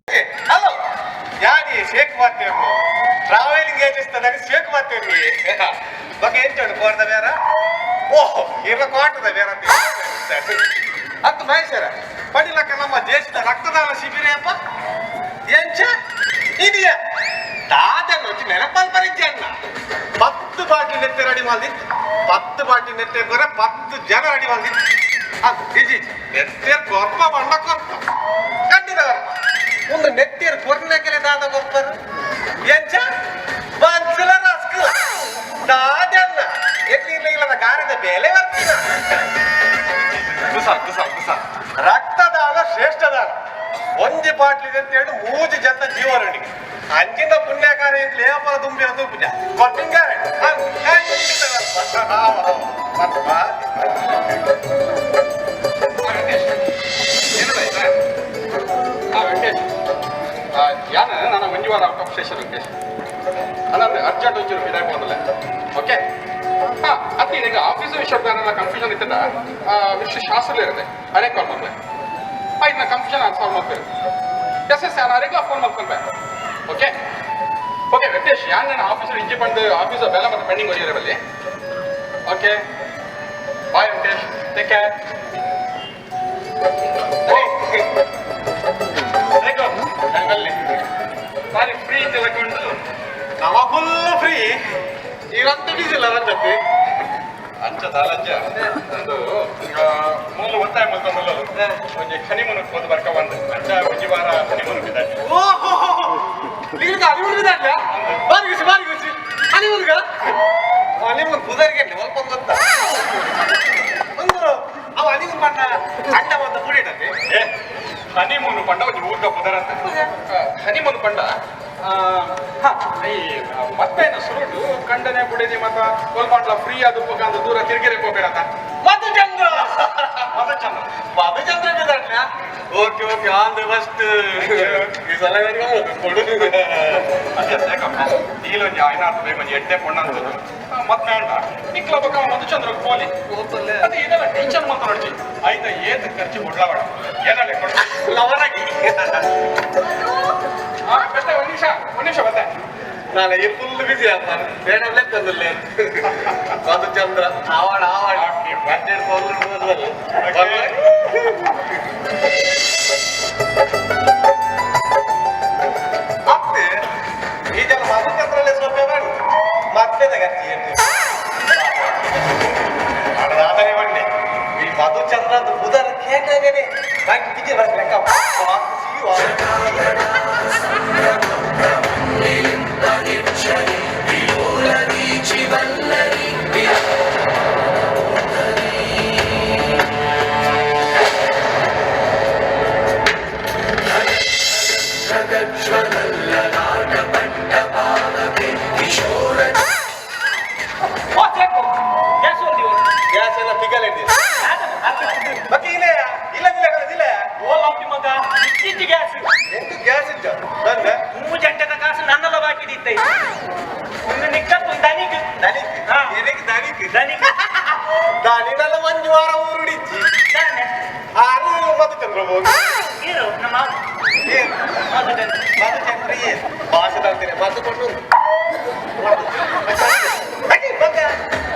Hello ಯಾನಿ shake ಮಾಡ್ತೇವೆ travelling ಏಜಿಸ್ತదని shake ಮಾಡ್ತೇವೆ ಬಗ್ಗೆ ಎಂಚೋಡು ಕೋರ್ದ ಬೇರ ಓಹ್ ಇರ್ಲ ಕೋಟದ ಬೇರ ಅಂತ ಮಹೇಶ್ವರ ಪಡಿಲಕ್ಕ ನಮ್ಮ ದೇಶದ ರಕ್ತದಾನ ಶಿಬಿರ ಅಪ್ಪ ಎಂಚ ಇದೆಯಾ ದಾದನ್ನು వచ్చి ನೆನಪಲ್ಲಿ ಪರಿಚಯನ್ನ 10 ಬಾಟಿ ನೆತ್ತೆ ರೆಡಿ ಮಾಡಿದ್ದು 10 ಬಾಟಿ ನೆತ್ತೆ ಬರ 10 ಜನ ರೆಡಿ ಮಾಡಿದ್ದು ಅದು ಜಿಜಿ ನೆತ್ತೆ ಕೊರ್ಪ ಬಂಡ ಕೊರ್ಪ ಕಂಡಿದ ಕೊರ್ಪ ಒಂದು ನೆತ್ತಿಯರು ಕೊರ್ನೆಕೆಲೆ ದಾದ ಕೊರ್ಪರು ಎಂಚ ಬನ್ಸಲ ರಸ್ಕ ದಾದನ್ನ ಎಲ್ಲಿರ್ಲಿಲ್ಲ ಗಾರದ ಬೆಲೆ ಬರ್ತೀನ ಕುಸ ರಕ್ತದಾನ ಶ್ರೇಷ್ಠ ದಾನ ಒಂಜಿ ಬಾಟ್ಲಿದೆ ಅಂತ ಹೇಳಿ 3 ಜನ ಜೀವರಣಿಗೆ ಅಂಚಿನ ಪುಣ್ಯ ಕಾರ್ಯ ಅಂತ ಲೇಪನ ತುಂಬಿರ ತೂಪುಜ ಕೊಟ್ಟಿಂಗಾರೆ ಯಾನ ನನ್ನ ಮಂಜುವಾರ ಔಟ್ ಆಫ್ ಸ್ಟೇಷನ್ ವೆಂಕಟೇಶ್ ಅಂದರೆ ಅರ್ಜೆಂಟ್ ಒಂಚೂರು ವಿದಾಯ ಹೋದಲ್ಲ ಓಕೆ ಹಾಂ ಅದು ಈಗ ಆಫೀಸು ವಿಷಯದಲ್ಲ ಕನ್ಫ್ಯೂಷನ್ ಇರ್ತದ ವಿಷಯ ಶಾಸ್ತ್ರ ಇರುತ್ತೆ ಅದೇ ಕಾಲ್ ಮಾಡ್ದೆ ಆಯ್ತು ನಾ ಕನ್ಫ್ಯೂಷನ್ ನಾನು ಸಾಲ್ವ್ ಮಾಡ್ತೇನೆ ಎಸ್ ನಾನು ಅರೆಗ್ಲ ಫೋನ್ ಮಾಡ್ಕೊಂಡೆ ಓಕೆ ಓಕೆ ವೆಂಕಟೇಶ್ ಯಾನ್ ನಾನು ಆಫೀಸಲ್ಲಿ ಇಂಜಿ ಬಂದು ಆಫೀಸು ಬೆಲ್ಲ ಮತ್ತು ಪೆಂಡಿಂಗ್ ಹೋಗಿರೋದಲ್ಲಿ okay bye Venkatesh take care ಬಾರಿ ಫ್ರೀ ತಿಳ್ಕೊಂಡು ನವ ಫುಲ್ ಫ್ರೀ ಇವಂತ ಬೀಸಿಲ್ಲ ರಂಜಪ್ಪಿ ಅಂಚದ ಲಂಜ ಒಂದು ಮೂಲು ಒತ್ತಾಯ ಮಲ್ತ ಮೂಲಲು ಒಂಜಿ ಹನಿಮೂನಕ್ಕೆ ಹೋದ ಬರ್ಕ ಬಂದು ಅಂಚ ಒಂಜಿ ವಾರ ಹನಿಮೂನಕ್ಕೆ ಇದ್ದಾನೆ ಓಹೋ ಹನಿಮೂನ್ ಬಿದ್ದಾಡ್ಲ ಬಾರಿ ಗುಸಿ ಹನಿಮೂನ್ ಕುದರಿಗೆ ಸ್ವಲ್ಪ ಗೊತ್ತ ಒಂದು ಅವ ಹನಿಮೂನ್ ಬಣ್ಣ ಅಡ್ಡ ಬಂದ ಪುಡಿಡಕ್ಕೆ ಹನಿಮೂನು ಪಂಡ ಒಂಜಿ ಊರ್ಗ ಪುದರ ಅಂತ ಹನಿಮೂನು ಪಂಡ ಈ ಮತ್ತೇನು ಸುರುಡು ಕಂಡನೆ ಬುಡಿದಿ ಮತ್ತ ಕೋಲ್ಪಾಂಡ್ಲ ಫ್ರೀ ಅದು ಅಂತ ದೂರ ತಿರುಗಿರೆ ಹೋಗ್ಬೇಡತ್ತ ಮಧುಚಂದ್ರ ಬಿದ್ದಾಡ್ಲ ಓಕೆ ಆನ್ ದ ಫಸ್ಟ್ ಈ ಸಲ ಕೊಡು ಅದೇ ಸಾಕಪ್ಪ ಈಲೊಂಜಿ ಐನಾರು ಬೇಕು ಒಂಜಿ ಎಡ್ಡೆ ಪೊಣ್ಣ ಅಂತದ್ದು ಮತ್ತೆ ಅಂಡ ನಿಕ್ಲ ಬಕ್ಕ ಮಧುಚಂದ್ರ ಕೋಲಿ ಅದೇ ಇದೆಲ್ಲ ಟೀಚರ್ ಅಂತ ನೋಡ್ಚಿ ಆಯ್ತಾ ಏತ್ ಖರ್ಚು ಕೊಡ್ಲಾಬೇಡ ಏನಲ್ಲೇ ಕೊಡ ಲವರಾಗಿ ಬತ್ತೆ ಒಂದ್ ನಿಮಿಷ ಬತ್ತೆ ನಾನು ಈ ಫುಲ್ ಬಿಸಿ ಅಪ್ಪ ಬೇಡ ಲೆಕ್ಕದಲ್ಲಿ ಮಧುಚಂದ್ರ ಆವಾಡ ಮತ್ತೆ ಈ ಜನ ಮಧುಚಂದ್ರಲ್ಲೇ ಸ್ವಲ್ಪ ಮಾಡಿ ಮತ್ತೆ ಗಚ್ಚಿ ಮಾಡದಾದರೆ ಬನ್ನಿ ಈ ಮಧುಚಂದ್ರದ ಬುಧರ ಕೇಟೇನೆ ಗಟ್ಟಿಗೆ ಬರ್ಬೇಕು ಗ್ಯಾಸ್ ಎಲ್ಲ ಪಿಗಲ್ ಮತ್ತೆ ಇಲ್ಲದಿಲ್ಲ ಎಂಟು ಗ್ಯಾಸ್ ಇತ್ತು ಬಂದ 3 ಗಂಟೆದ ಕಾಸು ನನ್ನೆಲ್ಲ ಬಾಕಿ ಇತ್ತೆ ಒಂದು ನಿಕ್ಕತ್ತು ದನಿಕ್ ದಾನಿನೆಲ್ಲ ಒಂದು ವಾರ ಊರುಡಿಚ್ಚಿ ಆರು ಮಧುಚಂದ್ರ ಹೋಗಿ ಇರು ನಮ್ಮ ಏನು ಮಧುಚಂದ್ರ ಏನು ಭಾಷೆ ಅಂತೀನಿ ಮಧುಕೊಂಡು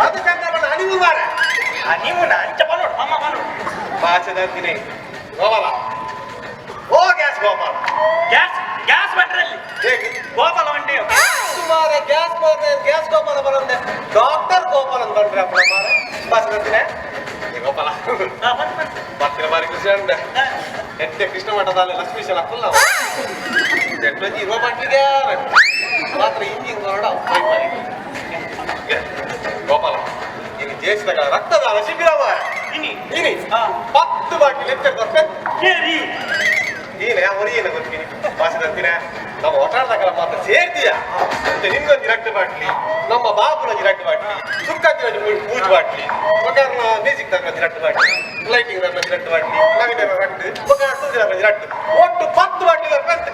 ಮಧುಚಂದ್ರ ಬಣ್ಣ ಹನಿವು ಮಾರ ನೀವು ಅಂಚ ಬನ್ನೋಡು ಅಮ್ಮ ಬನ್ನೋಡು ಭಾಷೆ ಅಂತೀನಿ ಗೋಪಾಲ ಓ ಗ್ಯಾಸ್ ಗೋಪಾಲ ಗ್ಯಾಸ್ ಬಂದ್ರಲ್ಲಿ ಹೇಗೆ ಗೋಪಾಲ ಒಂಟಿ ಸುಮಾರ ಗ್ಯಾಸ್ ಗೋಪಾಲ ಬರೋದೆ ಡಾಕ್ಟರ್ ಗೋಪಾಲ ಅಂತ ಬಂದ್ರೆ ಅಪ್ಪ ಮಾರ ಭಾಷೆ ಅಂತೀನಿ ಗೋಪಾಲ ಬರ್ತೀರ ಬಾರಿ ಖುಷಿ ಅಂದೆ ಎತ್ತೆ ಕೃಷ್ಣ ಮಠದಲ್ಲಿ ಲಕ್ಷ್ಮೀ ಶಾಲ ಫುಲ್ ಎಂಟೊಂಜಿ ಇರುವ ಮಟ್ಟಿಗೆ ಮಾತ್ರ ಹಿಂಗಿಂಗ್ ಹೊರಡ ಗೋಪಾಲ ಈಗ ದೇಶದಾಗ ರಕ್ತದಾನ ಶಿಬಿರ ಇನಿ 10 ಬಾಟಿ ಲೆಕ್ಕ ಕೊಟ್ಟೆ ಕೇರಿ ನೀನೆ ಅವ್ರು ಏನು ಗೊತ್ತೀನಿ ಭಾಷೆ ಅಂತೀನಿ ನಮ್ಮ ಒಟ್ಟಾಡ್ದಾಗಲ್ಲ ಮಾತ್ರ ಸೇರ್ತೀಯ ಮತ್ತೆ ನಿಮ್ಗೊಂದು ರಕ್ತ ಬಾಟ್ಲಿ ನಮ್ಮ ಬಾಬುನೊಂದು ರಕ್ತ ಬಾಟ್ಲಿ ಸುಕ್ಕಂದಿನ ಪೂಜ್ ಬಾಟ್ಲಿ ಮಗನ ಮ್ಯೂಸಿಕ್ ತಗೊಂಡು ರಕ್ತ ಬಾಟ್ಲಿ ಲೈಟಿಂಗ್ ತಗೊಂಡು ರಕ್ತ ಬಾಟ್ಲಿ ನವೀನ ರಕ್ತ ಮಗ ಸುದ್ದಿ ರಕ್ತ ಒಟ್ಟು 10 ಬಾಟ್ಲಿ ಬರ್ಕಂತ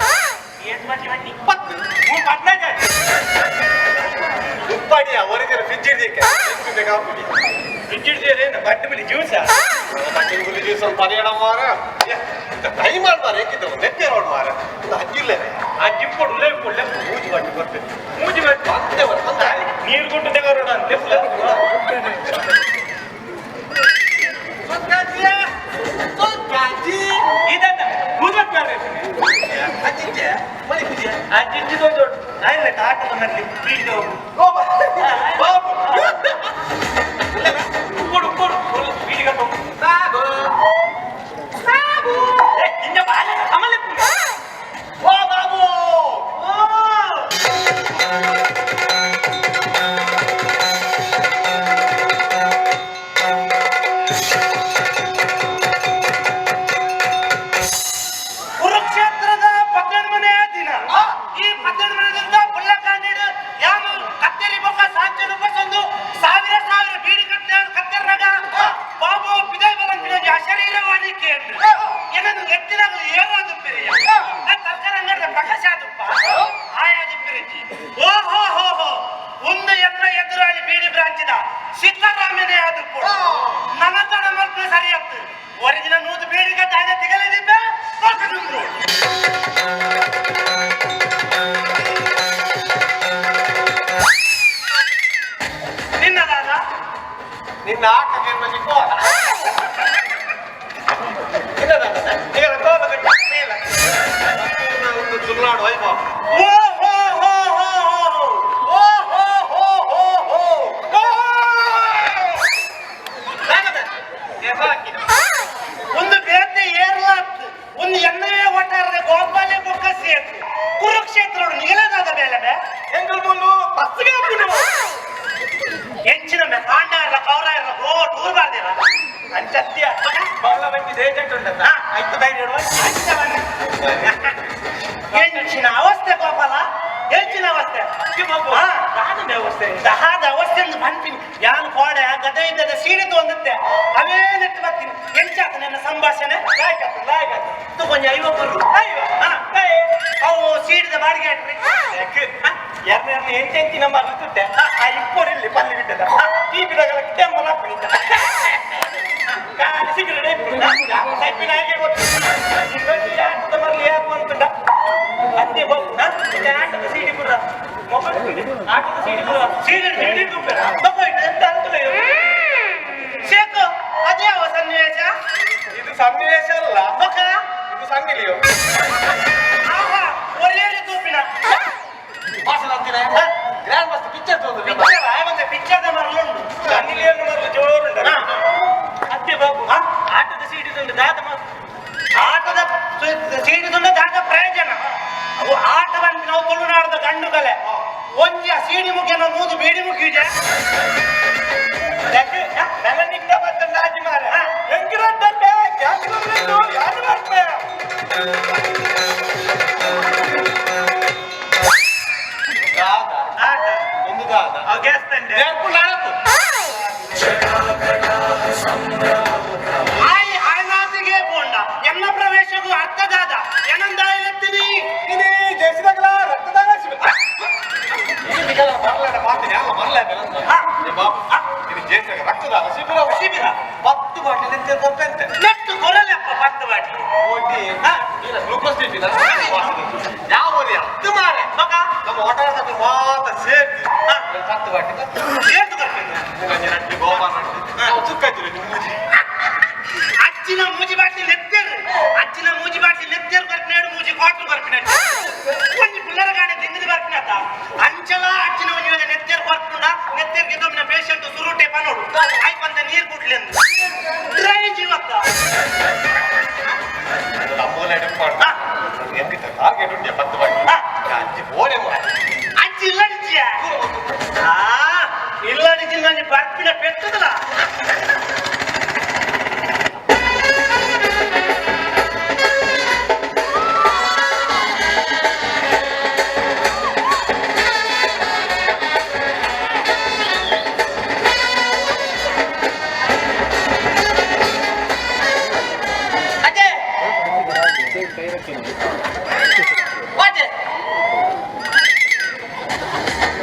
ಏನ್ ಬಾಟ್ಲಿ ಬನ್ನಿ 10 ಉಪ್ಪಾಡಿಯ ಒರಿಜಿನಲ್ ಫ್ರಿಜ್ ಹಿಡಿದಕ್ಕೆ ಬಿಚ್ಚಿಡ್ತೀರೇನು ಬಟ್ಟೆ ಬಿಳಿ ಜ್ಯೂಸ ಬಟ್ಟೆ ಗುಲಿ ದಿವಸ ಪರ್ಯಾಣ ಮಾರ ಟೈಮ್ ಮಾಡ್ತಾರೆ ಏಕಿದ್ದ ನೆಟ್ಟೆ ರೋಡ್ ಮಾರ ಹಜ್ಜಿಲ್ಲೇ ಆ ಜಿಪ್ಪು ಉಲ್ಲೇ ಕೊಡ್ಲೆ ಮೂಜಿ ಬಟ್ಟೆ ಬರ್ತೇನೆ ಮೂಜಿ ಬಟ್ಟೆ ನೀರು ಕೊಟ್ಟು ತೆಗೋಣ ಅಂತ ಇದನ್ನ ಕೂದಲು ಆ ಜಿಜ್ಜಿ ದೊಡ್ಡ ಆಯ್ಲ ಆಟದ ಮರಲಿ ಬೀಡಿದ ಕೊಡು ಕೊಡು ಬೀಡಿಗ ಸಾಗು ಸಾಗು ನಿನ್ನ ಬಾಲ ಅಮಲೆ ಓ ಬಾಬು ಕುರುಕ್ಷೇತ್ರದ 12ನೇ ದಿನ ಈ 12ರಿಂದ ಬುಳ್ಳಕಾಂಡಿಡು ಯಾನು ಕತ್ತೇರಿ ಬೊಕ್ಕ ಸಾಂಚೆ ರೂಪಸೊಂದು ಸಾವಿರ ಬೀಡಿ ಕತ್ತೇರ್ನಾಗ ಬಾಬು ಬಿದೈ ಬರಂತಿನ ಅಶರೀರವಾಣಿ ಕೇಂದ್ರ ಏನದು ಎತ್ತಿನಾಗ ಏನಾದು ಪಿರಿಯ ತರ್ಕಾರ ಅಂಗಡಿದ ಪ್ರಕಾಶ ಆದಪ್ಪ ಆಯಾದಿ ಪಿರಿಜಿ ಓಹೋ ಹೋ ಹೋ ಒಂದು ಎದುರಾಳಿ ಬೀಡಿ ಬ್ರಾಂಚಿದ ಸಿದ್ದರಾಮನೇ ಆದ ಕೂಡ ನನ್ನ ತಡ ಮಲ್ಪನೆ ಸರಿಯಾಗ್ತದೆ ಹೊರಗಿನ ನೂದು ಬೀಡಿಗೆ ತಾಜಾ ತೆಗಲಿದ್ದೆ ನಿನ್ನದಾದ ನಿನ್ನ ಆಟಕ್ಕೆ ಕೋಲ ನಿನ್ನದಾದ ಈಗ ಕೋಲದ ಮೇಲ ಒಂದು ತುಳುನಾಡು ವೈಭವ ಓ ಹೋ ಹೋ ಹೋ ಹೋ ಓ ಹೋ ಹೋ ಹೋ ಹೋ ಒಂದು ಬೇತೆ ಏರ್ಲಾತ್ ಒಂದು ಎಣ್ಣೆ ಒಟ್ಟಾರದ ಗೋಪಾಲೆ ಬೊಕ್ಕ ಸೇತು ಕುರುಕ್ಷೇತ್ರ ನಿಗಲದಾದ ಬೇಲೆ ಎಂಗಲ್ ಮುಲ್ಲು ಬಸ್ಗೆ ಹೆಚ್ಚಿನ ಪಾಂಡಾರ ಕೌರ ಇರ ರೋಡ್ ಊರ್ ಬಾರ್ದಿರ ಅಂಚತ್ಯ ಬಾಲ ಬಂದಿದೆ ಏಜೆಂಟ್ ಉಂಟಂತ ಆಯ್ತು ಧೈರ್ಯ ಇಡುವ ಹೆಚ್ಚಿನ ಅವಸ್ಥೆ ಗೋಪಾಲ ಹೆಚ್ಚಿನ ಅವಸ್ಥೆ ದಹದ ಅವಸ್ಥೆ ದಹದ ಅವಸ್ಥೆ ಎಂದು ಬಂತೀನಿ ಯಾನು ಕೋಡೆ ಗದೆ ಇದ್ದದ ಸೀಡಿ ತೊಂದತ್ತೆ ಅವೇ ನೆಟ್ಟು ಬರ್ತೀನಿ ಎಂಚಾತ ನನ್ನ ಸಂಭಾಷಣೆ ಲಾಯ್ಕತ್ತು ಲಾಯ್ಕತ್ತು ಕೊಂಚ 50 ಅವು ಸೀಡಿದ ಬಾಡಿಗೆ ಹಾಕ್ರಿ ಎರಡನೇ ಎಂಟೆಂಟಿ ನಮ್ಮ ಅನಿಸುತ್ತೆ ಆ ಇಪ್ಪೋರಿಲ್ಲಿ ಪಲ್ಲಿ ಬಿಟ್ಟದ ಈ ಗಿಡಗಳ ಕೆಮ್ಮಲ ಹಾಕಿದ್ದ ಸಿಗರೇಟ್ ಸೈಪಿನ ಹಾಗೆ ಗೊತ್ತು ಆಟದ ಮರಲಿ ಯಾರು ಅಂತಂಡ ಅದೇ ಆಟದ ಸೀಡಿ ಬುರ ಮೊಬೈಲ್ ಆಟದ ಸೀಡಿ ಬುರ ಸೀಡಿ ತುಂಬೆ ಎಂತ ಅಂತಲೇ ಶೇಖು ಅದೇ ಅವ ಸನ್ನಿವೇಶ ಇದು ಸನ್ನಿವೇಶ ಅಲ್ಲ ಬೊಕ್ಕ ಇದು ಸಂಗಿಲಿಯೋ ಆಹಾ ಒಳ್ಳೆ ತೂಪಿನ ಭಾಷಣ ಅಂತೀರ ಗ್ರ್ಯಾಂಡ್ ಮಸ್ತ್ ಪಿಕ್ಚರ್ ತೋದು ಪಿಕ್ಚರ್ ಆಗೊಂದು ಪಿಕ್ಚರ್ದ ಮರಲುಂಡು ಸನ್ನಿಲಿಯನ್ನು ಮರಲು ಜೋರುಂಡ ಅತ್ತೆ ಬಾಬು ಆಟದ ಸೀಡಿದೊಂದು ದಾದ ಆಟದ ಸೀಡಿದೊಂದು ದಾದ ಪ್ರಯೋಜನ ಅವು ಆಟವನ್ನು ನಾವು ತುಳುನಾಡದ ಗಂಡು ಕಲೆ ಒಂಜಿ ಸೀಡಿ ಮುಖ್ಯ ನಾವು ಮೂದು ಬೀಡಿ ಮುಖ್ಯ ನನ್ನ ನಿಂದ ಬಂದ ಆಜಿ ಮಾರ ಹೆಂಗಿರಂತೆ ಯಾರು ಮಾಡ್ತೇ ಆಟ ಒಂದು ದಾದ ಗ್ಯಾಸ್ ತಂದೆ ಆಯ್ನಾತಿಗೆ ಬೋಂಡ ಎನ್ನ ಪ್ರವೇಶಕ್ಕೂ ಅರ್ಥದಾದ ಏನಂದಾಯಿಲೆತ್ತೀನಿ ini ಜಯಿಸಿದಾಗಲ ರಕ್ತದಾನ ಮರಲಾಡ ಮಾತಿನಿ ಅಲ್ಲ ಮರಲಾಡ ಬಾಬು ಇದು ಜಯಿಸಿದಾಗ ರಕ್ತದಾನ ಶಿಬಿರ ಶಿಬಿರ 10 ಬಾಟಲ್ ನಿಂತೆ ಕೊಟ್ಟಂತೆ ನೆಟ್ಟು ಕೊರಲೆಪ್ಪ 10 ಬಾಟ್ಲಿ ಓಟಿ ಗ್ಲೂಕೋಸ್ ಟಿಫಿನ ಯಾವ ಹತ್ತು ಮಾರೆ ಮಗ ನಮ್ಮ ಒಟಾರದ ಮಾತ ಸೇರ್ತಿ 10 ಬಾಟಲ್ ಸೇರ್ತು ಬರ್ತೀನಿ ಗಂಜಿ ನಟ್ಟಿ ಗೋವಾ ನಟ್ಟಿ ನಾವು ಸುಕ್ಕಾಯ್ತಿರಿ ಮೂಜಿ ಅಚ್ಚಿನ ಮೂಜಿ ಬಾಟ್ಲಿ ನೆತ್ತೇರು ಅಚ್ಚಿನ ಮೂಜಿ ಬಾಟ್ಲಿ ನೆತ್ತೇರು ಬರ್ಪಿನಾಡು ಮೂಜಿ ಕ್ವಾಟ್ರು ಬರ್ಪಿನಾಡು ಒಂದು ಪುಲ್ಲರ ಗಾಡಿ ತಿಂದಿದ್ದು ಬರ್ಪಿನಾತ ಅಂಚಲ ಅಚ್ಚಿನ ಒಂಜಿ ನೆತ್ತೇರು ಬರ್ಕೊಂಡ ನೆತ್ತೇರ್ಗೆ ದೊಮ್ಮಿನ ಪೇಷಂಟ್ ಸುರುಟೆ ಪನೋಡು ಆಯ್ಕೊಂತ ನೀರು ಕುಡ್ಲಿ ಅಂದು ಡ್ರೈ ಜೀವತ್ತ ನಮ್ಮೂಲೆ ಡಿಪಾರ್ಟ್ ಎಂತಿತ್ತ ಟಾರ್ಗೆಟ್ ಉಂಟೆ 10 ಬಾಟಲ್ ಅಜ್ಜಿ ಬೋಡೆ ಅಜ್ಜಿ ಇಲ್ಲಡಿಜ್ಜಿಯ ಇಲ್ಲಡಿಜ್ಜಿ ನನಗೆ ಬರ್ಪಿನ ಪೆಟ್ಟದಲ್ಲ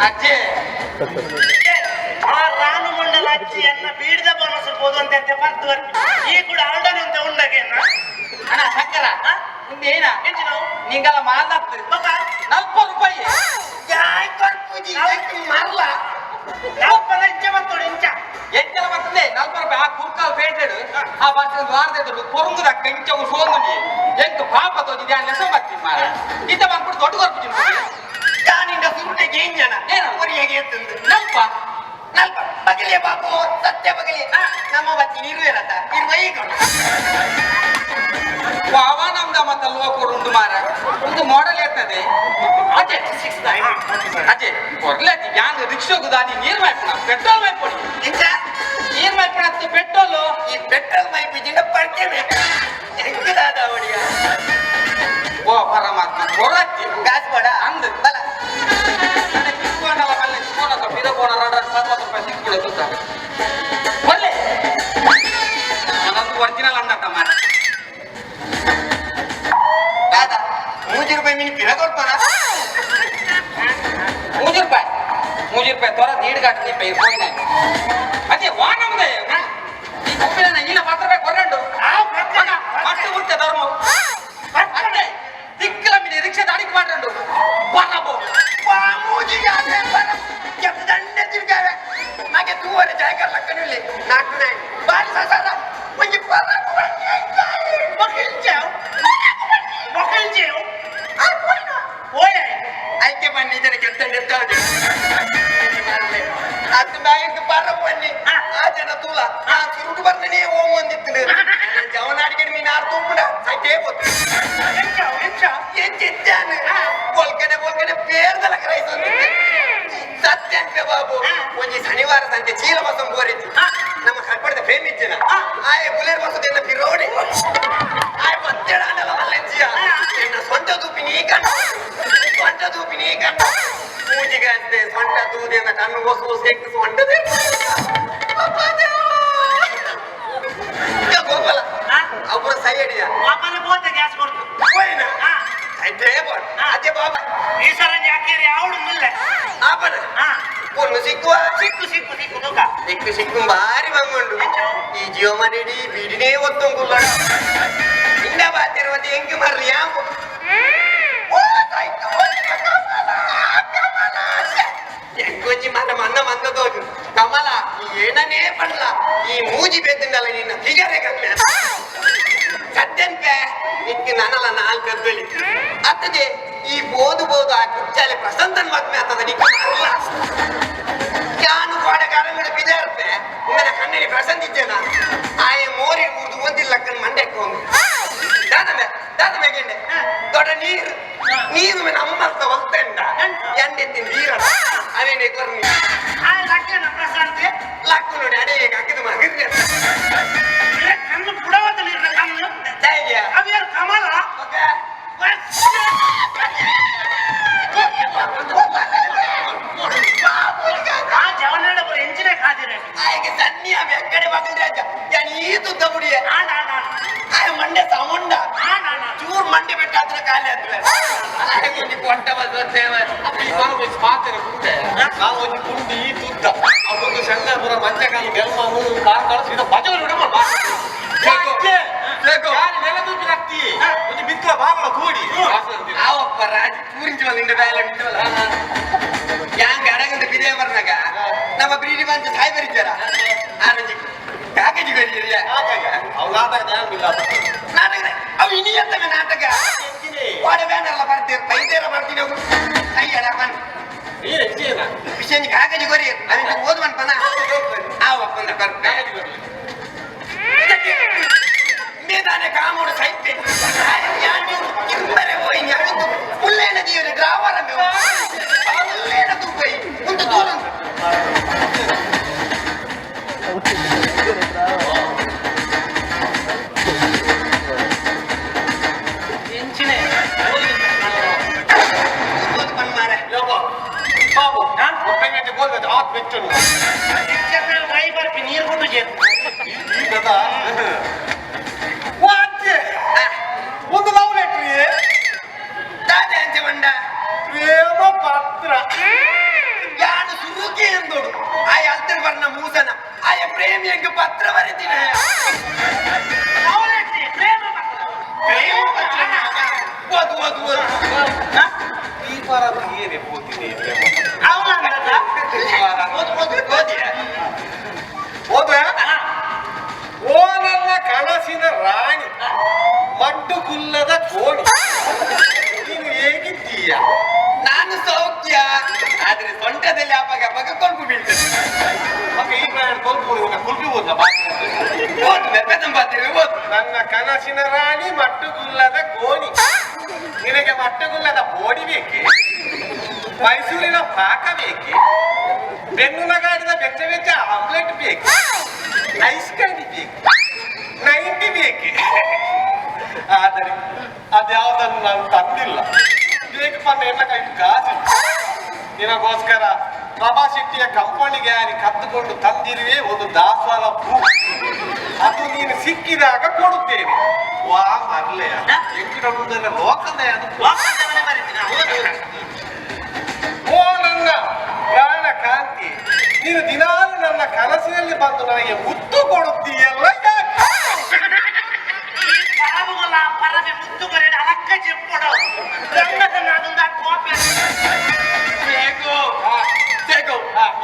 ಅಜ್ಜಿ ಆ ರಾನು ಮಂಡಲ ಅಜ್ಜಿಯನ್ನ ಬೀಡಿದ ಪತ್ತು ಬರ್ಪಿ ಈ ಕೂಡ ಆಲ್ಡನ್ ಅಂತ ಉಂಡಾಗೆ ಅಣ್ಣ ಸಕ್ಕರ ನಿಂದ ಏನ ಹೆಚ್ಚಿನ ನಿಂಗಲ್ಲ ಮಾಲ್ದತ್ತು ₹40 ಯಾಯ್ ಕೊರ್ಪುಜಿ ಮರ್ಲ ನಾಲ್ಪನ ಇಂಚ ಬತ್ತೋಡು ಇಂಚ ಎಂತೆಲ್ಲ ಬರ್ತದೆ ₹40 ಆ ಕುರ್ಕಾಲ್ ಪೇಟೆಡು ಆ ಬಸ್ ವಾರದೆದ್ದು ಕೊರಂಗುದ ಕಂಚವು ಸೋಂದುಂಡಿ ಎಂಕ ಪಾಪ ತೋಜಿ ಧ್ಯಾನ ಲೆಸ ಬರ್ತೀನಿ ಮಾರ ಇದ್ದ ಬಂದ್ಬಿಟ್ಟು ದೊಡ್ಡ ಕೊರ್ಪುಜಿನ ಯಾನಿಂದ ಸುರುಟೆಗೆ ಇಂಜನ ಏನು ಒರಿಯಾಗೆ ಎತ್ತಂದು ನಲ್ಪ ಬಗಲಿಯ ಬಾಬು ಸತ್ಯ ಬಗಲಿ ನಮ್ಮ ಬತ್ತಿ ಇರುವೆರತ ಇರುವ ಈಗ ವಾವ ನಮ್ದ ಮತ್ತ ಲೋಕೋಡು ಉಂಟು ಮಾರ ಒಂದು ಮಾಡೆಲ್ ಇರ್ತದೆ ಅಜೆ ಅಜೆ ಕೊರ್ಲೆತಿ ಯಾಂಗ್ ರಿಕ್ಷೋಗುದಾನಿ ನೀರ್ ಮೈಪುಣ ಪೆಟ್ರೋಲ್ ಮೈಪುಣಿ ಇಂಚ ನೀರ್ ಮೈಪುಣತ್ತು ಪೆಟ್ರೋಲು ಈ ಪೆಟ್ರೋಲ್ ಮೈಪಿಜಿಂದ ಪರ್ಕೆ ಬೇಕು ಹೆಂಗದಾದ ಅವಳಿಯ ಓ ಪರಮಾತ್ಮ ಕೊರತ್ತಿ ಗಾಸ್ ಬೇಡ ಅಂದ್ ಬಲ ನನಗೆ ಕಿತ್ಕೊಂಡಲ್ಲ ಮಲ್ಲೆ ಫೋನದ ಬಿದಕೋಣ ₹40 ಸಿಕ್ಬಿಡೋದು ಒಳ್ಳೆ ನಾನೊಂದು ಒರಿಜಿನಲ್ ಅಂಡತ್ತ ಮಾರ ದಾದಾ ₹3 ಮಿನಿ ಪಿರ ಕೊಡ್ತಾನ ₹3 ತೋರ ನೀಡ್ಗಾಟ ನಿಂಪೆ ಹೋಗಿನ ಅದೇ ವಾ ನಮ್ದೆ ಈ ಗುಂಪಿನ ಇಲ್ಲ ₹10 ಕೊರಂಡು ಮತ್ತೆ ಉಂಟೆ ಧರ್ಮ ಅದೇ ದಿಕ್ಕಲ ಮಿನಿ ರಿಕ್ಷಾ ದಾಡಿಗೆ ಮಾಡ್ರಂಡು ಬರಬೋ ಮೂಜಿಗೆ ಆದ್ರೆ ಬರ ಕೆಪ್ಪ ದಂಡೆ ತಿರ್ಗಾವೆ ಹಾಗೆ ತೂವರೆ ಜಾಗ ಲಕ್ಕನಿಲ್ಲಿ ನಾಲ್ಕು ನಾಯಿ ಬಾರಿ ಸಸಾರ ಒಂಜಿ ಬರ ಐಕೆ ಬನ್ನಿ ಇದರ ಕೆಟ್ಟ ಎತ್ತಾದೆ ಅದು ಬ್ಯಾಗ್ ಬರ ಬನ್ನಿ ಆ ಜನ ತೂಲ ಆ ಸುರುಟು ಬರ್ನೇ ಓಂ ಒಂದಿತ್ತು ಜವನಾಡಿಗೆ ಮೀನು ಆರು ತೂಪುಡ ಸೈಟೇ ಗೊತ್ತು ಎಂಚಿದ್ದಾನೆ ಬೋಲ್ಕನೆ ಪೇರ್ದಲ ಕ್ರೈಸ್ ಸತ್ಯಂಕ ಬಾಬು ಒಂಜಿ ಶನಿವಾರ ಸಂತೆ ಚೀಲ ಬಸಂ ಬೋರಿತ್ತು ನಮ್ಮ ಕಟ್ಪಡದ ಪ್ರೇಮ್ ಇಜ್ಜನ ಆಯ್ ಬುಲೆರ್ ಬಸದೆಲ್ಲ ಪಿರೋಡಿ ಆಯ್ ಬತ್ತೆಡ ಅಂಡಲ ಮಲ್ಲಂಜಿಯ ಎನ್ನ ಸೊಂಟ ದೂಪಿ ನೀ ಕಣ್ಣು ಮೂಜಿಗೆ ಅಂತೆ ಸೊಂಟ ದೂದಿಯಿಂದ ಕಣ್ಣು ಹೊಸ ಎಕ್ಕು ಸೊಂಟದೆ ಗೋಪಾಲ ಅವ್ರ ಸೈ ಅಡಿಯ ಗ್ಯಾಸ್ ಕೊಡ್ತು ಹೋಯ್ನ ಅದೇ ಬಾಬಾ ಈ ಸಲ ಯಾಕೆ ಯಾವಡು ಮಿಲ್ಲ ಆಪನ ಒಂದು ಸಿಕ್ಕುವ ಸಿಕ್ಕು ಬಾರಿ ಬಂಗೊಂಡು ಈ ಜೀವ ಮನೆಡಿ ಬಿಡಿನೇ ಒತ್ತೊಂಗುಲ್ಲ ಇಂದ ಬಾತಿರುವುದು ಹೆಂಗೆ ಮರ್ರಿ ಯಾವ ಹೆಂಗೊಜ್ಜಿ ಮರ ಮನ್ನ ಮಂದದೋಜು ಕಮಲ ಏನನೇ ಪಡ್ಲ ಈ ಮೂಜಿ ಬೇತಿಂದಲ್ಲ ನಿನ್ನ ಫಿಗರೇ ಕಮ್ಮಿ ಸದ್ಯಂತೆ ನಿಕ್ಕೆ ನನಲ್ಲ ನಾಲ್ಕು ಕದ್ದಲಿ ಅತ್ತದೆ ಈ ಬೋದು ಆ ಕುಚ್ಚಾಲೆ ಪ್ರಸಂತನ್ ಮದ್ಮೆ ಆಗ್ತದ ನಿಕ್ಕೆ ಮರಲ್ಲ ಯಾನು ಕೋಡೆಗಾರಗಳು ಬಿದಾರ್ತೆ ನನ್ನ ಕಣ್ಣಿಗೆ ಪ್ರಸಂತಿದ್ದೇನ ಆಯೆ ಮೋರಿ ಕೂದು ಓದಿಲ್ಲ ಕಣ್ ಮಂಡ್ಯಕ್ಕೆ ಒಂದು ದಾದ ಮೇಗೆಂಡೆ ದೊಡ್ಡ ನೀರು ಮೇಲೆ ಅಮ್ಮರ್ತ ಹೊಲ್ತಂಡ ಎಂಡೆತ್ತಿನ ನೀರ ಅವೇನೆ ಕೊರ್ನಿ ಲಕ್ಕು ನೋಡಿ ಅಡೇ ಹಾಕಿದ ಮಗಿರ್ಗೆ ಕಣ್ಣು ಬುಡವತ್ತ ನೀರಿನ ಕಣ್ಣು ಹೇಗೆ ಅವ್ಯಾರು ಕಮಲ ಎಂಚಿನೇ ಕಾದಿರ ಆಯ್ಕೆ ಸನ್ನಿಯ ಬೆಕ್ಕಡೆ ಮಗಲ್ ರಾಜ ಯಾನ್ ಈ ತುದ್ದ ಬುಡಿಯ ಆಯ ಮಂಡೆ ಸಮುಂಡ ಚೂರ್ ಮಂಡೆ ಬೆಟ್ಟ ಹತ್ರ ಕಾಲೇ ಹತ್ರ ಆಯ್ಕೆ ಕೊಟ್ಟ ಬಂದೇವ ಮಾತಿನ ಗುಂಡೆ ನಾವು ಒಂದು ಗುಂಡಿ ಈ ತುದ್ದ ಅವೊಂದು ಶಂಕರಪುರ ಮಂಚಕಾಲ ಗೆಲ್ಮ ಮೂರು ಕಾರ್ ಕಳಿಸಿದ ಬಜವರು ಹಿಡಮ ಒಂದು ಬಿತ್ತಲ ಬಾಗಲ ಕೂಡಿ ಆವಪ್ಪ ರಾಜ ಪೂರಿಂಚಲ ನಿಂದ ಬೇಲೆ ಬಿತ್ತವಲ್ಲ ಯಾಂಗ ಅಡಗಂತ ಬಿದೇ ಬರ್ನಾಗ ನಮ್ಮ ಬ್ರೀಡಿ ಬಂದು ಸಾಯಿ ಬರೀತಾರ ಆರಂಜಿ ಕಾಕಜಿ ಬರೀರಿಯ ನಾಟಕ ಅವು ಇನಿ ಅಂತವೆ ನಾಟಕ ಓಡೆ ಬ್ಯಾನರ್ಲ ಬರ್ತೀರ ಬೈದೇರ ಬರ್ತೀನಿ ಅವು ಅಯ್ಯಡ ಬನ್ ವಿಷಯ ಕಾಕಜಿ ಗೊರಿ ಅದಕ್ಕೆ ಓದುವನ್ ಪನ ಆವಪ್ಪಂದ ಬರ್ತ ಮೇದಾನೆ ಕಾಮೋಡು ಸೈತೆ ಕಿಂಬರೆ ಹೋಯಿ ಅವಿತು ಮುಲ್ಲೇನ ಜೀವನ ಡ್ರಾವರ ಮುಲ್ಲೇನ ತುಪ್ಪೈ ಮುಂದೆ ತೋರು ಎಂಚಿನೆ ಮಾರೆ ಬಾಬು ಆತ್ ಬೆಚ್ಚು ಡ್ರೈವರ್ ನೀರು ಕೊಟ್ಟು ಪ್ರೇಮಿ ಹೆಂಗ ಪತ್ರ ಬರೀತೀನಿ ಪ್ರೇಮ ಪತ್ರ. ಪ್ರೇಮ ಪತ್ರ ಓದು ಓದು ಓದು ಈ ವಾರ ಏನೇ ಓದಿದೆ ಅವನ ಅಂದದ? ಓದಿಯ ಓದುವ ಓ ನನ್ನ ಕನಸಿನ ರಾಣಿ ಮಟ್ಟು ಕುಲ್ಲದ ಕೋಣಿ ನೀನು ಹೇಗಿದ್ದೀಯ? ನಾನು ಸೌಖ್ಯ ಆದ್ರೆ ಸೊಂಟದಲ್ಲಿ ಅವಾಗ ಅವಾಗ ಕೊಲ್ಪು ಬೀಳ್ತದೆ ಮಗ ಈ ಪ್ರಯಾಣ ಕುಲ್ಪಿ ಓದ್ಲ ಬಾಕಿ ಓದು ಬೆದಂಬಾತಿರಿ ಓದು ನನ್ನ ಕನಸಿನ ರಾಣಿ ಮಟ್ಟುಗುಲ್ಲದ ಗೋಣಿ ನಿನಗೆ ಮಟ್ಟುಗುಲ್ಲದ ಬೋಡಿ ಬೇಕೆ? ಮೈಸೂರಿನ ಪಾಕ ಬೇಕೆ? ಬೆನ್ನು ನಗಾಡಿದ ಬೆಚ್ಚ ಬೆಚ್ಚ ಆಮ್ಲೆಟ್ ಬೇಕು? ಐಸ್ ಕ್ಯಾಂಡಿ ಬೇಕು? 90 ಬೇಕೆ? ಆದರೆ ಅದ್ಯಾವುದನ್ನು ನಾನು ತಂದಿಲ್ಲ. ಬೇಕು ಪನ್ನ ಎಲ್ಲ ಕೈ ಕಾಸು ನಿನಗೋಸ್ಕರ ಪ್ರಭಾ ಶೆಟ್ಟಿಯ ಕಂಪನಿಗೆ ಅಲ್ಲಿ ಕದ್ದುಕೊಂಡು ತಂದಿರುವೆ ಒಂದು ದಾಸವಾಳ ಹೂ. ಅದು ನೀನು ಸಿಕ್ಕಿದಾಗ ಕೊಡುತ್ತೇನೆ. ವಾ ಮರ್ಲೆ ಎಂಕಿನ ಮುಂದೆಲ್ಲ ಲೋಕದ ಅದು ವಾಪಸ್ಸವನ್ನೇ ಬರೀತೀನಿ. ಓದು. ಓ ನನ್ನ ಪ್ರಾಣ ಕಾಂತಿ, ನೀನು ದಿನಾಲು ನನ್ನ ಕನಸಿನಲ್ಲಿ ಬಂದು ನನಗೆ ಮುತ್ತು ಕೊಡುತ್ತೀಯಲ್ಲ ಯಾಕೆ? ఈ పరముల పరది ముద్దుగరేడు అలక్క చెప్పుడు రంగదనాదుందా కోపే ಬೇಗು ಬೇಗು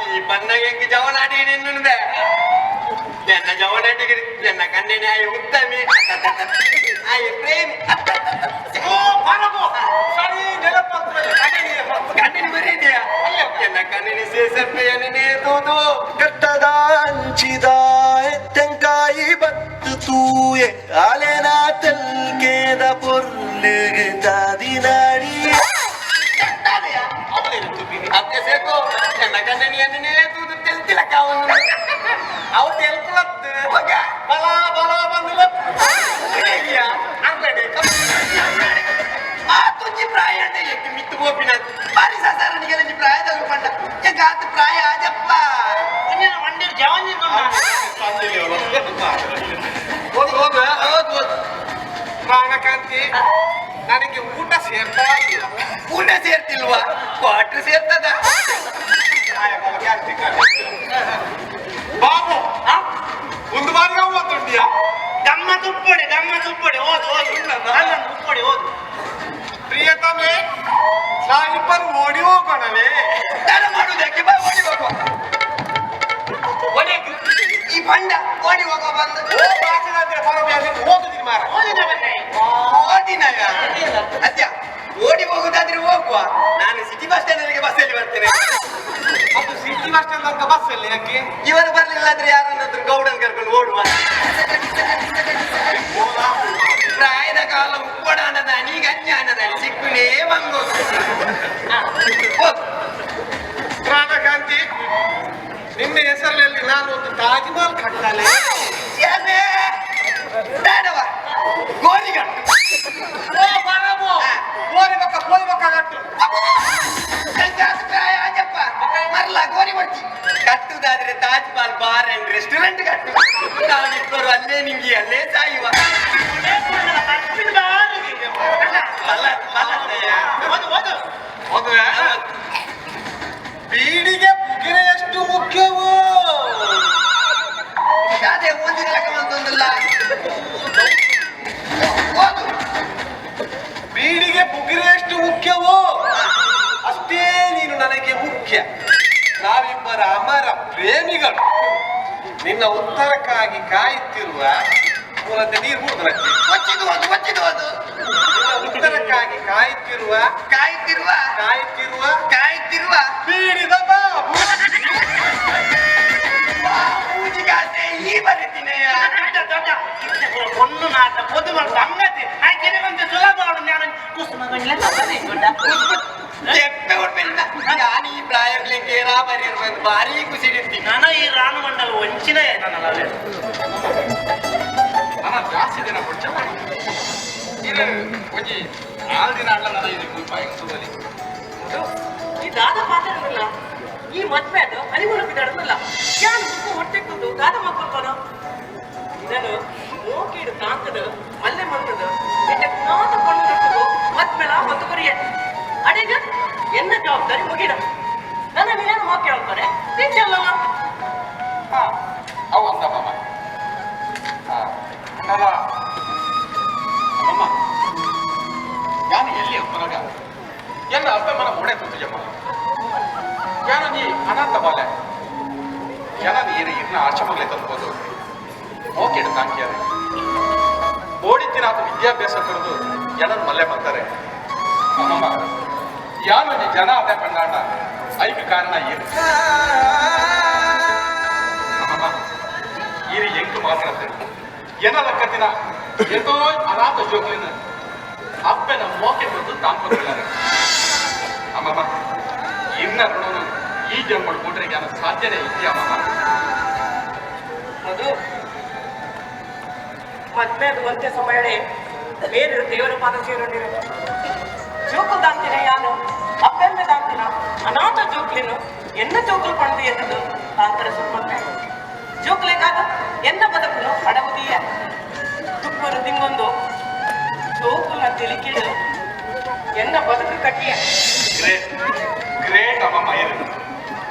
ಈ ಬನ್ನಗೆ ಹೆಂಗೆ ಜವನಾಡಿ ನಿನ್ನುಂದೆ ಎನ್ನ ಜವನಾಡಿಗೆ ಎನ್ನ ಕಣ್ಣೆನೆ ಆಯ ಉತ್ತಮಿ ಆಯ ಪ್ರೇಮಿ ఓ పరము ಸರಿ ನೆನಪಂತಲ್ಲ ಕಣ್ಣಿನ ಬರೀದ್ಯಾ ಎನ್ನ ಕಣ್ಣಿನ ಸೇಸಪ್ಪೆಯನ್ನೇ ತೂದು ಕಟ್ಟದ ಹಂಚಿದ ತೆಂಕಾಯಿ ಬತ್ತು ತೂಯೆ ಅಲೆನ ತೆಲ್ಕೆದ ಪೊರ್ಲಿಗೆ ತಾದಿನಾಡಿ ಅತ್ತೆ ಸೇಕು ಎನ್ನ ಕಣ್ಣೆನೆಯನ್ನೇ ತೂದು ತೆಲ್ತಿಲಕ್ಕ ಅವನು ಅವು ತೆಲ್ಪುಲತ್ತು ಬಲ ಬಲ ಬಂದಿಲ್ಲ ಅಂಗಡಿ ಆ ತುಜ್ಜಿ ಪ್ರಾಯ ಅಂದ್ರೆ ಎಕ್ಕೆ ಮಿತ್ತು ಗೋಪಿನ ಬಾರಿ ಸಸಾರನಿಗೆ ಪ್ರಾಯದಾಗ ಪಂಡ ಎಂಗಾತ ಪ್ರಾಯ ಆಜಪ್ಪ కొంచెం వండి జవాన్ ಹೋಗಿ ಹೋಗು ಹೌದು ಪ್ರಾಣಕಾಂತಿ, ನನಗೆ ಊಟ ಸೇರ್ತಾ ಇಲ್ಲ. ಊಟ ಸೇರ್ತಿಲ್ವಾ ಕ್ವಾಟ್ರ್ ಸೇರ್ತದ ಬಾಬು ಒಂದು ಬಾರಿ ಅವತ್ತುಂಡಿಯಾ గమ్మ తుప్పొడి ఓదు ఓదు అన్న తుప్పొడి ఓదు ಪ್ರಿಯತಮೆ, ನಾವಿಬ್ಬರು ಓಡಿ ಹೋಗೋಣವೇ? ನಾನು ಮಾಡುವುದಕ್ಕೆ ಬಾ ಓಡಿ ಹೋಗುವ ಓಡಿ ಈ ಬಂಡ ಓಡಿ ಹೋಗುವ ಬಂದು ಓ ಭಾಷಣಾಂತರ ಪರವಾಗಿ ಓದುದಿರಿ ಮಾರ. ఓదిన బన్నే ಓದಿನಾಗ ಅದ್ಯ ಓಡಿ ಹೋಗುದಾದ್ರೆ ಹೋಗುವ ನಾನು ಸಿಟಿ ಬಸ್ ಸ್ಟ್ಯಾಂಡ್ ಬಸ್ಸಲ್ಲಿ ಬರ್ತೇನೆ ಅದು ಸಿಟಿ ಬಸ್ ಸ್ಟ್ಯಾಂಡ್ ತನಕ ಬಸ್ ಅಲ್ಲಿ ಯಾಕೆ? ಇವರು ಬರ್ಲಿಲ್ಲ ಅಂದ್ರೆ ಯಾರನ್ನಾದ್ರೂ ಗೌಡನ್ ಕರ್ಕೊಂಡು ಓಡುವ ಪ್ರಾಯದ ಕಾಲ ಉಪ್ಪಡ ಅನ್ನದಾನಿ ಗಂಜ ಅನ್ನದಾನಿ ಸಿಕ್ಕುನೇ ಬಂದು ಪ್ರಾಣಕಾಂತಿ, ನಿನ್ನ ಹೆಸರಿನಲ್ಲಿ ನಾನು ಒಂದು ತಾಜ್ ಮಹಲ್ ಕಟ್ಟಲೆ. ಏನೇ ಬೇಡವ ಗೋರಿಗಟ್ಟು ಓ ಬಾಬು, ಗೋರಿ ಬಕ್ಕ ಕಟ್ಟು. ಸಂಜಾತ ಪ್ರಾಯ ಆಜಪ್ಪ ಮರಲ ಗೋರಿ ಬರ್ತಿ ಕಟ್ಟುದಾದ್ರೆ Taj Mahal bar and restaurant ಕಟ್ಟು ನಾವಿಬ್ಬರು ಅಲ್ಲೇ ನಿಂಗೆ ಅಲ್ಲೇ ಸಾಯುವ ಮದುವೆ ಬೀಡಿಗೆ ಪುಗಿರೆ ಎಷ್ಟು ಮುಖ್ಯವೋ? ಅದೇ ಓದಿದ ಲೆಕ್ಕವಂತೊಂದಿಲ್ಲ ಓದು ಬೀಡಿಗೆ ಪುಗಿರೆ ಎಷ್ಟು ಮುಖ್ಯವೋ ಅಷ್ಟೇ ನೀನು ನನಗೆ ಮುಖ್ಯ. ನಾವಿಬ್ಬರ ಅಮರ ಪ್ರೇಮಿಗಳು. ನಿನ್ನ ಉತ್ತರಕ್ಕಾಗಿ ಕಾಯುತ್ತಿರುವ ಮೂಲದ ನೀರು ಮುದ್ರಕ್ಕೆ ಒಚ್ಚಿದು ಓದು ನಿನ್ನ ಉತ್ತರಕ್ಕಾಗಿ ಕಾಯುತ್ತಿರುವ ಕಾಯುತ್ತಿರುವ ಕಾಯುತ್ತಿರುವ ಕಾಯುತ್ತಿರುವ ಬೀಡಿದ ಬಾಬು. ಪೂಜಿಗಾಸೆ ಈ ಬರೀತೀನಯ್ಯ పొన్ను నాట పొద్దు మన సంగతి ఆయన కొంచెం సులభం నేను కుసుమగండ్ల చెప్పೆ ಹೊಡ್ಬೇಡ ನಾನು ಈ ಪ್ರಾಯಗಳಿಗೆ ಬರೀರ್ಬೇಕು ಭಾರಿ ಖುಷಿ ಇರ್ತೀನಿ నాన్న ఈ రాను మండలు వంచినాయి నన్ను అలా లేదు ನಾನು ಜಾಸ್ತಿ ದಿನ ಕೊಡ್ಚ ಇದು ಒಂಜಿ 4 ದಿನ ಅಲ್ಲ ನಾನು ಇದು ರೂಪಾಯಿ ಸುಮ್ಮನೆ ಈ ದಾದ ಮಾತಾಡೋದಿಲ್ಲ ಈ ಮದ್ವೆ ಅದು ಹನಿಮೂಲ ಬಿದ್ದಾಡೋದಿಲ್ಲ ಯಾರು ಮುಖ ಹೊಟ್ಟೆ ಕೂತು ದಾದ ಮಾಡ್ಕೊಳ್ತಾನೋ ಇದನ್ನು ಮೋಕಿಡು ತಾಂತದು ಮಲ್ಲೆ ಮಂತದು ಎಟ್ಟೆ ನಾತ ಕೊಂಡು ನಟ್ಟದು ಮದ್ಮೇಳ ಮತ್ತು ಬರಿಯೆ ಅಡಿಗ ಎನ್ನ ಜವಾಬ್ದಾರಿ ಮುಗಿಡ ನನ್ನ ಮೇಲೆ ಮೋಕೆ ಹೇಳ್ತಾರೆ ಟೀಚರ್ಲಲ್ಲ ಅವು ಅಂದ ಅಪ್ಪೆ ಮನ ಮೂಡೆ ಕೂತಿಯಮ್ಮ ಯಾನ ನೀ ಅನಾಥ ಬಾಲೆ ಯಾನ ನೀರು ಇನ್ನ ಆಚೆ ಮಗಲೆ ತಲುಪೋದು ಓಕೆಡು ಕಾಂಕಿಯಾರೆ ಓಡಿತ್ತಿನ ಆತ ವಿದ್ಯಾಭ್ಯಾಸ ಕರೆದು ಜನನ್ ಮಲ್ಲೆ ಬರ್ತಾರೆ ಅಮ್ಮಮ್ಮ ಯಾನು ನೀ ಜನ ಅದೇ ಕಂಡಾಣ ಐಕ ಕಾರಣ ಏನು ಅಮ್ಮಮ್ಮ ಈರಿ ಎಂಟು ಮಾತಾಡ್ತೆ ಏನಲ್ಲ ಕತ್ತಿನ ಎಂತೋ ಅನಾಥ ಜೋಗ್ಲಿನ ಅಪ್ಪನ ಮೋಕೆ ಬಂದು ತಾಂಪುತ್ತಾರೆ ಅಮ್ಮಮ್ಮ ಇನ್ನ ಋಣನು ಈ ಜನ್ಮ ಕೊಟ್ರೆ ಜ್ಞಾನ ಸಾಧ್ಯನೇ ಇದೆಯಾ ಅಮ್ಮಮ್ಮ ಅದು ಮದ್ಮೆದು ಒಂದೇ ಸಮಯನೇ ಬೇರೆ ದೇವರ ಪಾದ ಸೇರಿರ ಜೋಕು ದಾಂತಿನ ಯಾನು ಅಪ್ಪೆಂಬೆ ದಾಂತಿನ ಅನಾಥ ಜೋಕ್ಲಿನು ಎನ್ನ ಜೋಕುಲು ಪಡೆದು ಎನ್ನದು ತಾಂತರ ಸುಮ್ಮನೆ ಜೋಕ್ಲೆಗಾದ ಎನ್ನ ಬದುಕಲು ಅಡವುದಿಯ ತುಪ್ಪರು ತಿಂಗೊಂದು ಜೋಕುಲ ತಿಳಿಕಿಡು ಎನ್ನ ಬದುಕು ಕಟ್ಟಿಯ ಗ್ರೇಟ್ ಗ್ರೇಟ್ ಅಮ್ಮಮ್ಮ ಏನು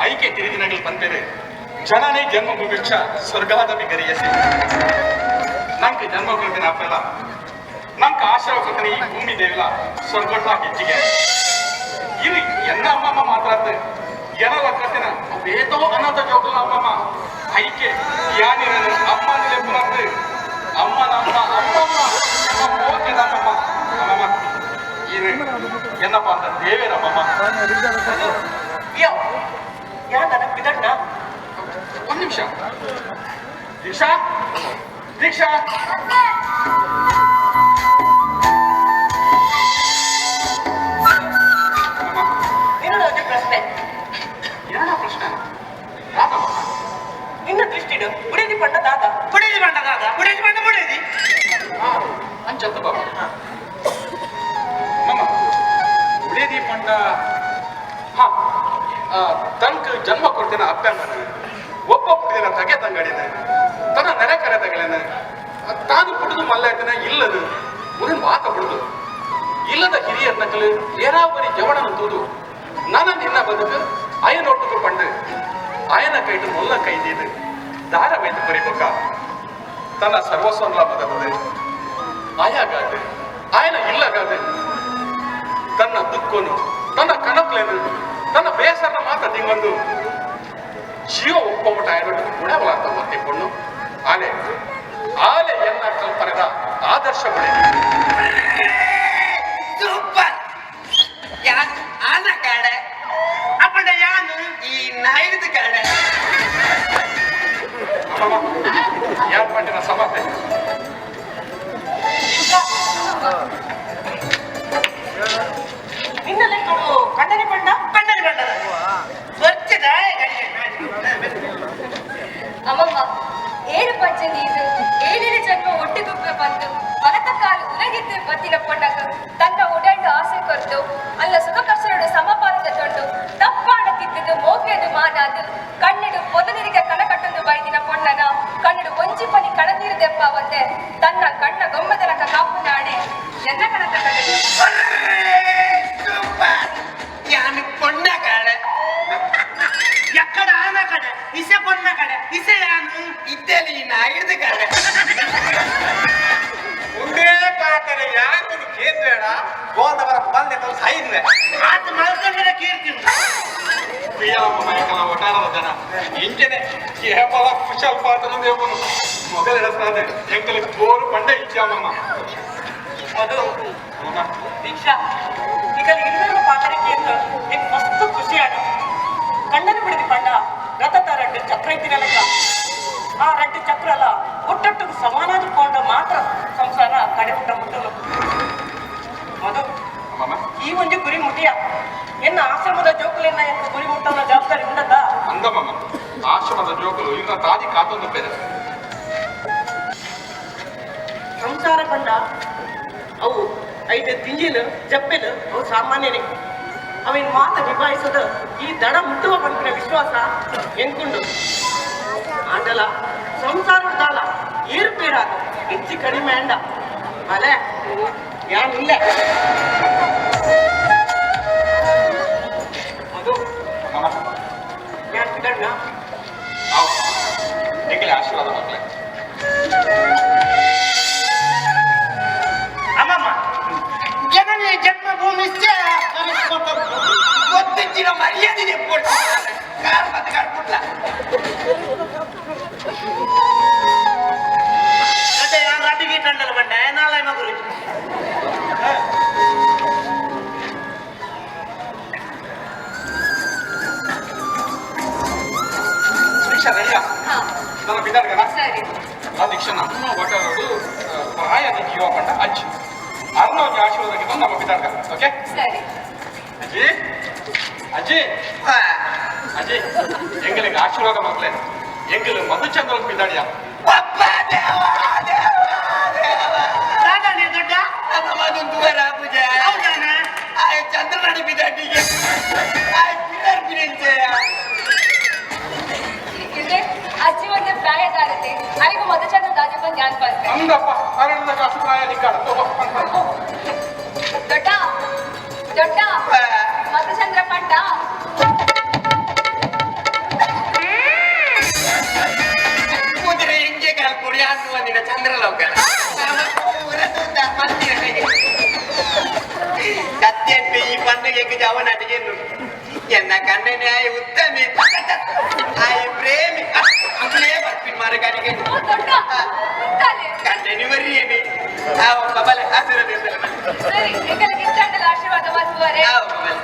ಐಕೆ ತಿರುಗಿನಗಳು ಬಂದರೆ ಜನನೇ ಜನ್ಮ ಮುಗಿಚ್ಚ ಸ್ವರ್ಗಾದವಿ ಗರಿಯಸಿ ನಂಗೆ ಜನ್ಮ ಕೊಡ್ತೀನಿ ಅಪ್ಪೆಲ್ಲ ನಂಗೆ ಆಶ್ರಯ ಕೊಡ್ತೀನಿ ಈ ಭೂಮಿ ದೇವಿಲ ಸ್ವರ್ಗಟ್ಟ ಹೆಚ್ಚಿಗೆ ಇರಿ ಎನ್ನ ಅಮ್ಮಮ್ಮ ಮಾತಾಡ್ತೆ ಏನಲ್ಲ ಕತ್ತಿನ ಅದೇತೋ ಅನಾಥ ಜೋಕಲ ಅಮ್ಮಮ್ಮ ಐಕೆ ಯಾನಿರನು ಅಮ್ಮ ನಿಲೆ ಪುನರ್ದು ಅಮ್ಮನ ಅಮ್ಮ ಅಮ್ಮಮ್ಮ ನಮ್ಮ ಮೋಕೆದ ಅಮ್ಮಮ್ಮ ಅಮ್ಮಮ್ಮ ಇರು ಏನಪ್ಪ ಅಂತ ದೇವೇರಮ್ಮಮ್ಮ ಯಾನ ಬಿದಣ್ಣ ಒಂದು ನಿಮಿಷ ದೀಕ್ಷಾ ದೀಕ್ಷಾ ನಿನ್ನೊಳಗೆ ಪ್ರಶ್ನೆ ಏನೋ ಪ್ರಶ್ನೆ ಯಾಕಮ್ಮ ನಿನ್ನ ದೃಷ್ಟಿಡು ಬುಡೇದಿ ಪಂಡ ದಾದ ಬುಡೇದಿ ಪಂಡ ಬುಡೇದಿ ಅಂಚತ್ತ ಬಾಬಾ ಮಮ್ಮ ಉಳೇದಿ ಪಂಡ ಹಾ ತನಕ ಜನ್ಮ ಕೊಡ್ತೀನ ಅಪ್ಪಂಗನ ಒಬ್ಬ ಪುಟ್ಟಿನ ತಗೆ ತಂಗಡಿನ ತನ್ನ ನೆರೆ ಕರೆ ತಗಲೇನ ತಾನು ಪುಡಿದು ಮಲ್ಲಾಯ್ತನ ಇಲ್ಲದು ಉರಿನ ಮಾತ ಬಿಡುದು ಇಲ್ಲದ ಹಿರಿಯರ ನಕಲು ಏರಾವರಿ ಜವಣನ ತೂದು ನನ್ನ ನಿನ್ನ ಬದುಕು ಅಯ್ಯನೊಟ್ಟದು ಪಂಡು ಆಯನ ಕೈಟು ಮುಲ್ಲ ಕೈದಿದು ದಾರ ವೈತು ಬರಿಬೇಕ ತನ್ನ ಸರ್ವಸ್ವನ್ಲ ಬದಲದೆ ಆಯಾಗಾದು ಆಯನ ಇಲ್ಲಗಾದು ತನ್ನ ದುಃಖನು ತನ್ನ ಕನಕ್ಲೇನು ತನ್ನ ಬೇಸರನ ಮಾತ ತಿಂಗೊಂಡು ಜೀವ ಒಪ್ಪಬಿಟ್ಟು ಆಯ್ಬಿಟ್ಟು ಗುಣವಲಾರ್ಥ ಒತ್ತಿಕೊಂಡು ಆಲೆ ಆಲೆ ಎನ್ನ ಕಲ್ಪನೆದ ಆದರ್ಶ ಬಳಿ ಸೂಪರ್ ಯಾನ್ ಆನ ಕಾಡೆ ಅಪ್ಪಂಡ ಯಾನು ಈ ನಾಯಿದ ಕಾಡೆ ಯಾನ್ ಪಂಡಿನ ಸಮತೆ ನಿನ್ನ ಲೆಕ್ಕಡು ಕಣ್ಣನೆ ಪಂಡ ಸ್ವಚ್ಛದ ಅಮ್ಮಮ್ಮ ಏಳು ಪಂಚನಿ ಇದು ಏಳೇಳು ಜನ್ಮ ಒಟ್ಟಿಗೊಬ್ಬ ಬಂದು ಮಲಕ ಕಾಲು ಉಲಗಿದ್ದೆ ಬತ್ತಿನ ಪೊಂಡಕ ತನ್ನ ಉಡಂಡು ಆಸೆ ಕೊರತು ಅಲ್ಲ ಸುಖ ಕಷ್ಟರು ಸಮಪಾಲದ ತೊಂಡು ತಪ್ಪಾಡತಿದ್ದು ಮೋಕೆದು ಮಾನಾದು ಕಣ್ಣಿಡು ಪೊದಲಿರಿಗೆ ಕಣಕಟ್ಟೊಂದು ಬೈದಿನ ಪೊಣ್ಣನ ಕಣ್ಣಿಡು ಒಂಜಿ ಪನಿ ಕಣನೀರು ದೆಪ್ಪ ಒಂದೆ ತನ್ನ ಕಣ್ಣ ಗೊಮ್ಮದಲಕ ಕಾಪು ನಾಡೆ ಎನ್ನ ಕಣಕ ಯಾನು ಪೊಣ್ಣ ಕಾಡೆ ಎಕ್ಕಡ ಆನ ಕಡೆ ಇಸೆ ಪೊನ್ನ ಕಡೆ ಇಸೆ ಯಾನು ಇದ್ದೇಲಿ ಈ ನಾಯಿದ ಕಾಡೆ ಉಂಡೇ ಪಾತರೆ ಯಾರು ಕೇಂದ್ರೇಡ ಗೋಲ್ದವರ ಬಂದೆ ತೋರು ಸೈದ್ವೆ ಆತ ಮಲ್ಕೊಂಡ್ರೆ ಕೀರ್ತಿ ಪ್ರಿಯಮ್ಮ ಮೈಕಲ ಒಟ್ಟಾರದ ಜನ ಇಂಚನೆ ಕೇವಲ ಕುಶಲ್ ಪಾತ್ರ ದೇವನು ಮೊದಲ ಹೆಸರಾದ ಎಂಕಲಿ ಗೋರು ಪಂಡ ಇಚ್ಚಾಮಮ್ಮ ಅದು ದೀಕ್ಷಾ ಈಗ ಇರುವೆಲ್ಲ ಪಾತ್ರಕ್ಕೆ ಅಂತ ಈಗ ಮಸ್ತ್ ಖುಷಿ ಆಡ ಕಣ್ಣನ್ನು ಬಿಡಿದಿ ಪಂಡ ರಥದ ರೆಡ್ಡು ಚಕ್ರ ಇದ್ದಿರಲ್ಲ ಆ ರೆಡ್ಡು ಚಕ್ರ ಅಲ್ಲ ಒಟ್ಟೊಟ್ಟಿಗೆ ಸಮಾನಾದ ಕೊಂಡ ಮಾತ್ರ ಸಂಸಾರ ಕಡೆ ಪುಟ್ಟ ಮುಟ್ಟಲು ಅದು ಈ ಒಂದು ಗುರಿ ಮುಟ್ಟಿಯ ಎನ್ನ ಆಶ್ರಮದ ಜೋಕುಲಿನ ಎಂತ ಗುರಿ ಮುಟ್ಟನ ಜವಾಬ್ದಾರಿ ಉಂಟದ ಅಂದಮಮ್ಮ ಆಶ್ರಮದ ಜೋಕುಲು ಇನ್ನ ತಾದಿ ಕಾತೊಂದು ಬೇರೆ ಸಂಸಾರ ಪಂಡ ಅವು ಐದು ತಿಂಜಿಲು ಜಪ್ಪೆಲು ಅವು ಸಾಮಾನ್ಯನೇ ಅವಿನ ಮಾತ ನಿಭಾಯಿಸೋದು ಈ ದಡ ಮುಟ್ಟುವ ಬಂದಿನ ವಿಶ್ವಾಸ ಎಂಕೊಂಡು ಆಂಡಲ ಸಂಸಾರದ ದಾಲ ಏರುಪೇರಾದ ಹೆಚ್ಚು ಕಡಿಮೆ ಅಂಡ ಅಲೆ ಯಾನಿಲ್ಲ ಅದು ಯಾನ್ ಬಿಡಣ್ಣ ಎಂಕಲಿ ಆಶೀರ್ವಾದ ಮಕ್ಕಳೇ ಅಮ್ಮಮ್ಮ ಜನನಿ ಜನ್ಮಭೂಮಿಶ್ಚ ಒಂದಿನ ಮರ್ಯಾದೆ ಕಾರ್ ಮತ್ತೆ ಕಟ್ಬಿಟ್ಲ ಅದೇ ಯಾರು ಅಡಿಗೆ ಕಂಡಲ್ಲ ಬಂಡ ನಾಳೆ ಮಗುರು ದೀಕ್ಷಾ ರೆಡಿಯಾ ನನ್ನ ಬಿದ್ದಾಡ್ಗನ ಸರಿ ಆ ದೀಕ್ಷಾ ನಮ್ಮ ಒಟ್ಟಾರೋದು ಪ್ರಾಯದ ಜೀವ ಪಂಡ ಅಜ್ಜಿ ಅರ್ನ ಒಂದು ಆಶೀರ್ವಾದಕ್ಕೆ ಬಂದು ನಮ್ಮ ಬಿದ್ದಾಡ್ಗ ಓಕೆ ಸರಿ ಅಜ್ಜಿ ಅಜ್ಜಿ ಅಜ್ಜಿ ಎಂಗಳಿಗೆ ಆಶೀರ್ವಾದ ಮಕ್ಕಳೇ ಎಂಗಲು ಮಧುಚಂದ್ರ ಬಿದ್ದಾಡಿಯ ರಾಜಾನೇ ದೊಡ್ಡ ಹೌದಾನ ಚಂದ್ರನಾಡಿ ಬಿದ್ದಾಡಿಗೆ ಇದ್ರೆ ಅಜ್ಜಿ ಒಂದು ಪ್ರಾಯದಾರತೆ ಅಲ್ಲಿಗೂ ಮಧುಚಂದ್ರ ರಾಜ ಬಂದು ಧ್ಯಾನ ಬರ್ತೆ ಅಂದಪ್ಪ ಅರಣ್ಯದ ಕಾಸು ಪ್ರಾಯ ನಿಕ್ಕಾಡ ದೊಡ್ಡ ದೊಡ್ಡ ಮಧುಚಂದ್ರ ಪಂಡ ಕುದುರೆ ಹೆಂಗೆ ಕಾಲ್ಕೊಡಿ ಅನ್ನುವ ದಿನ ಚಂದ್ರಲೋಕ ಸತ್ಯಂತೆ ಈ ಪಂಡುಗೆ ಜವನಟಿಗೆ ಎನ್ನ ಕಣ್ಣನಾಯ ಉತ್ತಮಿ ಆಯ ಪ್ರೇಮಿ ಅಗ್ಲೇ ಬರ್ತೀನಿ ಮಾರಗಾರಿಗೆ ದೊಡ್ಡ ಗೊತ್ತಾಲೆ ಕಣ್ಣನಿ ಬರೀನಿ ಆ ಒಬ್ಬ ಬಲೆ ಹಸಿರದಿರ್ತಲ್ಲ ಸರಿ ಎಂಗಳಿಗೆ ಇಷ್ಟಂಡಲ ಆಶೀರ್ವಾದ ಮಾಡುವರೆ ಆ ಒಬ್ಬ ಬಲೆ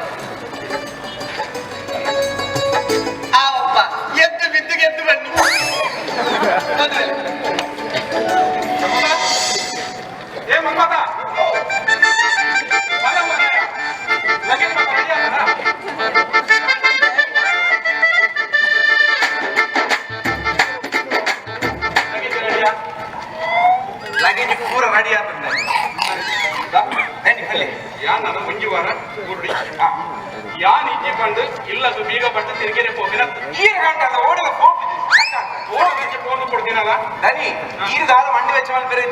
ಆ ಒಬ್ಬ ಎದ್ದು ಬಿದ್ದು ಗೆದ್ದು ಬನ್ನಿ ಮದುವೆ ಏ ಮನ್ಮತ ಲಗೇಜ್ ಮಾತ್ರ ರೆಡಿ ಆಗಲ್ಲ ಲಗೇಜ್ ರೆಡಿಯಾ ಲಗೇಜ್ ಪೂರ ರೆಡಿ ಆಗ್ತದೆ ಯಾನ್ ನಾನು ಮುಂಜಿವಾರ ಗುರುಡಿ ಯಾನ್ ಇಜ್ಜಿ ಬಂದು ಇಲ್ಲದು ಬೀಗ ಬಟ್ಟ ತಿರುಗಿರೆ ಹೋಗಿನ ಈ ಗಂಟೆ ಓಡಿದ ಓಡಕ್ಕೆ ಫೋನ್ ಕೊಡ್ತೀನಲ್ಲ ದನಿ ಈರ್ದಾದ ಮಂಡಿ ವೆಚ್ಚ ಬೇರೆ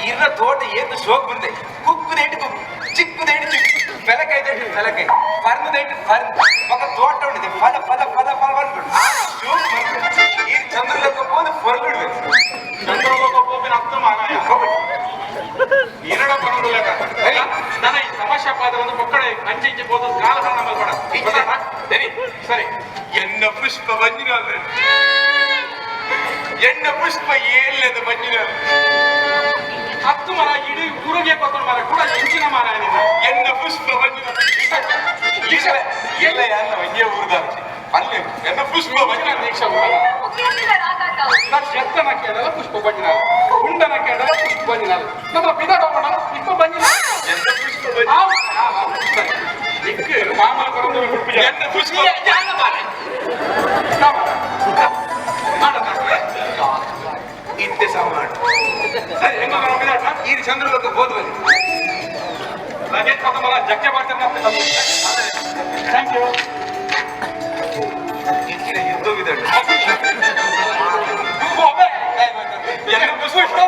ಈರ್ನ ತೋಟ ಏತು ಶೋಕ್ ಬಂದೆ ಕುಕ್ಕುದೇಟು ಕುಕ್ಕು ಚಿಕ್ಕುದೇಟು ಚಿಕ್ಕು ಬೆಲಕೈದೇಟು ಬೆಲಕೈ ಪರ್ನದೇಟು ಪರ್ನ ಮಗ ತೋಟ ಉಂಟಿದೆ ಪದ ಪದ ಪದ ಪದ ಬಂದ್ಬಿಡು ಶೋಕ್ ಬಂದ್ಬಿಡು ಈರ್ ಚಂದ್ರಲೋಕ ಹೋದ ಹೊರಬಿಡ್ಬೇಕು ಚಂದ್ರಲೋಕ ಹೋಗಿನ ಅರ್ಥ ಮಾಗಾಯ ಎರಡ ಬರೋದಿಲ್ಲ ನನ್ನ ಈ ತಮಾಷಾ ಪಾದವನ್ನು ಮಕ್ಕಳ ಅಂಚೆ ಇಂಚೆ ಹೋದ ಕಾಲ ನಮ್ಮ ಬೇಡ ಸರಿ ಸರಿ ಎನ್ನ ಪುಷ್ಪ ಬಂಜಿನ ಎನ್ನ ಪುಷ್ಪ ಏಲ್ಲದ ಬಂಜಿನ ಹತ್ತು ಮರ ಇಡೀ ಊರಿಗೆ ಕೊತ್ತೊಂಡು ಮರ ಕೂಡ ಹೆಂಚಿನ ಮರ ಏನಿಲ್ಲ ಎನ್ನ ಪುಷ್ಪ ಬಂಜಿನ ಎಲ್ಲ ಎಲ್ಲ ಒಂದೇ ಊರ್ದಾರ ಅಲ್ಲಿ ಎನ್ನ ಪುಷ್ಪ ಬಂಜಿನ ದೀಕ್ಷಾ ಉಂಟಲ್ಲ ಮುಖ್ಯಸ್ಥರ ಆಗಾಟ ನಾನು ಎತ್ತನ ಕೇಳಲ್ಲ ಪುಷ್ಪ ಬಂಜಿನ ಉಂಡನ ಕೇಳಲ್ಲ ಪುಷ್ಪ ಬಂಜಿನ ನಮ್ಮ ಬಿದಾಡೋಣ ಪುಷ್ಪ ಬಂಜಿನ ಎನ್ನ ಪುಷ್ಪ ಬಂಜಿನ ಸರಿ ದಿಕ್ಕು ಮಾಮೂಲ ಬರೋದು ಬಿಟ್ಟು ಎನ್ನ ಪುಷ್ಪ ಇಂತೆ ಸಾಮಾನು ಸರಿ ಹೆಂಗ ಬಿದಾಡ ಈ ಚಂದ್ರಲೋಕ ಹೋದ್ವಲ್ಲಿ ಲಗೇಜ್ ಕೊತ್ತಂಬಲ್ಲ ಜಕ್ಕೆ ಮಾಡ್ತಾರೆ ಥ್ಯಾಂಕ್ ಯು ಇಂಚಿನ ಯುದ್ಧವಿದಳು ಎನ್ನ ಪುಷ್ಪ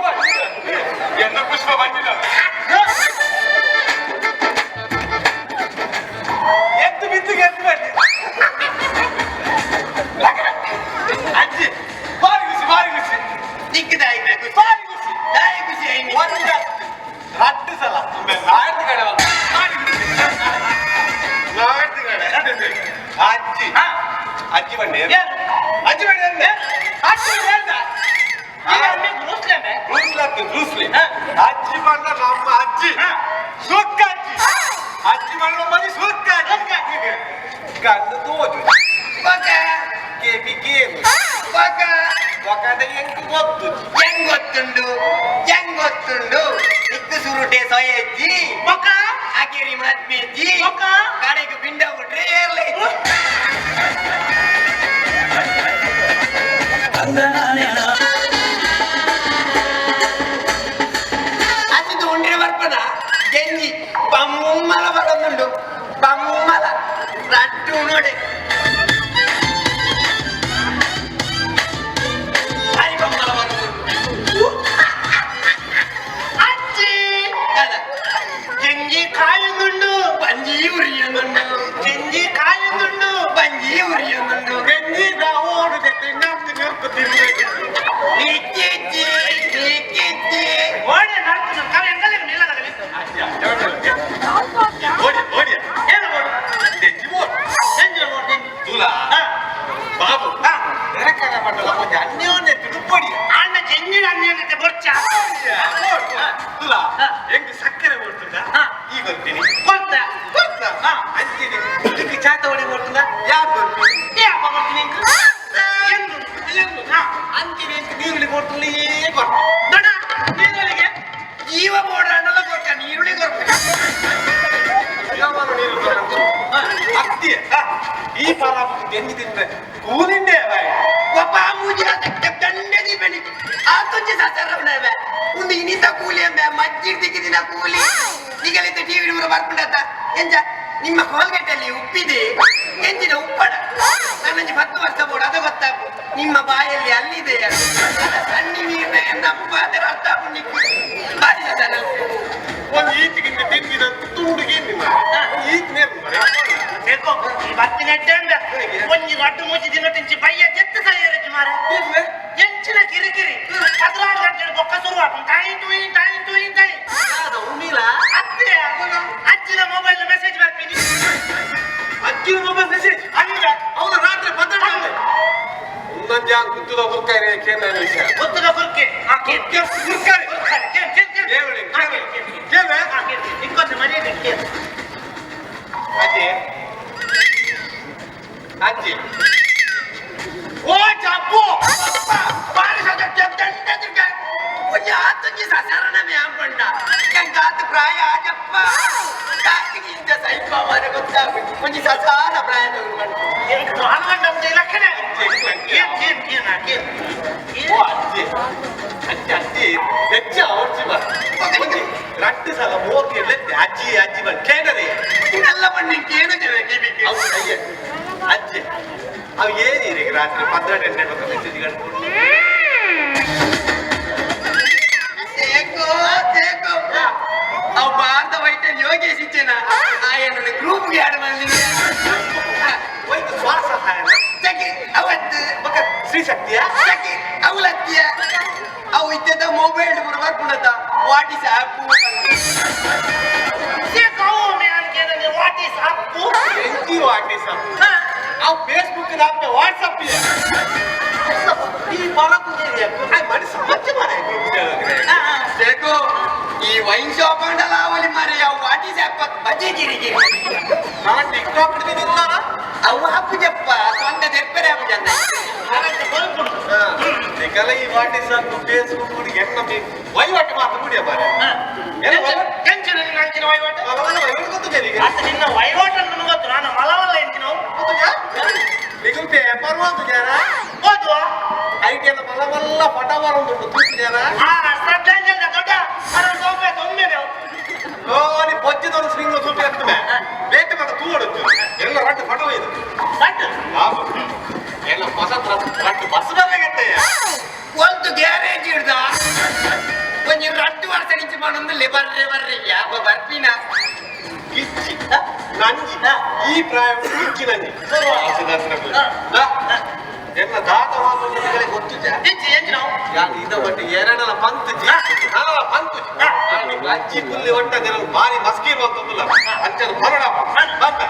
ಎನ್ನ ಪುಷ್ಪ ಬಂದಿಲ್ಲ ಎದ್ದು ಬಿದ್ದು ಗೆದ್ದು ಬನ್ನಿ ಅಜ್ಜಿ ಬಾರಿ ದಿಕ್ಕು ದಾಯಿ ಬೇಕು ದಾಯಿ ಖುಷಿ ಐನಿ ಹತ್ತು ಸಲ ನಾಡ್ದು ಕಡೆ ನಾಡ್ದು ಕಡೆ ಅಜ್ಜಿ ಅಜ್ಜಿ ಬಂಡೆ ಅಜ್ಜಿ ಬಂಡೆ ಅಜ್ಜಿ ಹೇಳ್ದ ಈಗ ಅಮ್ಮಿಗೆ ರೂಸ್ಲೇಮೆ ರೂಸ್ಲಿ ಅಜ್ಜಿ ಬಂದ ನಮ್ಮ ಅಜ್ಜಿ ಸುಕ್ಕ ಅಜ್ಜಿ ಅಜ್ಜಿ ಬಂದ ಬರೀ ಸುಕ್ಕ ಅಜ್ಜಿ ಗಂಡು ತೋದು ಬಕ ಕೇಬಿ ಕೇಬಿ ಬಕ ಒಕ್ಕಂದ ಹೆಂಗ್ ಗೊತ್ತು ಹೆಂಗೊತ್ತುಂಡು ದಿಕ್ಕು ಸುರುಟೆ ಸೊಯಜ್ಜಿ ಮಕ್ಕ ಆಕೆರಿ ಮದ್ಮೆಜ್ಜಿ ಮಕ್ಕ ಕಡೆಗೆ ಪಿಂಡ ಬಿಟ್ರೆ ಏರ್ಲೇ ಅದು ಉಂಡ್ರೆ ಬರ್ಪದ ಗೆಂಜಿ ಬಮ್ಮಲ ಬರೋದುಂಡು ಬಮ್ಮಲ ರಟ್ಟು ನೋಡಿ ಹರಿ ಬಮ್ಮಲ ಬರೋದುಂಡು ಅಜ್ಜಿ ಅದ ಗೆಂಜಿ ಕಾಯುಂದುಂಡು ಬಂಜಿ ಉರಿಯುಂಡು ಗೆಂಜಿ ಕಾಯುಂದುಂಡು ಬಂಜಿ ಉರಿಯುಂಡು ಗಂಜಿ ನಾವು ಓಡುತ್ತೆ ಇನ್ನೊಂದು ನೆನಪು ತಿರುಗಿ ನಿಕ್ಕಿಚ್ಚಿ ಓಡಿ ನಾಡ್ತು ಕಾಲ ಎಂಗಲೇ ನಿಲ್ಲಗಲಿ ಓಡಿ ಓಡಿ ಏನು ಓಡು ತೆಜ್ಜಿ ಓಡು ಎಂಜಿ ಅಂತೀನಿ ಇದಕ್ಕೆ ಚಾತ ಹೊಡಿ ಕೊಡ್ತದ ಯಾರು ಬರ್ತೀನಿ ಏ ಅಪ್ಪ ಬರ್ತೀನಿ ಎಂದು ಅಂತೀನಿ ಅಂತ ನೀರುಳ್ಳಿ ಕೊಡ್ತೀನಿ ಬರ್ತೀನಿ ದೊಡ್ಡ ನೀರುಳ್ಳಿಗೆ ಜೀವ ಬೋಡಲ್ಲ ಕೊಡ್ಕ ನೀರುಳ್ಳಿ ಕೊಡ್ಬೇಕು ಅತ್ತಿ ಈ ಪರ ಎಣ್ಣಿ ತಿಂದ್ರೆ ಕೂಲಿಂಡೆ ಒಬ್ಬ ಮೂಜಿನ ಗಂಡದಿ ಬೆಳಿ ಆ ತುಜ್ಜಿ ಸಾಚಾರವೇ ಉಂಡು ಇನಿತ ಕೂಲಿ ಅಂಬೆ ಮಜ್ಜಿಗೆ ದಿಕ್ಕಿದಿನ ಕೂಲಿ ಈಗಲಿದ್ದ ಟಿವಿ ಬರ್ಕೊಂಡತ್ತ ಎಂಜ ನಿಮ್ಮ ಕೋಲ್ಗಟ್ಟಲ್ಲಿ ಉಪ್ಪಿದೆ ಎಂಜಿನ ಉಪ್ಪಡ ನನ್ನಂಜಿ 10 ವರ್ಷ ಬೋಡ ಅದು ಗೊತ್ತಾಗು ನಿಮ್ಮ ಬಾಯಲ್ಲಿ ಅಲ್ಲಿದೆ ಸಣ್ಣಿ ನೀರ್ನ ನಮ್ಮ ಅದರ ಅರ್ಥ ಬಾರಿ ಸಾಚಾರ ಒಂದು ಈಚಿಗಿಂತ ತಿಂದಿನ ತುಂಡಿಗೆ ಈಚ್ ನೇರು ಬೇಕೋ ಈ ಬರ್ತೀನಿ ಅಡ್ಡ ಒಂಜಿ ಗಡ್ಡು ಮುಚ್ಚಿ ದಿನ ತಿಂಚಿ ಬಯ್ಯ ಜೆತ್ತು ಸಾಯರಜ್ಜಿ ಮಾರ ಎಂಚಿನ ಕಿರಿಕಿರಿ 16 ಗಂಟೆ ಬೊಕ್ಕ ಶುರುವಾತು ಟೈಮ್ ಟು ಅತ್ತೆ ಅಜ್ಜಿನ ಮೊಬೈಲ್ ಮೆಸೇಜ್ ಬರ್ತೀನಿ ಅಜ್ಜಿನ ಮೊಬೈಲ್ ಮೆಸೇಜ್ ಅಲ್ಲ ಅವನ ರಾತ್ರಿ 12 ಒಂದೊಂದು ಗುದ್ದದ ಹುರ್ಕಾರಿ ಕೇಂದ್ರ ವಿಷಯ ಗೊತ್ತದ ಕುರ್ಕೆ ಹುರ್ಕಾರಿ ಇಂకొಂದು ಮನೆಯಲ್ಲಿ ಅಜ್ಜಿ ಅಜ್ಜಿ ಓ ಜಪ್ಪು ಬಾರಿ ಸಾಚಾರ ದಂಡ ಒಂಜಿ ಆತುಂಜಿ ಸಾಚಾರನವೇ ಆಂಪಂಡ ಎಂಗಾತು ಪ್ರಾಯ ಆಜಪ್ಪ ಕಾಕಿಗೆ ಇಂಜ ಸೈಪ ಮಾರೆ ಗೊತ್ತಾಗು ಒಂಜಿ ಸಾಚಾರ ಪ್ರಾಯ ಲಕ್ಷಣ ಓ ಅಜ್ಜಿ ಅಜ್ಜಿ ಅಜ್ಜಿ ಹೆಚ್ಚ ಅವರ್ಜಿ ಬರ್ ರಟ್ಟು ಸಲ ಮೋಗಿ ಅಜ್ಜಿ ಅಜ್ಜಿ ಬರ್ ಕೇಳರಿ ಇದೆಲ್ಲ ಬನ್ನಿ ಏನು ಕಿವಿಗೆ ಅವು ಅಯ್ಯ ಅಜ್ಜಿ ಅವು ಏನಿರಿ ರಾತ್ರಿ 12 ಮೆಸೇಜ್ ಕಳ್ಕೊಂಡು ಸೇಕೋ ಸೇಕೋ ಅವು ಭಾರತ ವೈಟಲ್ ಯೋಗೇಶ್ ಇಚ್ಚೇನ ಆಯನ ಗ್ರೂಪ್ಗೆ ಆಡ್ ಬಂದಿನಿ ಹೋಯ್ತು ಶ್ವಾಸ ಸಹಾಯ ಚಕಿ ಅವತ್ತು ಮಗ ಶ್ರೀ ಶಕ್ತಿಯ ಚಕಿ ಅವಲತ್ತಿಯ ಅವು ಇದ್ದದ ಮೊಬೈಲ್ ಬರ್ಕೊಂಡತ್ತ what is app what is app ಎಂಟಿ ವಾಟಿಸ ಅವು ಫೇಸ್ಬುಕ್ ನಾಪ್ಪ ವಾಟ್ಸಪ್ ಇದೆ ಈ ಬರಕುಂದಿದೆ ಹಾಯ್ ಮನಸ್ಸು ಮಚ್ಚ ಮಾರೆ ಸೇಕೋ ಈ ವೈನ್ ಶಾಪ್ ಅಂಡಲ್ಲ ಅವಲಿ ಮಾರೆ ಅವು ವಾಟ್ ಇಸ್ ಆಪ್ ಬಜೆ ಗಿರಿಗೆ ನಾನು ಟಿಕ್ಟಾಕ್ ಹಿಡಿದಿದ್ದಾನ ಅವು ಹಾಪು ಜಪ್ಪ ಸ್ವಂತ ತೆಪ್ಪರೆ ಹಾಪು ಜನ ನಿಕಲ ಈ ವಾಟ್ಸಪ್ ಫೇಸ್ಬುಕ್ ಎನ್ನ ವಹಿವಾಟು ಮಾತ್ರ ಮುಡಿಯ ಬಾರೆ ಅಂಚಿನ ವಹಿವಾಟು ಗೊತ್ತಿದೆ ಅದು ನಿನ್ನ ವಹಿವಾಟು ಅಂತ ಗೊತ್ತು ನಾನು ಮಲವಲ್ಲ ಎಂಚಿನ ನಿಗಲ್ ಪೇಪರ್ ಒಂದು ಜನ ಓದುವ ಐಟಿ ಎಲ್ಲ ಮಲವಲ್ಲ ಪಟವರ ಒಂದು ತೂತಿದಾರ ಶ್ರದ್ಧಾಂಜಲಿ ದೊಡ್ಡ ಅದರ ಸೌಮ್ಯ ತೊಂದರೆ ಲೋನಿ ಬೊಜ್ಜದವರು ಸ್ವಿಂಗ್ ಸೂಪಿ ಆಗ್ತದೆ ಬೇಟೆ ಮಾತ್ರ ತೂಡೊచ్చు ಎಲ್ಲ ರಟ್ಟು ಪಟವ ಇದು ಬಟ್ ಬಾಬು ಎಲ್ಲ ಹೊಸ ರಟ್ಟು ಬಸ್ ಬರಬೇಕಂತೆ ಒಂದು ಗ್ಯಾರೇಜ್ ಹಿಡ್ದ ಒಂಜಿ 2 ವರ್ಷ ನಿಂಚು ಮಾಡೊಂದು ಬರ್ರಿ ಯಾಪ ಬರ್ಪಿನ ಕಿಚ್ಚಿ ನಂಜಿ ಈ ಪ್ರಾಯ ಕಿಚ್ಚಿ ನಂಜಿ ಎಲ್ಲ ದಾದ ಮಾತುಗಳಿಗೆ ಗೊತ್ತಿದ್ದೆ ಎಂಚಿನ ಯಾರು ಇದ ಒಟ್ಟು ಎರಡಲ ಪಂತುಜಿ ಪಂತುಜಿ ಅಜ್ಜಿ ಪುಲ್ಲಿ ಒಟ್ಟ ಜನ ಬಾರಿ ಮಸ್ಕೀರ್ ಅಂತಂದಿಲ್ಲ ಅಂಚನ ಬರೋಣ ಬಂದ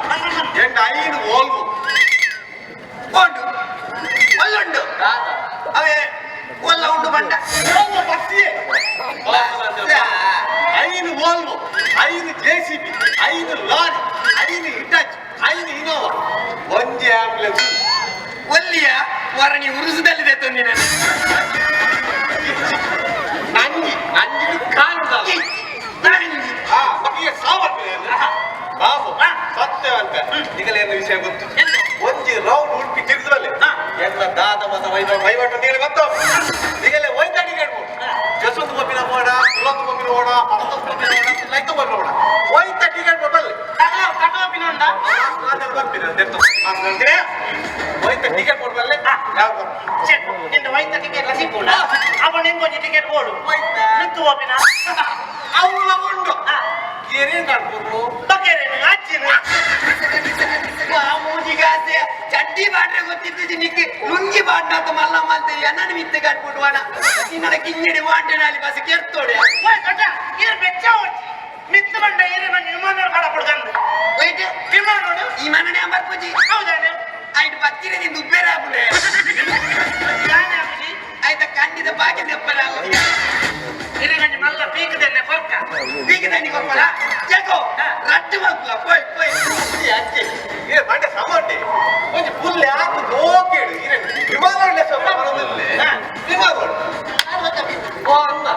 ಎಂಟ ಐದು ಓಲ್ವು ಓಡು ಒಲ್ಲುಂಡು ಅವೇ ಒಲ್ಲ ಉಂಡು ಬಂಡ ಬಸ್ಸಿಯೇ ಐದು ಓಲ್ವು 5 JCB 5 ಲಾರಿ 5 ಹಿಟಾಚಿ 5 ಇನೋವಾ ಒಂಜಿ ಆಂಬುಲೆನ್ಸ್ ಒಲ್ಲಿಯ ವರಣಿ ಉರುಸದಲ್ಲಿದೆ ತೊಂದಿನ ನಂಜಿ ನಂಜಿ ಕಾಣುದಲ್ಲ ಬಾಬು ಸತ್ಯವಂತ ಈಗಲೇನು ವಿಷಯ ಗೊತ್ತು ಒಂಜಿ ರೌಂಡ್ ಉಡುಪಿ ತಿರುಗದಲ್ಲಿ ಎಲ್ಲ ದಾದ ಮತ ವಹಿವಾಟು ಅಂತ ಹೇಳಿ ಗೊತ್ತು ಈಗಲೇ ಒಯ್ತಾಡಿ ಕೇಳ್ಬೋದು ಜಸಂತ ಮಬ್ಬಿನ ಮೋಡ ತುಳಂತ ಮಬ್ಬಿನ ಓಡ ಹಳತ ಮಬ್ಬಿನ ಓಡ ಲೈತ ಮಬ್ಬಿನ ಓಡ ಒಯ್ತ ಟಿಕೆಟ್ ಬರ್ತಲ್ಲಿ ಕಟೋಪಿನ ಉಂಡ ಒಯ್ತ ಟಿಕೆಟ್ ಕೊಡ್ಬಲ್ಲೆ ಯಾವ್ದು ನಿಂದ ವೈದ್ಯ ಟಿಕೆಟ್ ಸಿಕ್ಕೋಣ ಅವ ನಿಂಗೊಂದು ಟಿಕೆಟ್ ಕೊಡು ನಿಂತು ಹೋಪಿನ ಅವಳ ಉಂಡು ಏನೇನ್ ಕಾಣ್ಬೋದು ಬಗ್ಗೆರೆ ಅಜ್ಜಿನ ಮೂಜಿಗಾಸೆ ಚಡ್ಡಿ ಬಾಡ್ರೆ ಗೊತ್ತಿದ್ದು ನಿಕ್ಕೆ ಲುಂಗಿ ಬಾಡ್ನ ಅಂತ ಮಲ್ಲ ಮಾಡ್ತೀರಿ ನನ್ನ ಮಿತ್ತೆ ಕಟ್ಬಿಡುವಣ ನಿನ್ನ ಕಿಂಗಿಡಿ ವಾಂಟೆನ ಅಲ್ಲಿ ಬಸ್ ಕೆರ್ತೋಡೆ ಇದು ಬೆಚ್ಚ ಹೊಡ್ಸಿ ಮಿತ್ತು ಬಂಡ ಏರಿ ಬಂದು ವಿಮಾನ ಕಡ ಕೊಡ್ಕಂದು ಹೋಯ್ತು ವಿಮಾನ ನೋಡು ಈ ಮನೆ ಬರ್ಪುಜಿ ಹೌದಾನೆ ಆಯ್ತು ಬತ್ತಿರ ನಿಂದು ಉಪ್ಪೇರ ಆಗ್ಬಿಡೆ ನಾನೇ ಅಪ್ಪಜಿ ಆಯ್ತಾ ಖಂಡಿತ ಬಾಕಿ ತೆಪ್ಪಲ ಇರಿಗಂಜಿ ಮಲ್ಲ ಪೀಕದೆನ್ನೆ ಕೊರ್ಕ ಬೀಗದನಿ ಕೊಪ್ಪಲ ಜಗೋ ರಟ್ಟು ಮಕ್ಕಳ ಪೋಯ್ ಪೋಯ್ ಅಜ್ಜಿ ಇರೇ ಮಂಡೆ ಸಮಂಡಿ ಒಂಜಿ ಪುಲ್ಲೆ ಆತು ದೋಕೇಡು ಇರೇ ವಿಮಾನಗಳೇ ಸ್ವಲ್ಪ ಬರೋದಿಲ್ಲ ವಿಮಾನಗಳು ಓ ಅನ್ನ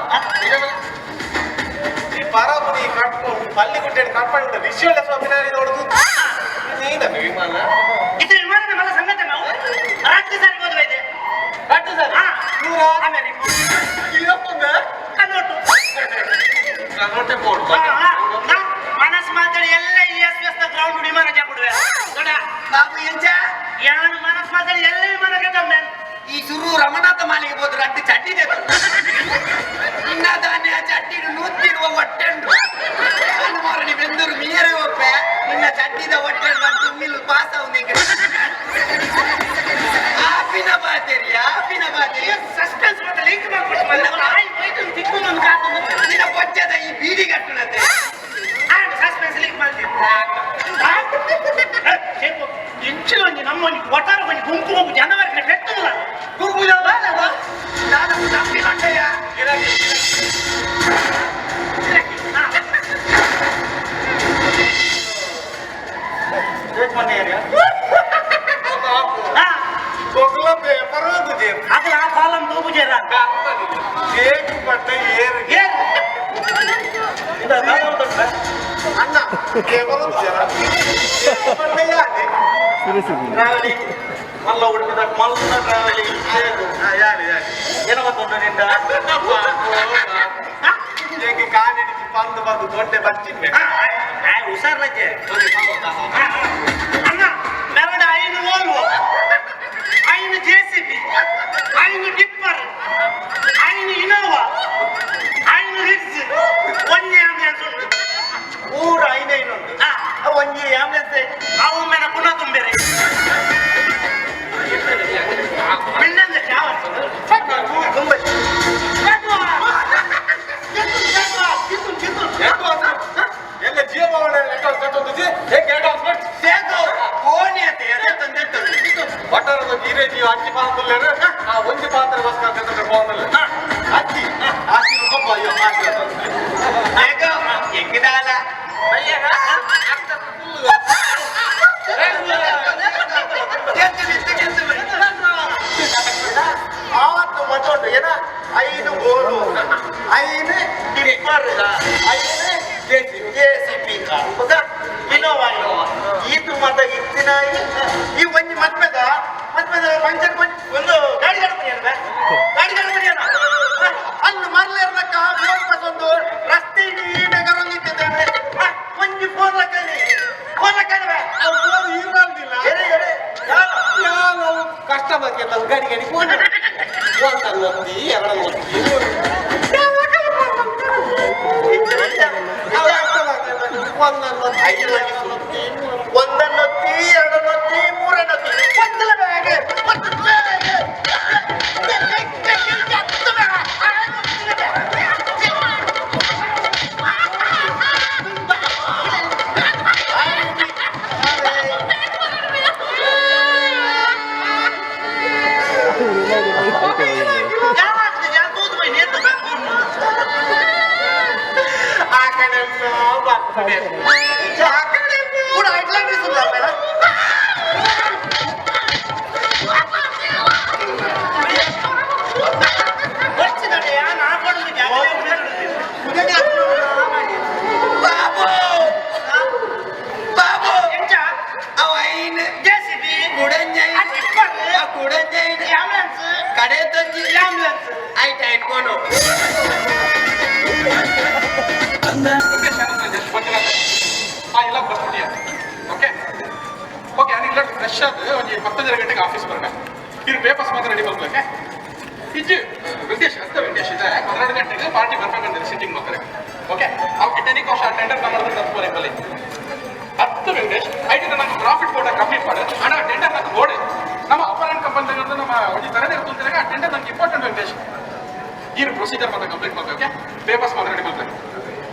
ಈ ಪರಪುರಿ ಕಟ್ಕೊಂಡು ಪಲ್ಲಿಗುಡ್ಡೆ ಕಟ್ಕೊಂಡು ವಿಶ್ವದ ಸ್ವಾಮಿನಾರಿ ನೋಡುದು ನೀನನ್ನು ವಿಮಾನ ಇದು ವಿಮಾನದ ಮಲ್ಲ ಸಂಗತ ನಾವು ರಾಜ್ಯ ಸಾರಿಗೆ ಹೋದ್ವೈದೆ ಕಟ್ಟು ಸರ್ ಆಮೇಲೆ ಇರಪ್ಪಂಗ ಕನ್ನೋಟು ನೋಟೆ ಬೋರ್ಡ್ ಮನಸ್ ಮಾತಾಡಿ ಎಲ್ಲ ESS ಗ್ರೌಂಡ್ ವಿಮಾನ ಜಾಬಿಡುವೆ ನೋಡ ಬಾಬು ಎಂಚ ಯಾನು ಮನಸ್ ಮಾತಾಡಿ ಎಲ್ಲ ವಿಮಾನ ಗೆದ್ದೊಮ್ಮೆ ಈ ಸುರು ರಮನಾಥ ಮಾಲಿಗೆ ಹೋದ್ರೆ ಅಡ್ಡಿ ಚಡ್ಡಿದೆ ಇನ್ನ ಧಾನ್ಯ ಚಡ್ಡಿಡು ನೂತ್ತಿರುವ ಹೊಟ್ಟೆಂಡು ಮಾರಣಿ ಬೆಂದೂರು ಮೀರೆ ಒಪ್ಪೆ ಇನ್ನ ಚಡ್ಡಿದ ಹೊಟ್ಟೆಂಡು ಬಂದು ಮಿಲ್ ಪಾಸ್ ಅವನಿಗೆ ಆಪಿನ ಬಾತೇರಿ ಸಸ್ಪೆನ್ಸ್ ಮತ್ತೆ ಲಿಂಕ್ ಮಾಡ್ಬಿಟ್ಟು ಆಯ್ ಹೋಯ್ತು ತಿಕ್ಕೊಂಡು ಒಂದು ಕಾಸು ನಿನ್ನ ಪೊಚ್ಚದ ಈ ಬೀಡಿ ಕಟ್ಟುನತೆ ಸಸ್ಪೆನ್ಸ್ ಲಿಂಕ್ ಮಾಡ್ತೀನಿ ಇಂಚಿನ ಒಂಜಿ ನಮ್ಮ ಒಂಜಿ ಒಟ್ಟಾರ ಒಂಜಿ ಗುಂಪು ಗುಂಪು ಜನವರಿಗೆ ಬೆಟ್ಟಲ್ಲ ಗುಂಪು ನಾನು ನಂಬಿಕೊಂಡೆಯ ಕೊಗ್ಲ ಪೇಪರ್ ಹೋಗುದೇ ಅದು ಆ ಕಾಲಂ ತೂಬುಜೇರ ಕೇಕ್ ಪಟ್ಟ ಏರಿಗೆ ಅಣ್ಣ ಪೇಪರ್ ಹೋಗುದೇರ ಪಟ್ಟ ಯಾದೆ ಟ್ರಾವೆಲಿಂಗ್ ಮಲ್ಲ ಉಡುಪಿದ ಮಲ್ಲ ಟ್ರಾವೆಲಿಂಗ್ ಯಾರಿ ಏನೋ ಗೊತ್ತುಂಟು ನಿಂದ ಹೇಗೆ ಕಾಣಿಡಿಸಿ ಬಂದು ಬಂದು ದೊಡ್ಡ ಬಚ್ಚಿದ್ದೆ ಹುಷಾರ್ಲಜ್ಜೆ ಅಣ್ಣ ಮೆರಡ ಐನು ಓಲ್ವೋ ಐನು JCB ಐನು ಟಿಪ್ಪರ್ ಐನು ಇನೋವಾ ಐನು ರಿಕ್ಸ್ ಒಂಜಿ ಆಂಬ್ಯುಲೆನ್ಸ್ ಉಂಟು ಊರ ಐನೈನುಂಟು ಒಂಜಿ ಆಂಬ್ಯುಲೆನ್ಸ್ ಅವು ಮೆನ ಪುನಃ ತುಂಬೇರೆ ಮಿನ್ನಂದ ಚಾವರ್ಸ್ ತುಂಬ ಎಲ್ಲ ಜೀವಭವನ ಒಟ್ಟಾರದ ಜೀರೆ ಜೀವ ಅಜ್ಜಿ ಪಾತ್ರ ಆ ಒಂಜಿ ಪಾತ್ರ ಬಸ್ಕ ಹೋಗಲ್ಲ ಅಜ್ಜಿ ಆಸ್ತಿ ರೂಪ ಅಯ್ಯೋ ಹೆಂಗಿದಾಲ ಆತು ಮತ್ತೊಂದು ಏನ ಐದು ಗೋಲು ಐದು ಟಿಪ್ಪರ್ ಐದು JCB ಇನೋವಾ ಇದು ಮತ ಇತ್ತಿನ ಈ ಒಂಜಿ ಮತ್ಮೆದ ಪಂಚರ್ ಒಂದು ಗಾಡಿ ಗಣಪತಿ ಅಲ್ವೇ ಗಾಡಿ ಗಣಪತಿ ಅಲ್ಲಿ ಮರ್ಲೇರ್ಲಕ್ಕ ಫೋನ್ ಒಂದು ರಸ್ತೆ ಇಡೀ ನಗರಲ್ಲಿದ್ದೇವೆ ಒಂಜಿ ಫೋನ್ ಲಕ್ಕಲ್ವೇ ಫೋನ್ ಈ ಮಾಡ್ಲಿಲ್ಲ ಯಾವ ಕಸ್ಟಮರ್ಗೆ ಎಲ್ಲ ಗಾಡಿ ಗಾಡಿ ಫೋನ್ ಒಂದನ್ನು ಒತ್ತಿ ಎರಡನ್ನು ಒತ್ತಿ ಒಂದನ್ನೊತ್ತಿ ಎರಡನ್ನೊತ್ತಿ ಮೂರನ್ನೊತ್ತಿ ಒಂದಲ ಬ್ಯಾಗ್ ಕೂಡ ಐಟ್ಲಾಂಡ್ ಸುಂದರ ಬೇಡ ಬಾಬು ಬಾಬು ಅವ ಐನ್ JCB ಕುಡಂಜೈ ಕುಡಂಜೈ ಆಂಬ್ಯುಲೆನ್ಸ್ ಕಡೆ ತಂಜಿ ಆಂಬ್ಯುಲೆನ್ಸ್ ಐಟ ಇಟ್ಕೊಂಡು ಎಲ್ಲ ಬರ್ಬಿಟ್ಟಿಯ ಓಕೆ ಓಕೆ ಅದಿಲ್ಲ ಫ್ರೆಶ್ ಆದ ಒಂದು 10 ಗಂಟೆಗೆ ಆಫೀಸ್ ಬರೋಣ ಇವ್ರು ಪೇಪರ್ಸ್ ಮಾತ್ರ ರೆಡಿ ಮಾಡ್ಬೇಕು ಇಜ್ಜು ವಿದೇಶ ಅಂತ ವಿದೇಶ ಇದೆ 12 ಗಂಟೆಗೆ ಪಾರ್ಟಿ ಬರ್ಬೇಕಂದ್ರೆ ಸಿಟ್ಟಿಂಗ್ ಮಾಡ್ತಾರೆ ಓಕೆ ಅವ್ರಿಗೆ ಟೆನಿಕ್ ವರ್ಷ ಟೆಂಡರ್ ಮಾಡಿದ್ರೆ 10 ಬಲ್ಲಿ 10 ವೆಂಕಟೇಶ್ ಐಟಿ ನಮ್ಗೆ ಪ್ರಾಫಿಟ್ ಕೂಡ ಕಮ್ಮಿ ಮಾಡಿ ಹಣ ಟೆಂಡರ್ నాకు ಗೋಡೆ ನಮ್ಮ ಅಪರಾನ್ ಕಂಪನಿ ನಮ್ಮ ಒಂದು ತರದೇ ಇರ್ತಾರೆ ಆ ಟೆಂಡರ್ ನಮ್ಗೆ ಇಂಪಾರ್ಟೆಂಟ್ ವೆಂಕಟೇಶ್ ಈ ಪ್ರೊಸೀಜರ್ ಮಾತ್ರ ಕಂಪ್ಲೀಟ್ ಮಾಡ್ಬೇಕು ಓಕೆ ಪೇಪರ್ಸ್ ಮಾತ್ರ ರೆಡಿ ಮಾಡ್ಬೇಕು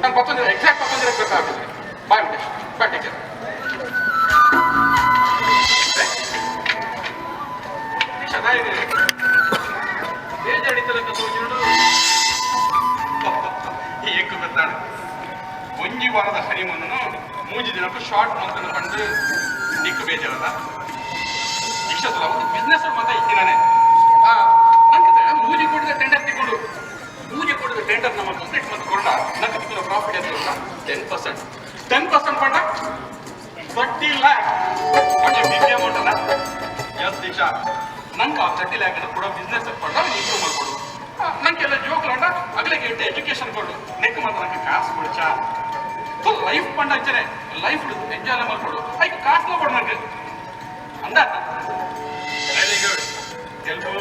ನಾನು 10 ಎಕ್ಸಾಕ್ಟ್ 10 ಬೇಕಾಗ್ತದೆ ಬಾಯ್ ವೆಂಕಟೇಶ್ ಬಾಯ್ ಟೇಕ್ ಕೇರ್ ಚೆನ್ನಾಗಿದೆ ಬೇಜಾಡಿತಲಕ್ಕ ತೋರಿಸಿಕೊಂಡು ದಿನಕ್ಕೂ ಶಾರ್ಟ್ ಮಂತ್ ಕಂಡು ನಿಕ್ಕು ಬೇಜಾರಲ್ಲ ಇಷ್ಟಲ್ಲ ಒಂದು ಬಿಸ್ನೆಸ್ ಮಾತ್ರ ಇದ್ದೀನಾನೆ ನಂಗೆ ಮೂಜಿ ಕೊಡಿದ ಟೆಂಡರ್ ತಗೊಂಡು ಮೂಜಿ ಕೊಡಿದ ಟೆಂಡರ್ ನಮ್ಮ ಕಂಪ್ಲೀಟ್ ಮತ್ತು ಕೊಡ ನಂಗೆ ತಿಂಗಳ ಪ್ರಾಫಿಟ್ ಎಷ್ಟು 10% ಪಂಡ 30 lakh ಒಳ್ಳೆ ಬಿಗ್ ಅಮೌಂಟ್ ಅಲ್ಲ ಎಸ್ ದೀಕ್ಷಾ ನಂಗೆ ಆ 30 lakh ಕೊಡೋ ಬಿಸ್ನೆಸ್ ಪಂಡ ಇಂಪ್ರೂವ್ ಮಾಡ್ಕೊಡು ನಂಗೆಲ್ಲ ಜೋಕ್ಲಂಡ ಅಗಲಿಗೆ ಇಟ್ಟು ಎಜುಕೇಶನ್ ಕೊಡು ನೆಕ್ ಮಾತ್ರ ನಂಗೆ ಕಾಸು ಕೊಡ್ಚ ಫುಲ್ ಲೈಫ್ ಪಂಡ ಹಚ್ಚನೆ ಲೈಫ್ ಎಂಜಾಯ್ ಮಾಡ್ಕೊಡು ಐದು ಕಾಸು ಕೊಡು ನಂಗೆ ಅಂದ ವೆರಿ ಗುಡ್ ಗೆಲ್ಬು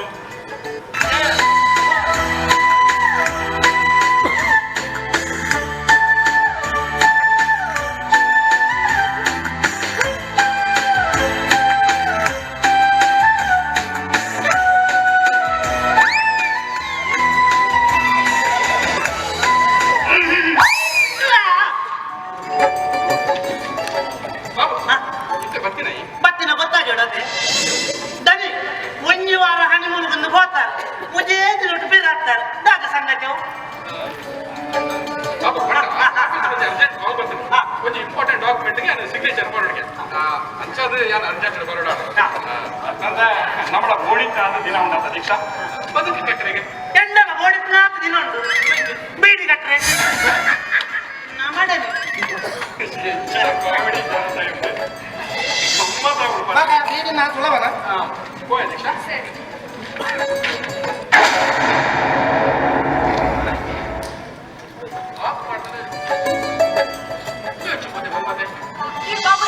ಬತ್ತಿನ ಗೊತ್ತಾಗಿಡೋದೆ ದನಿ ಒಂದು ವಾರ ಹನಿಮೂನ್ಗೊಂದು ಹೋಗ್ತಾರೆ ಮುಜೆ ದಿನೊಟ್ಟು ಬೇರೆ ಆಗ್ತಾರೆ ದಾದ ಸಂಗತಿಯವು ಒಂದು ಇಂಪಾರ್ಟೆಂಟ್ ಡಾಕ್ಯುಮೆಂಟ್ಗೆ ಸಿಗ್ನೇಚರ್ ಮಾಡೋರಿಗೆ ಅಂಚದು ಏನು ಅರ್ಜೆಂಟ್ ಬರೋಣ ಅಂದ್ರೆ ನಮ್ಮ ಬೋಡಿತಾದ ದಿನ ಉಂಟ ದೀಕ್ಷಾ ಬದುಕಿ ಕಟ್ಟರೆಗೆ ಎಂಡಲ ಬೋಡಿತ್ನಾಥ ದಿನ ಉಂಟು ಬೀಡಿ ಕಟ್ಟರೆ ಮಾಡೇನೆ ಬೀಡಿ ನಾ ಸುಲಭನ ಹೋಯ ದೀಕ್ಷಾ ಸರಿ ಈ ಬಾಬು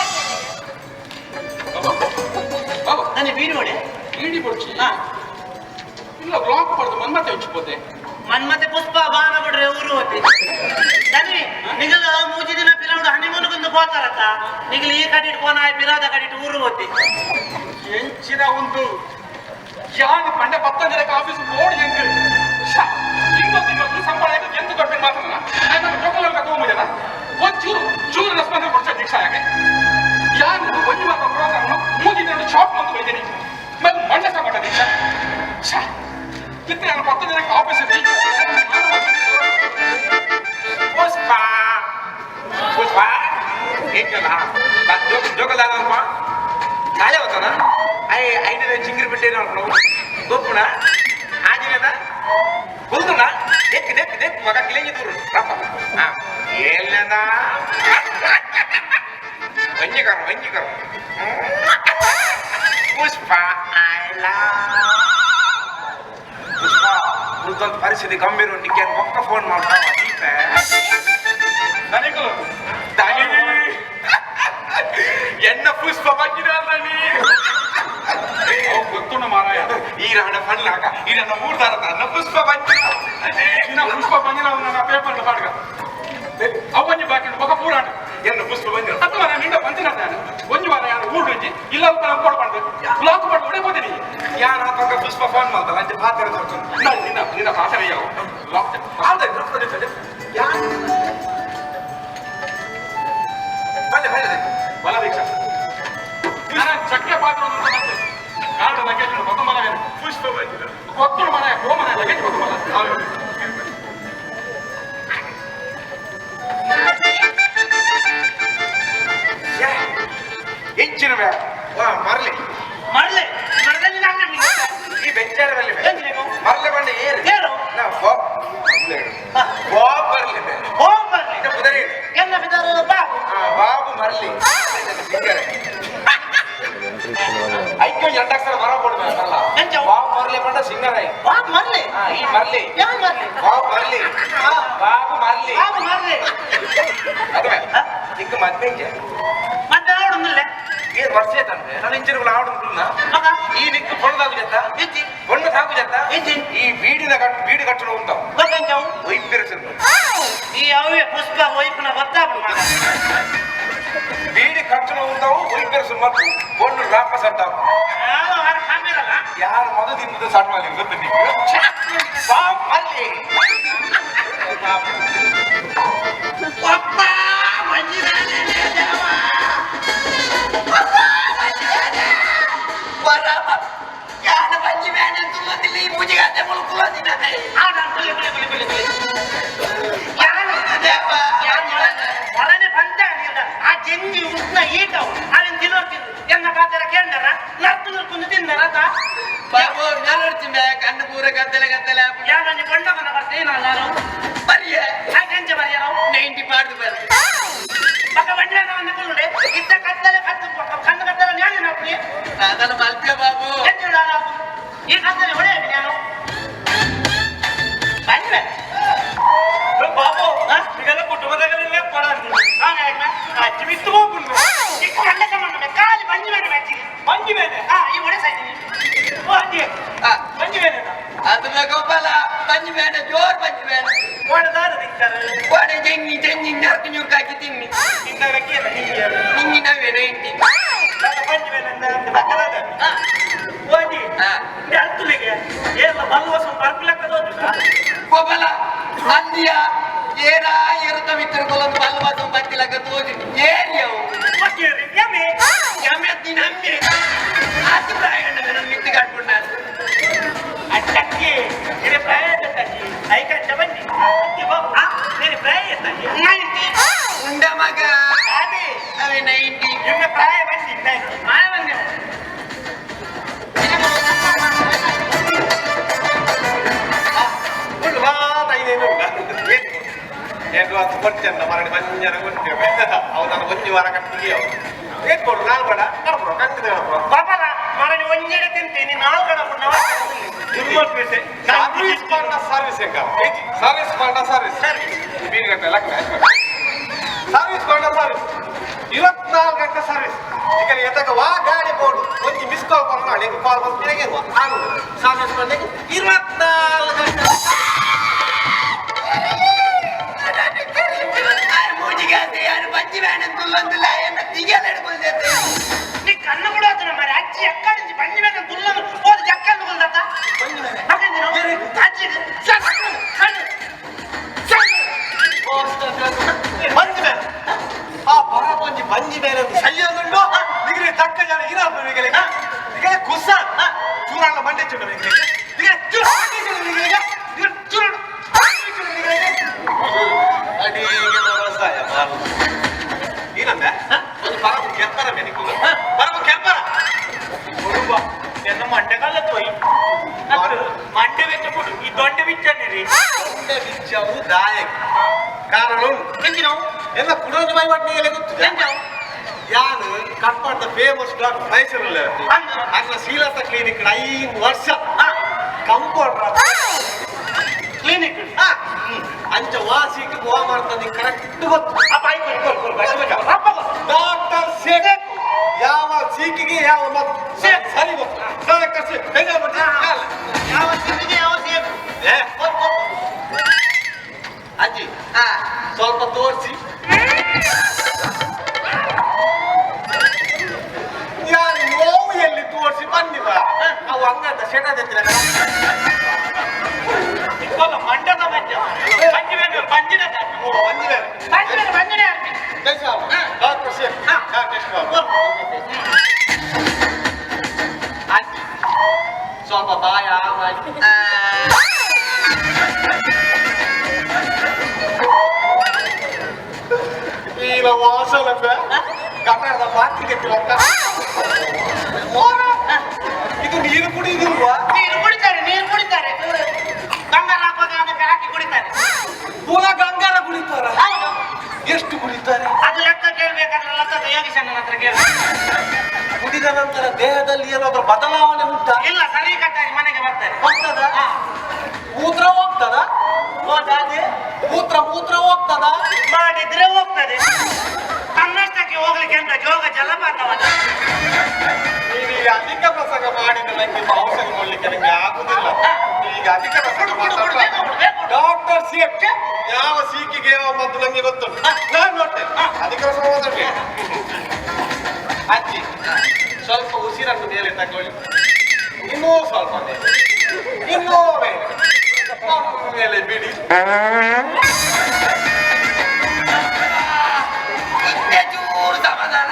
ನನಗೆ ಬೀಡಿ ಹೊಡೆ ಈಡಿ ಕೊಡ್ಚಿ ಇಲ್ಲ ಬ್ಲಾಕ್ ಮಾಡ್ದು ಮನ್ಮತ್ತೆ ಹಚ್ಚಿపోతే ಮನ್ಮತೆ ಪುಷ್ಪ ಬಾನ ಬಿಡ್ರೆ ಊರು ಹೋತಿ ದನಿ ನಿಗಲ ಮೂಜಿ ದಿನ ಪಿಲೌಡು ಹನಿಮೂನ್ಗೊಂದು ಹೋತಾರತ್ತ ನಿಗಲ ಈ ಕಡಿಟ್ ಕೋನ ಬಿರಾದ ಕಡಿಟ್ ಊರು ಹೋತಿ ಎಂಚಿನ ಒಂದು ಯಾನು ಪಂಡ 10 ಜನಕ್ಕೆ ಆಫೀಸ್ ಬೋರ್ಡ್ ಎಂಕ್ ತಿಂಗಳು ಸಂಬಳ ಎಂತ ಕೊಡ್ಬೇಕು ಮಾತ್ರ ನಾನು ಜೋಕಲ್ ತಗೊಂಬಂದಿಲ್ಲ ಒಂದು ಚೂರು ರೆಸ್ಪಾನ್ಸ್ ಕೊಡ್ತಾ ದೀಕ್ಷಾ ಯಾಕೆ ಯಾರು ಒಂದು ಮಾತ್ರ ಪ್ರೋಗ್ರಾಮ್ ಮೂಜಿ ದಿನ ಶಾಪ್ ಮಂದು ಬೈದೇನಿ ಮತ್ತೆ ಮಂಡಸ ಮಾಡ ದೀಕ್ಷಾ ಕಿತ್ತೆ ನಾನು 10 ಜನಕ್ಕೆ ಆಫೀಸ್ ಪುಷ್ಪ ಏಕಲ್ಲ ಜೋಕಲ್ದಾಗಪ್ಪ ಕಾಲೇ ಹೋತಾನ ಐದನೇ ಚಿಂಗ್ರಿ ಬಿಟ್ಟೇನು ಅನ್ಕೊಂಡು ಗೊಪ್ಪುಣ ಆಜಿನದ ಕುಲ್ದುಣ ದೆಕ್ ಮಗ ಕಿಲೆಂಗಿ ದೂರು ರಪ್ಪ ಏಲ್ಲದ ವಂಜಿಕರ ಪುಷ್ಪ ಪುಷ್ಪ ಉಳಿದೊಂದು ಪರಿಸ್ಥಿತಿ ಗಂಭೀರ ನಿಕ್ಕೆ ಒಕ್ಕ ಫೋನ್ ಮಾಡ್ತಾವ ದೀಪ ನನಗೂ ಎನ್ನ ಪುಷ್ಪ ಬಂದಿರಲ್ಲನಿ ಗೊತ್ತುಂಡ ಮಾರಾಯ ಈ ರಾಣ ಪಡ್ಲಾಕ ಈ ನನ್ನ ಮೂರ್ದಾರ ನನ್ನ ಪುಷ್ಪ ಬಂದಿರ ಇನ್ನ ಪುಷ್ಪ ಬಂದಿನ ನನ್ನ ಪೇಪರ್ ಪಾಡ್ಗ ಅವನ್ನಿ ಬಾಕಿ ಮಗ ಪೂರಾಟ ಎನ್ನ ಪುಷ್ಪ ಬಂದಿರ ಹತ್ತು ವಾರ ನಿಂದ ಬಂದಿನ ನಾನು ಒಂದು ವಾರ ಯಾರು ಊಡ್ರಿ ಇಲ್ಲ ಕೊಡ್ಬಾರ್ದು ಬ್ಲಾಕ್ ಮಾಡಿ ಹೊಡೆಬೋದಿನಿ ಯಾನ ಪಕ್ಕ ಪುಷ್ಪ ಫೋನ್ ಮಾಡ್ತಾರ ಅಂಚೆ ಪಾತ್ರ ನಿನ್ನ ಪಾತ್ರ ಯಾವ ಬ್ಲಾಕ್ ಬಲ ದೀಕ್ಷಾ ನಾನು ಚಕ್ಕೆ ಪಾತ್ರ ಕಾರಣ ಲಗೇಜ್ ಕೊತ್ತ ಮರ ಪುಷ್ಪ ಬಂದಿರ ಕೊತ್ತುಡು ಮರ ಮರ ಲಗೇಜ್ ಕೊತ್ತ ಮರ ಹೆಚ್ಚಿನ ಮರಲಿ ಮರಳೆ ಮರದಲ್ಲಿ ನಾನು ಈ ಬೆಂಚಾರದಲ್ಲಿ ಎಂಗ್ಲೇನು ಮರಲೆ ಬಂದ ಏರು ಏರು ಬಾಬ್ ಬರ್ಲಿ ಹೋಗ್ ಬರ್ಲಿ ಇದು ಕುದುರೆ ಎಲ್ಲ ಬಿದ್ದಾರು ಬಾಬು ಬಾಬು ಮರಲಿ ಐಕ್ಯ ಎಂಟಕ್ಷರ ಬರ ಕೊಡ್ಬೇಕಲ್ಲ ಎಂಚ? ಬಾಬು ಮರಲಿ ಬಂದ ಸಿಂಗರೈ ಬಾಬು ಮರಳೆ ಈ ಮರಲಿ ಯಾರು ಮರಳೆ ಬಾಬು ಮರಲಿ ಬಾಬು ಮರಲಿ ಬಾಬು ಮರಳೆ ಅದೇ ಚಿಕ್ಕ ಮದ್ವೆಗೆ ಮತ್ತೆ ಆವಡುന്നിಲ್ಲ ಏನ್ ವರ್ಷ ಆಯ್ತಂದ್ರೆ ನಾನು ಇಂಚಿನ ಆವಡುದಿಲ್ಲ ಮಗ ಈ ನಿಕ್ಕು ಪೊಣ್ಣದಾಗು ಜತ್ತ ಇಜ್ಜಿ ಪೊಣ್ಣ ಸಾಕು ಜತ್ತ ಇಜ್ಜಿ ಈ ಬೀಡಿ ಕಟ್ಟಲು ಉಂಟಾವು ಗೊತ್ತಂಚವು ವೈಪ್ಯರಸರು ಈ ಅವೇ ಪುಷ್ಪ ವೈಪ್ನ ಗೊತ್ತಾಗ್ಬಿಡು ಮಗ ಬೀಡಿ ಕಟ್ಟಲು ಉಂಟಾವು ವೈಪ್ಯರಸರು ಮತ್ತು ಪೊಣ್ಣು ರಾಪಸ್ ಅಂತಾವು ಯಾವ ವಾರ ಕಾಮಿರಲ್ಲ ಯಾರು ಮೊದಲು ತಿನ್ನದ ಸಣ್ಣ ಮಾಡಿ ಗೊತ್ತ ನೀವು ಬಾಬು ಮರಲಿ ಅಪ್ಪ ಮಂಜಿರಾನೆ ದೇವ ಯಾರು ಬಂಜಿ ಬ್ಯಾನೆ ತುಲ್ಲದಿಲ್ಲ ಈ ಮುಜಿಗಾದೆ ಮುಳುಕುಲದಿನ ಹೊರನೆ ಬಂದ ಆ ಜಂಜಿ ರಥ ಬಾಬು ಮೇಲೋಡ್ತೀನಿ ಕಣ್ಣು ಪೂರ ಗದ್ದಲೆ ಗದ್ದಲೆ ಯಾಕಂದ್ರೆ ಕೊಂಡವನ್ನ ಬರ್ತೀನಿ ನಾನು ಬರಿಯ ಹಾಗೆ ಬರೆಯೋ 90 ಪಾರ್ದು ಬರ್ರಿ ಪಕ್ಕ ಬಂಡಿಯನ್ನ ಕೊಂಡೆ ಇದ್ದ ಕತ್ತಲೆ ಕಣ್ಣು ಕತ್ತಲೆ ನ್ಯಾಯ ನಾಪಿ ಅದನ್ನು ಮಲ್ಪೆ ಬಾಬು ಈ ಕತ್ತಲೆ ಹೊಡೆ ನಾನು ಬಂದೆ ಬಾಬು ಇದೆಲ್ಲ ಕುಟುಂಬದಲ್ಲಿ ಕೊಡ ಅಜ್ಜಿ ಬಿತ್ತು ಹೋಗ್ಬಿಟ್ಟು ಚಿಕ್ಕ ಕಣ್ಣ ಸಂಬಂಧ ಕಾಲಿ ಬಂಜಿ ಮೇಲೆ ಮ್ಯಾಚಿಗೆ ಬಂಜಿ ಮೇಲೆ ಈ ಒಡೆ ಸಾಯ್ತೀನಿ ಬಂಜಿ ಮೇಲೆ ಅದು ಗೋಪಾಲ ಬಂಜಿ ಬೇಡ ಜೋರ್ ಬಂಜಿ ಬೇಡ ಒಡೆದಾದ ನಿಂತಾರೆ ಒಡೆ ಜಂಗಿ ಜಂಗಿ ನರ್ಕ ನ್ಯೂಕ್ ಹಾಕಿ ತಿನ್ನಿ ಇಂದರಕ್ಕಿಲ್ಲ ನಿಂಗಿ ನವ್ವೆ 90 ಬಂಜಿ ಮೇಲೆ ಬಕ್ಕಲಾದ ಓದಿ ಅರ್ಥಲಿಗೆ ಏನ ಬಲ್ವಸ ಬರ್ಪಿಲಕ್ಕದೋದು ಗೋಪಾಲ ಅಂದಿಯ ಏರ ಏರುತ್ತ ಮಿತ್ರಗಳೊಂದು ಬಲ್ವಾದ ಬಂದಿಲಕ್ಕ ತೋಜಿ ಏರಿಯವು ಮಕ್ಕೇರಿ ಯಮೆ ಯಮೆ ಅತ್ತಿ ನಮ್ಮೆ ಆತಿ ಪ್ರಾಯಣ್ಣ ನನ್ನ ಮಿತ್ತಿ ಕಟ್ಕೊಂಡ ಅಟ್ಟಕ್ಕೆ ಇರೆ ಪ್ರಾಯ ತಜ್ಜಿ ಐಕಂತ ಬನ್ನಿ ಅತ್ತಿ ಬಾಬು ನೀನು ಪ್ರಾಯ ತಜ್ಜಿ 90 ಉಂಡ ಮಗ ಅದೇ ಅವೇ 90 ನಿಮ್ಮ ಪ್ರಾಯ ಬನ್ನಿ ಮಾಯ ಬಂದೆ ಏನು ಅದು ಕೊಡ್ತೇನೆ ಮರಳಿ ಮಂಜನ ಕೊಡ್ತೇವೆ ಅವು ನಾನು ಒಂದು ವಾರ ಕಟ್ಟಿಗೆ ಅವು ಏನ್ ಕೊಡು ನಾಲ್ಕು ಬೇಡ ಕಡ್ಬಿಡು ಕಂಕಿದ ಹೇಳ್ಬಿಡು ಬಾಬಲ ಮರಳಿ ಒಂಜೆಡೆ ತಿಂತೀನಿ ನಾಲ್ಕು ಕಡ ಸರ್ವಿಸ್ ಪಾಂಡ ಸರ್ವಿಸ್ ಹೆಂಗ ಸರ್ವಿಸ್ ಪಾಂಡ ಸರ್ವಿಸ್ ಬೀರ್ಗಟ್ಟೆ ಲಗ್ನ ಸರ್ವಿಸ್ ಪಾಂಡ ಸರ್ವಿಸ್ 24 ಗಂಟೆ ಸರ್ವಿಸ್ ಈಗ ಎತ್ತಕ ವಾ ಗಾಡಿ ಬೋರ್ಡು ಒಂದು ಮಿಸ್ ಕಾಲ್ ಬರೋಣ ನಿಂಗೆ ಕಾಲ್ ಬಂದು ನಿನಗೆ ನಾನು ಸರ್ವಿಸ್ ಮಾಡಿಗೆ 24 ಗಂಟೆ ಯಾರು ಬಂಜಿ ಬೇಡ ತುಲ್ಲೊಂದಿಲ್ಲ ಏನ ತಿಗಲ ಹಿಡ್ಕೊಳ್ತೈತೆ ನೀ ಕಣ್ಣು ಬಿಡೋದು ನಮ್ಮ ಅಜ್ಜಿ ಅಕ್ಕಡಿಂಜಿ ಬಂಜಿ ಮೇಲೆ ತುಲ್ಲನ್ನು ಹೋದ ಜಕ್ಕನ್ನು ಬಂದತ್ತ ಅಜ್ಜಿ ಬಂಜಿ ಮೇಲೆ ಆ ಬರ ಬಂಜಿ ಬಂಜಿ ಮೇಲೆ ಸಯ್ಯೋದುಂಡು ನಿಗರಿ ತಕ್ಕ ಜನ ಇರಬೇಕು ಈಗ ಕುಸ್ಸ ಚೂರಣ್ಣ ಮಂಡೆ ಚುಂಡು ಈಗ ಚೂರ ಚೂರ ಏನಂದ ಒಂದು ಪರಮ ಕೆಂಪರ ಮೆನಿಕು ಪರಮ ಕೆಂಪರ ಎನ್ನ ಮಂಡೆ ಕಾಲ ತೋಯಿ ಮಂಡೆ ಬೆಚ್ಚ ಕೊಡು ಈ ದೊಡ್ಡ ಬಿಚ್ಚನ್ನಿರಿ ಒಂದೇ ಬಿಚ್ಚವು ದಾಯಕ ಕಾರಣ ನಾವು ಎಲ್ಲ ಕುಡೋದು ಬೈ ಒಟ್ಟಿಗೆ ಗೊತ್ತಿದೆ ಯಾನು ಕಟ್ ಮಾಡಿದ ಫೇಮಸ್ ಡಾಕ್ಟರ್ ಮೈಸೂರಲ್ಲಿ ಅನ್ನ ಶ್ರೀಲತಾ ಕ್ಲಿನಿಕ್ 5 ವರ್ಷ ಕಂಪೌಂಡರ್ ಕ್ಲಿನಿಕ್ ಅಂಚ ವಾಸಿಗೆ ಗೋವಾ ಮಾಡ್ತಾನೆ ಕರೆಕ್ಟ್ ಗೊತ್ತು ಡಾಕ್ಟರ್ ಸೇಕ್ ಯಾವ ಸೀಕಿಗೆ ಯಾವ ಮದ್ದು ಸರಿ ಗೊತ್ತು ಡಾಕ್ಟರ್ ಸೇಕ್ ಯಾವ ಸಿಕ್ಕಿಗೆ ಯಾವ ಸೇಬು ಅಜ್ಜಿ ಸ್ವಲ್ಪ ತೋರಿಸಿ ಯಾರು ನೋವು ಎಲ್ಲಿ ತೋರಿಸಿ ಬಂದಿವ ಅವು ಹಂಗಂತ ಸೆಟದಿದ್ರೆ ಮಂಡದ ಮಧ್ಯ ಬಂಜಿ ಮೇಲೆ ಬಂಜಿನ ಬಂಜಿನ ಡಾಕ್ಟರ್ ಸೇಕ್ ಅಜ್ಜಿ ಸ್ವಲ್ಪ ಬಾಯ ಮಾಡಿ ಈಗ ವಾಸನಂದ ಕನ್ನಡದ ಮಾತಿಗೆ ಇದು ನೀರು ಕುಡಿಯುವುದಿಲ್ವಾ ನೀರು ಕುಡಿತಾರೆ ಗಂಗಾರ ಅದಕ್ಕೆ ಹಾಕಿ ಕುಡಿತಾರೆ ಪೂರ ಗಂಗಾರ ಕುಡಿತಾರ ಹೌದು ಎಷ್ಟು ಕುಡಿತಾರೆ ಅದು ಲೆಕ್ಕ ಕೇಳ್ಬೇಕಾದ್ರೆ ಲಕ್ಕದ ಯೋಗೀಶಣ್ಣನ ಹತ್ರ ಕೇಳಿ ಕುಡಿದ ನಂತರ ದೇಹದಲ್ಲಿ ಏನಾದ್ರೂ ಬದಲಾವಣೆ ಉಂಟಾ ಇಲ್ಲ ಸರಿ ಕಟ್ಟಾಗಿ ಮನೆಗೆ ಬರ್ತಾರೆ ಹೋಗ್ತದ ಮೂತ್ರ ಹೋಗ್ತದ ಹೋದಾದೆ ಮೂತ್ರ ಹೋಗ್ತದ ಮಾಡಿದ್ರೆ ಹೋಗ್ತದೆ ತನ್ನಷ್ಟಕ್ಕೆ ಹೋಗ್ಲಿಕ್ಕೆ ಅಂತ ಜೋಗ ಜಲಪಾತವಲ್ಲ ನೀನೀಗ ಅಧಿಕ ಪ್ರಸಂಗ ಮಾಡಿದ ನಂಗೆ ಔಷಧಿ ಕೊಡ್ಲಿಕ್ಕೆ ನಂಗೆ ಆಗುದಿಲ್ಲ ಈಗ ಅಧಿಕ ಪ್ರಸಂಗ ಡಾಕ್ಟರ್ ಸೇಫ್ ಯಾವ ಸೀಕಿಗೆ ಯಾವ ಮದ್ದು ನಂಗೆ ಗೊತ್ತುಂಟು ನಾನು ನೋಡ್ತೇನೆ ಅಧಿಕ ಪ್ರಸಂಗ ಮಾತಾಡ್ಲಿ ಅಜ್ಜಿ ಸ್ವಲ್ಪ ಉಸಿರನ್ನು ಮೇಲೆ ತಗೊಳ್ಳಿ ಇನ್ನೂ ಸ್ವಲ್ಪ ಮೇಲೆ ಇನ್ನೂ ಮೇಲೆ ಬಿಡಿ ಚೂರು ಸಮಾಧಾನ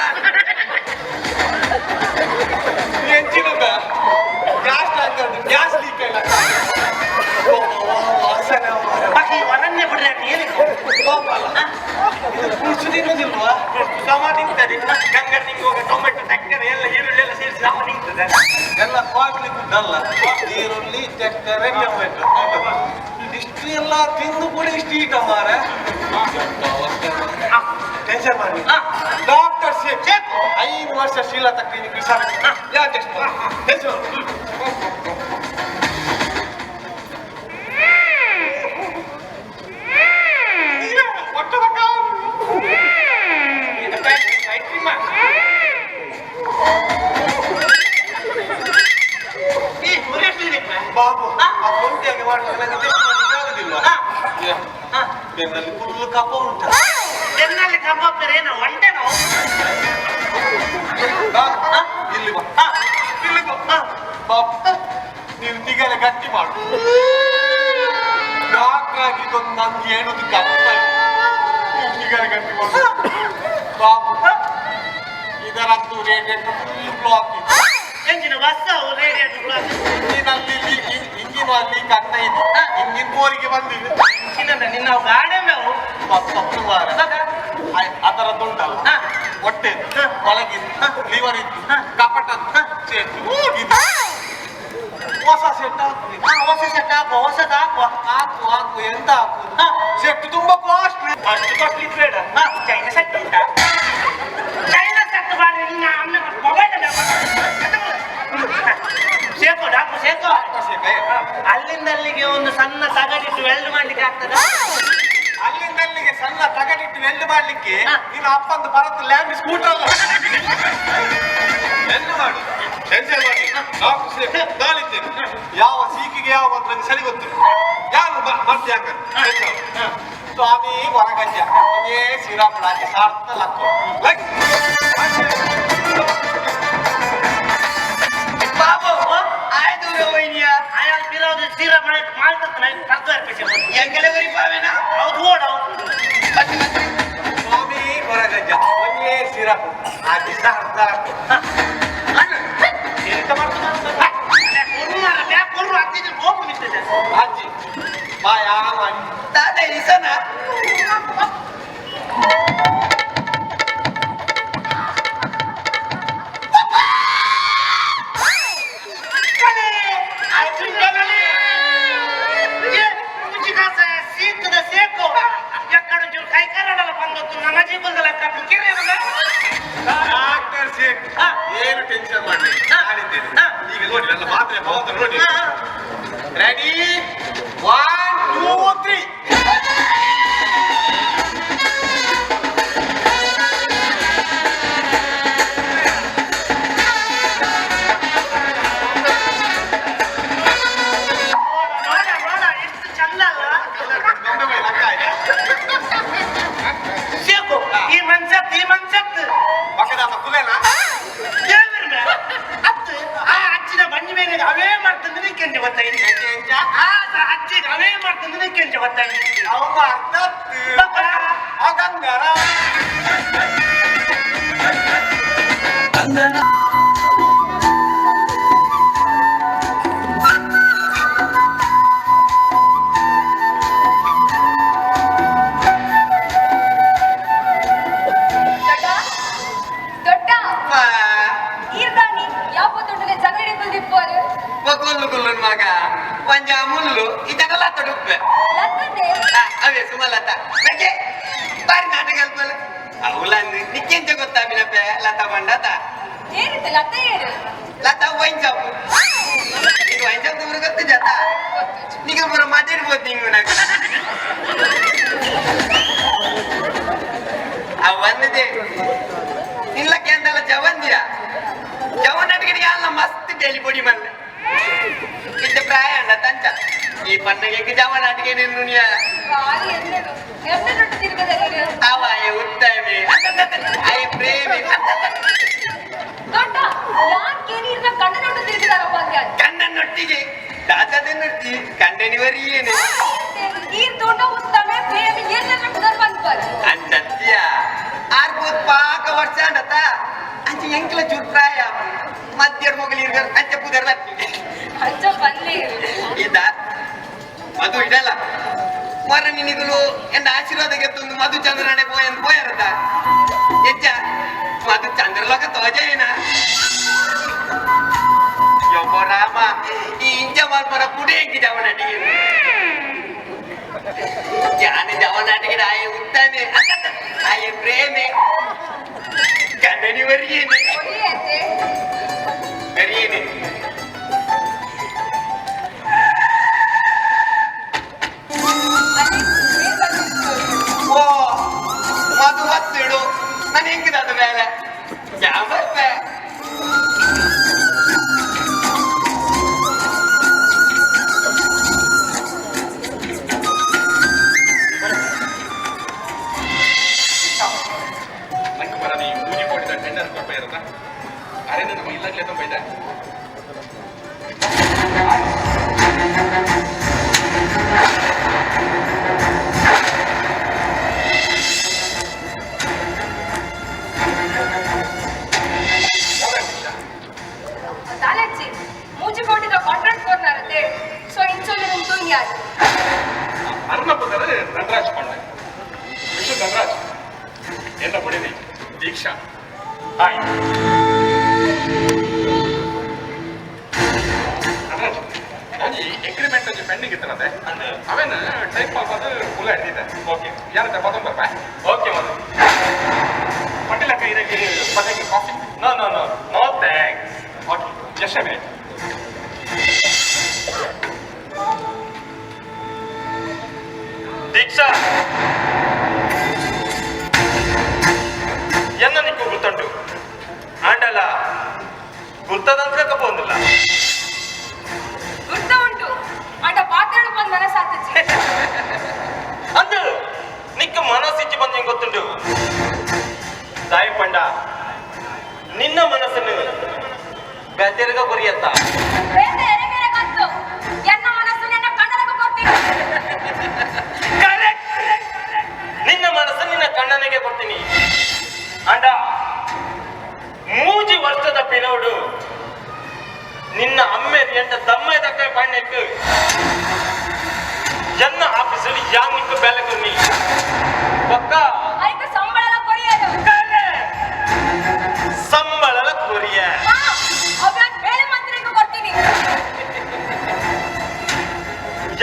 ಎಂಚಿನದ ಗ್ಯಾಸ್ ಟ್ಯಾಂಕರ್ ಗ್ಯಾಸ್ ಲೀಕ್ ಇಲ್ಲ ಬಾಕಿ ಒನನ್ನೇ ಬಿಡ್ರೆ ನೀರು ಕುಡಿಸು ತಿನ್ನೋದಿಲ್ವಾ ಸಮ ನಿಂತದೆ ಗಂಗರ್ ನಿಂಗೆ ಹೋಗ ಟೊಮೆಟೊ ತಕ್ಕರೆ ಎಲ್ಲ ಈರುಳ್ಳಿ ಎಲ್ಲ ಸೇರಿಸಿ ಸಮ ನಿಂತದೆ ಎಲ್ಲ ಮಾಡ್ಲಿಕ್ಕಲ್ಲ ಈರುಳ್ಳಿ ಚಕ್ಕರೆ ಟೊಮೆಟೊ ಇಷ್ಟು ಎಲ್ಲ ತಿಂದು ಕೂಡ ಇಷ್ಟು ಈಟ ಮಾರ ಟೆನ್ಷನ್ ಮಾಡಿ ಡಾಕ್ಟರ್ ಶೇಖ್ 5 ವರ್ಷ ಶ್ರೀಲತಾ ಕ್ಲಿನಿಕ್ ಯಾಕೆ ಬಾಬು ಗಂಟೆಗೆ ಆಗುದಿಲ್ಲ ಬೆನ್ನಲ್ಲಿ ಫುಲ್ ಕಪ್ಪ ಉಂಟು ಬೆನ್ನಲ್ಲಿ ಕಬ್ಬ ಏನು ಒಂಟೆ ನಾವು ಇಲ್ಲಿ ಬಾ ಇಲ್ಲಿ ಬಾ ಬಾಬು ನೀವು ತಿಗಲೆ ಗಟ್ಟಿ ಮಾಡು ಡಾಕ್ಟರ್ ಆಗಿ ಇದೊಂದು ನನ್ಗೆ ಹೇಳೋದಕ್ಕೆ ಅರ್ಥ ತಿಗಲೆ ಗಟ್ಟಿ ಮಾಡು ಬಾಬು ಇದರದ್ದು ರೇಡಿಯೇಟರ್ ಫುಲ್ ಬ್ಲಾಕ್ ಇದೆ ಎಂಜಿನ ಬಸ್ ರೇಡಿಯೇಟರ್ ಇಂಜಿನಲ್ಲಿ ಇಂಜಿನ್ ಲೀಕ್ ಆಗ್ತಾ ಇದೆ ಇಂಜಿನ್ ಬೋರಿಗೆ ಬಂದಿದೆ ನಿನ್ನ ಗಾಡಿ ಮೇವು ಅದರದ್ದುಂಟಲ್ಲ ಹೊಟ್ಟೆ ಒಳಗಿದ್ದು ಲಿವರ್ ಇದ್ದು ಕಪಟ ಹೋಗಿದೆ ಹೊಸ ಸೆಟ್ ಹೊಸ ಸೆಟ್ ಹಾಕುವ ಹೊಸದು ಹಾಕುವ ಹಾಕು ಎಂತ ಹಾಕುದು ಸೆಟ್ ತುಂಬಾ ಕಾಸ್ಟ್ಲಿ ಅಷ್ಟು ಕಾಸ್ಟ್ಲಿ ಬೇಡ ಚೈನಾ ಸೆಟ್ ಉಂಟಾ ಚೈನಾ ಸೆಟ್ ಮಾಡಿ ನಿನ್ನ ಅನ್ನ ಮೊಬೈಲ್ ಸೇಕು ಡಾಕ್ಟರ್ ಸೇಕು ಅಲ್ಲಿಂದ ಅಲ್ಲಿಗೆ ಒಂದು ಸಣ್ಣ ತಗಡಿಟ್ಟು ವೆಲ್ಡ್ ಮಾಡ್ಲಿಕ್ಕೆ ಆಗ್ತದ ಅಲ್ಲಿಂದ ಅಲ್ಲಿಗೆ ಸಣ್ಣ ತಗಡಿಟ್ಟು ವೆಲ್ಡ್ ಮಾಡ್ಲಿಕ್ಕೆ ನೀನು ಅಪ್ಪಂದು ಬರತ್ತು ಲ್ಯಾಂಡ್ ಸ್ಕೂಟರ್ ಅಲ್ಲ ವೆಲ್ಡ್ ಮಾಡು ಟೆನ್ಷನ್ ಮಾಡಿ ಡಾಕ್ಟರ್ ನಾನಿದ್ದೇನೆ ಯಾವ ಸೀಕಿಗೆ ಯಾವ ಮಂತ್ರ ಸರಿ ಗೊತ್ತಿಲ್ಲ ಯಾರು ಮತ್ತೆ ಯಾಕಂತ ಸ್ವಾಮಿ ಹೊರಗಜ್ಜ ಏ ಸಿರಾಪುರಾಜಿ ಸಾರ್ಥ ಲಕ್ಕ ಬಾಬು ಆಯ್ತು ವೈನಿಯ ಆಯಾಲ್ ಬಿರೋದು ತೀರಾ ಮಾಡ್ತಾನೆ ಎಂಗೆಲವರಿ ಬಾವೇನಾ ಹೌದು ಓಡ ಸ್ವಾಮಿ ಹೊರಗಜ್ಜ ಒಂದೇ ಸಿರಪ್ ಆಜಿ ಸಾರ್ಥ ಅಜ್ಜಿ ಬಾ ಯಾವ ತಾತ ಇಸನ ಡಾಕ್ಟರ್ ಶೇಖ್ ಏನು ಟೆನ್ಷನ್ ಮಾಡಿ ನಾನಿದ್ದೇನೆ ಈಗ ನೋಡಿ ನನ್ನ ಮಾತ್ರೆ ಮಾತ್ರ ನೋಡಿ ರೆಡಿ 1 2 3 ಮಗ ಒಂಜ ಮುಳ್ಳು ಇದನ್ನೆಲ್ಲ ತೊಡುಪ್ಪೆ ಅವೇ ಸುಮಲತಾ ಬಾರಿ ನಾಟಕ ಅಲ್ಪಲ್ಲ ಅವಳಂದು ನಿಕ್ಕೆಂಚ ಗೊತ್ತಾ ಬಿನಪ್ಪೆ ಲತಾ ಬಂಡತ ಲತಾ ವೈನ್ ಶಾಪ್ ಇದು ವೈನ್ ಶಾಪ್ ದೂರ ಗೊತ್ತು ಜತ ನೀಗ ಬರೋ ಮಾತಾಡ್ಬೋದು ನೀವು ನನಗೆ ಅವ್ ಬಂದಿದೆ ನಿಲ್ಲಕ್ಕೆ ಅಂದಲ್ಲ ಜವಂದಿರ ಜವನ್ ಅಡಿಗೆ ಅಲ್ಲ ಮಸ್ತ್ ಡೈಲಿ ಬೊಡಿ ಮಲ್ಲ ಇಂತ ಪ್ರಾಯ ಅಣ್ಣ ತಂಚ ಈ ಪನ್ನಗೆ ಜವನ್ ಅಡಿಗೆ ನಿನ್ನುನಿಯ ಅವಾಯ ಉತ್ತಮೆ ಐ ಪ್ರೇಮಿ ಕಣ್ಣನೊಟ್ಟಿಗೆ ದಾತದನ್ನೊಟ್ಟಿ ಕಂಡನಿವರಿಯೇನೆ ಅಂತ್ಯ ಆರ್ಬೋದು ಪಾಕ ವರ್ಷ ಅಂಡತ ಅಂಚೆ ಎಂಕ್ಲ ಚೂರ್ ಪ್ರಾಯ ಮಧ್ಯರ್ ಮೊಗಲಿರ್ಗ ಅಂಚೆ ಪುದರ್ ಬರ್ತೀನಿ ಇದ ಮಧು ಇಡಲ್ಲ ಮರ ನಿನಿಗಳು ಎಂದ ಆಶೀರ್ವಾದ ಗೆತ್ತೊಂದು ಮಧು ಚಂದ್ರನಾಡೆ ಪೋಯರತ ಎಚ್ಚ ಮಧು ಚಂದ್ರಲೋಕ ತೋಜ ಏನ ಯೊಬ್ಬರ ಮಲ್ಪರ ಪುಡಿ ಹೆಂಗಿ ಜವನಾಟಿಗೆ ಯಾನೆ ಜವನಾಟಿಗೆ ಆಯೆ ಉತ್ತಾನೆ ಆಯೆ ಪ್ರೇಮೆ ಕನ್ನಡಿ ವರಿಯೇನೆ ಒಡಿಯಂತೆ ವರಿಯೇನೆ ಓ ಮದು ಒತ್ತಿಡು ನಾನು ಹೆಂಗಿದಾದ ಮೇಲೆ ಯಾವ ಅರೇನ ನಮ್ಮ ಇಲ್ಲಾಗ್ಲೇ ತಂಬೈದೆ ತಾಲಜ್ಜಿ ಮೂಜಿ ಕೊಟ್ಟಿದ್ದ ಕಾಂಟ್ರಾಕ್ಟ್ ಕೊಡ್ನಾರತ್ತೆ ಸೊ ಇಂಚೊಲ್ಲಿ ನಿಂತು ಯಾರು ಅರ್ಣಪದರ ಧನರಾಜ್ ಕೊಂಡೆ ವಿಶ್ವ ಧನರಾಜ್ ಎಲ್ಲ ಪಡೆದಿ ದೀಕ್ಷಾ ಹಾಯ್ ಧನರಾಜ್ ನಾನು ಈ ಅಗ್ರಿಮೆಂಟ್ ಪೆಂಡಿಂಗ್ ಇತ್ತನದೆ ಅವೇನು ಟೈಪ್ ಆಗೋದು ಫುಲ್ ಹಿಡಿದಿದೆ ಓಕೆ ಯಾರ ಪದಂ ಬರ್ಬಾ ಓಕೆ ಮತ್ತೆ ಪಟ್ಟಿಲ ಕೈದಾಗಿ ಪದಕ್ಕೆ coffee no no no no thanks okay just a minute Diksha ಎನ್ನ ನಿಕ್ಕು ಗುರ್ತುಂಟು ಆಂಡಲ ಗುರ್ತದಂತ್ರಕ್కపోందిಲ್ಲ ಗುರ್ತ ಉಂಟು ಅಂಡ ಪಾತ್ರೆಡು ಬಂದು ಮನಸ್ಸಾತಜ್ಜಿ ಅಂದು ನಿಕ್ಕ ಮನಸ್ಸಿಚ್ಚಿ ಬಂದು ಹೆಂಗ್ ಗೊತ್ತುಂಟು ತಾಯಿ ಪಂಡ ನಿನ್ನ ಮನಸ್ಸನ್ನು ಬೆದರಿಗ ಕೊರಿಯತ್ತ ಬೇರೆ ಎರೆಮೇಲೆ ಕತ್ತು ಎನ್ನ ಮನಸ್ಸು ನನ್ನ ಕಣ್ಣನಕ್ಕೆ ಕೊಡ್ತೀನಿ ನಿನ್ನ ಮನಸ್ಸು ನಿನ್ನ ಕಣ್ಣನಿಗೆ ಕೊಡ್ತೀನಿ ಅಂಡ ಮೂಜಿ ವರ್ಷದ ಪಿನೋಡು ನಿನ್ನ ಅಮ್ಮೇರಿ ಎಂಟ ದಮ್ಮೆ ತಕ್ಕ ಪಣ್ಣೆಟ್ಟು ಎನ್ನ ಆಫೀಸಲ್ಲಿ ಯಾಂಗಿಟ್ಟು ಬೆಲೆ ಕೊರ್ನಿ ಪಕ್ಕ ಅದಕ್ಕೆ ಸಂಬಳದ ಕೊರಿಯರು ಸಂಬಳದ ಕೊರಿಯ ಅವ್ಯಾನ್ ಬೇರೆ ಮಂತ್ರಿಗೆ ಕೊಡ್ತೀನಿ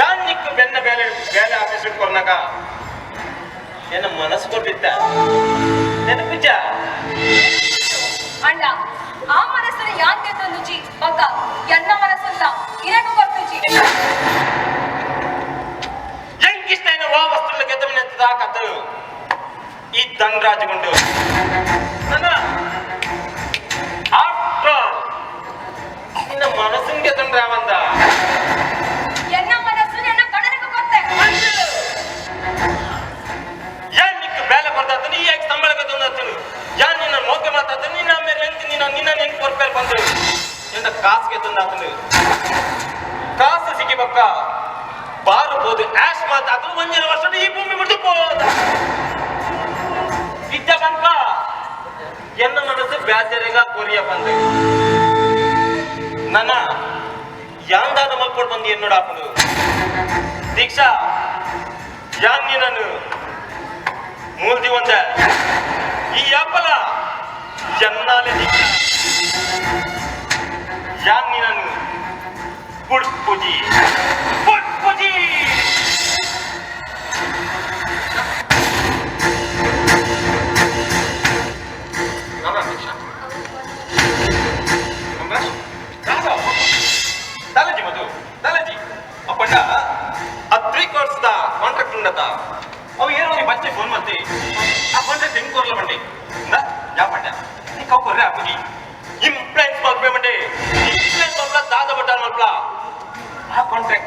ಯಾಂಗಿಟ್ಟು ಬೆನ್ನ ಬೇಲೆ ಬೇಲೆ ಆಫೀಸ್ ಕೊರ್ನಾಗ ಎನ್ನ ಮನಸ್ಸು ಕೊಟ್ಟಿದ್ದ ನೆನಪಿಚ್ಚ ಅಂಡ ಆ ಮನಸ್ಸನ್ನು ಯಾನ್ ತೆತ್ತೊಂದುಜಿ ಬಗ್ಗ ಎನ್ನ ಮನಸ್ಸಲ್ಲ ಇರಕು ಕೊಡ್ತುಜಿ ಹೆಂಗಿಷ್ಟ ವಾ ವಸ್ತುಗಳ ಗೆದ್ದವನೆತ್ತದಾಕತ್ತು ಈ ಧನರಾಜಗೊಂಡು ನನ್ನ ಆಫ್ಟರ್ ನಿನ್ನ ಮನಸ್ಸಿನ ಗೆದ್ದಂಡ್ರ ಅವಂದ ಎನ್ನ ಮನಸ್ಸು ನನ್ನ ಕಣ್ಣನಕ್ಕೆ ಕೊಡ್ತೆ ಏನ್ ನಿಕ್ಕ ಬೇಲೆ ಬರ್ದಾತ ನೀ ಯಾಕೆ ಸಂಬಳ ಗೆದ್ದವನು ಯಾನ್ ನಿನ್ನ ಮೋಕೆ ಮಾತಾತ ನಿನ್ನ ಮೇಲೆ ಹೆಂಗ್ ನಿನ್ನ ಹೆಂಗ್ ಕೊರ್ಪೇರ್ ಬಂದು ನಿನ್ನ ಕಾಸಿಗೆ ತಂದಾತನು ಕಾಸು ಸಿಗಿಬಕ್ಕ ಬಾರಬಹುದು ಆಶ್ ಮಾತಾದ್ರು ಒಂದಿನ ವರ್ಷ ಈ ಭೂಮಿ ಬಿಡ್ದುಕೋದ ಇದ್ದ ಬಂದ್ಪ ಎನ್ನ ಮನಸ್ಸು ಬ್ಯಾಜರೆಗ ಕೊರಿಯ ಬಂದು ನನ್ನ ಯಾಂದಾದ ಮಲ್ಕೊಂಡು ಬಂದು ಎನ್ನೋಡಾಪನು ದೀಕ್ಷಾ ಯಾನ್ ನೀನನ್ನು ಮೂರ್ತಿ ಒಂದ ಈ ಅಪ್ಪಲ ಎನ್ನಾಲೆ ದೀಕ್ಷಾ ಯಾನ್ ನೀನನ್ನು ಪುಡ್ಪುಜಿ ಪುಡ್ಪುಜಿ ತಾಲಜಿ ಮಧು ತಾಲಜಿ ಅಪ್ಪಣ್ಣ ಆ 3 ಕೋರ್ಸ್ ಕಾಂಟ್ರಾಕ್ಟ್ ಉಂಡತ ಅವು ಏನೋ ನೀ ಬಚ್ಚೆ ಫೋನ್ ಮಾಡ್ತಿ ಆ ಕಾಂಟ್ರಾಕ್ಟ್ ಹೆಂಗ್ ಕೊರ್ಲ ಬಂಡಿ ಯಾ ಪಂಡ ನೀ ಕವ್ ಕೊರ್ರೆ ಹಾಕುದಿ ಇಂಪ್ಲಾಯ್ಸ್ ಮಲ್ಪೆ ಮಂಡೆ ಇಂಪ್ಲಾಯ್ಸ್ ಮಲ್ಪಲ ದಾದ ಬಟ್ಟಾರ ಮಲ್ಪಲ ಆ ಕಾಂಟ್ರಾಕ್ಟ್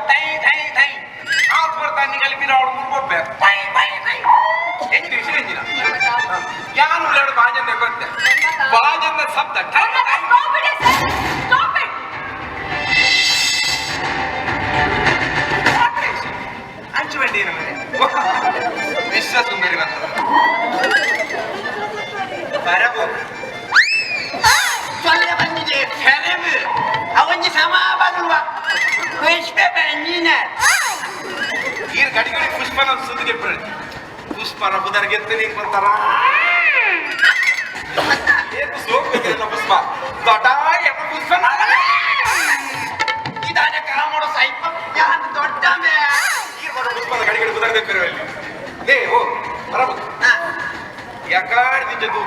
ಟೈ ಟೈ ಟೈ ಆತ್ ಬರ್ತಾನೆ ಕಲಿಪಿರ ಅವಳು ಮುರ್ಗೊಬ್ಬೆ ಟೈ ಟೈ ಟೈ ಎಂಜಿನ ವಿಷಯ ಎಂಜಿನ ಯಾನು ಎರಡು ಬಾಜಂದ ಗೊತ್ತೆ ಬಾಜಂದ ಶಬ್ದ ಟೈ ಟೈ Stop it! ಅಂಚು ಬಂಡಿ ನಮಗೆ ವಿಶ್ವ ಸುಂದರಿ ಬಂತ ಬರಬೋ ಸೊಳ್ಳೆ ಬಂದಿದೆ ಫೆರೆಬ್ ಅವನಿಗೆ ಸಮ ಬರುವ ಪುಷ್ಪ ಬಂದಿನ ಈರ್ ಗಡಿ ಗಡಿ ಪುಷ್ಪನ ಸುದ್ದಿಗೆ ಬಿಡಿ ಪುಷ್ಪನ ಬುದರ್ಗೆ ಎತ್ತಿ ನಿಂತ್ಕೊಂತಾರ ಏನು ಸೋಗ್ಬೇಕಿಲ್ಲ ಪುಷ್ಪ ದೊಡ್ಡ ಎಮ್ಮ ಪುಷ್ಪನ ಇದಾದ ಕಾಮಡು ಸೈಪ ಯಾನ್ ದೊಡ್ಡ ಮೇ ಈರ್ ಬರೋ ಪುಷ್ಪನ ಗಡಿ ಗಡಿ ಬುದರ್ಗೆ ಬಿರುವಲ್ಲಿ ಲೇ ಓ ಬರಬಹುದು ಯಾಕಾಡ್ದಿ ಜದ್ದು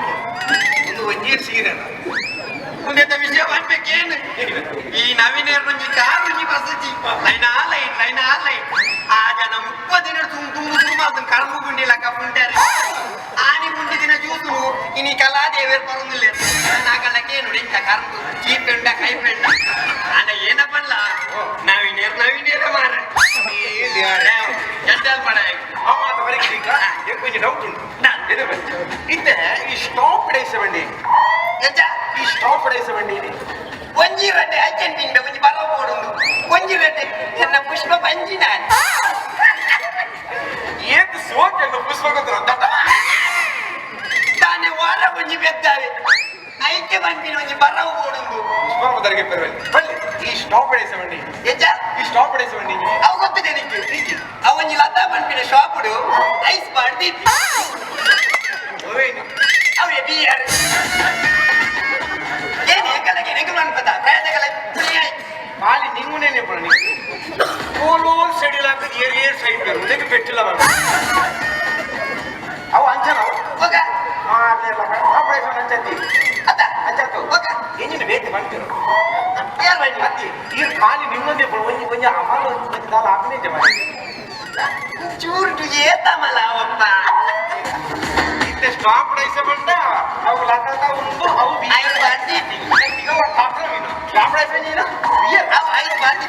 ಒಂದು ಒಂಜೀರ್ ಸೀರೆ ಮುಂದೆ ವಿಷಯ ಬರ್ಬೇಕೇನು ಈ ನವೀನೇರ್ ನಂಗೆ ಕಾರು ನೀ ಬಸತಿ ಲೈನ್ ಆ ಜನ 30 ದಿನ ತುಂಬ ಅದನ್ನ ಕರ್ಮು ಗುಂಡಿಲ್ಲ ಕಪ್ಪುಂಟಾರೆ ಆನಿ ಮುಂಡಿ ದಿನ ಜ್ಯೂಸು ಇನಿ ಕಲಾದೇವೇರ್ ಬರೋದಿಲ್ಲ ನಾಗಲ್ಲಕ್ಕೇನು ಇಂಥ ಕರ್ಮು ಚೀಪೆಂಡ ಕೈಪೆಂಡ ಆನ ಏನಪ್ಪಲ್ಲ ನವೀನೇರ್ ಮಾರ ಎಂತ ಪಡ ಕೊಂಚ ಡೌಟ್ ಉಂಟು ಇತ್ತೆ ಈ ಸ್ಟಾಪ್ ಡೈಸಬಂಡಿ ಈ ಸ್ಟಾಪ್ ಡೈಸಬಂಡಿ ಒಂಜಿ ರಡ್ಡೆ ಅಜ್ಜಂಟಿಂಡ ಒಂಜಿ ಬಲ ಓಡುಂದು ಒಂಜಿ ರಡ್ಡೆ ಎನ್ನ ಪುಷ್ಪ ಬಂಜಿ ನಾನು ಏತ್ ಸೋಕೆಂದು ಪುಷ್ಪ ಗೊತ್ತಿರ ತಾನೆ ವಾರ ಒಂಜಿ ಬೆದ್ದಾವೆ ಐಕ್ಯ ಬಂದಿನ ಒಂಜಿ ಬಲ ಓಡುಂದು ಪುಷ್ಪ ಬದರಿಗೆ ಪರವಾಗಿ ಬಳ್ಳಿ ಈ ಸ್ಟಾಪ್ ಡೈಸಬಂಡಿ ಎಜ್ಜ ಈ ಸ್ಟಾಪ್ ಡೈಸಬಂಡಿ ಅವು ಗೊತ್ತಿದೆ ನಿಂಗೆ ಅವೊಂಜಿ ಲತಾ ಬಂಪಿನ ಶಾಪುಡು ಐಸ್ ಬಾಡ್ದಿ ಅವು ಎಬಿಯಾರು ಏನು ಹೆಂಗಲಗೆ ನೆಗಲು ಅನ್ಪದ ಪ್ರಯತ್ನಗಳ ಮಾಲಿ ನಿಂಗುನೇ ನೆಪಣ ಓಲ್ ಸೈಡಿಲ್ ಹಾಕಿ ಏರ್ ಸೈಡ್ ಬೇರು ನಿನಗೆ ಪೆಟ್ಟಿಲ್ಲ ಅವು ಅಂಚನ ಹೋಗ ಅಂಚತ್ತಿ ಅದ ಅಂಚತ್ತು ಹೋಗ ಎಂಜಿನ ಬೇತಿ ಮಾಡ್ತಿರು ಯಾರು ಬನ್ನಿ ಅತ್ತಿ ಈ ಖಾಲಿ ನಿಮ್ಮದೇ ಒಂಜಿ ಕೊಂಚ ಅಮಲು ಒಂಜಿ ದಾಲ ಹಾಕನೇ ಜಮ ಚೂರು ಏತಮಲ್ಲ ಅವಪ್ಪ ಇತ್ತೆ ಸ್ಟಾಪ್ ಡೈಸಬಂಡ ಅವು ಲತಾ ಉಂಟು ಅವು ಐದು ಬಾಡ್ದಿ ಸ್ಟಾಪ್ ಡೈಸಬಂಡಿ ಅವು ಐದು ಬಾಡ್ದಿ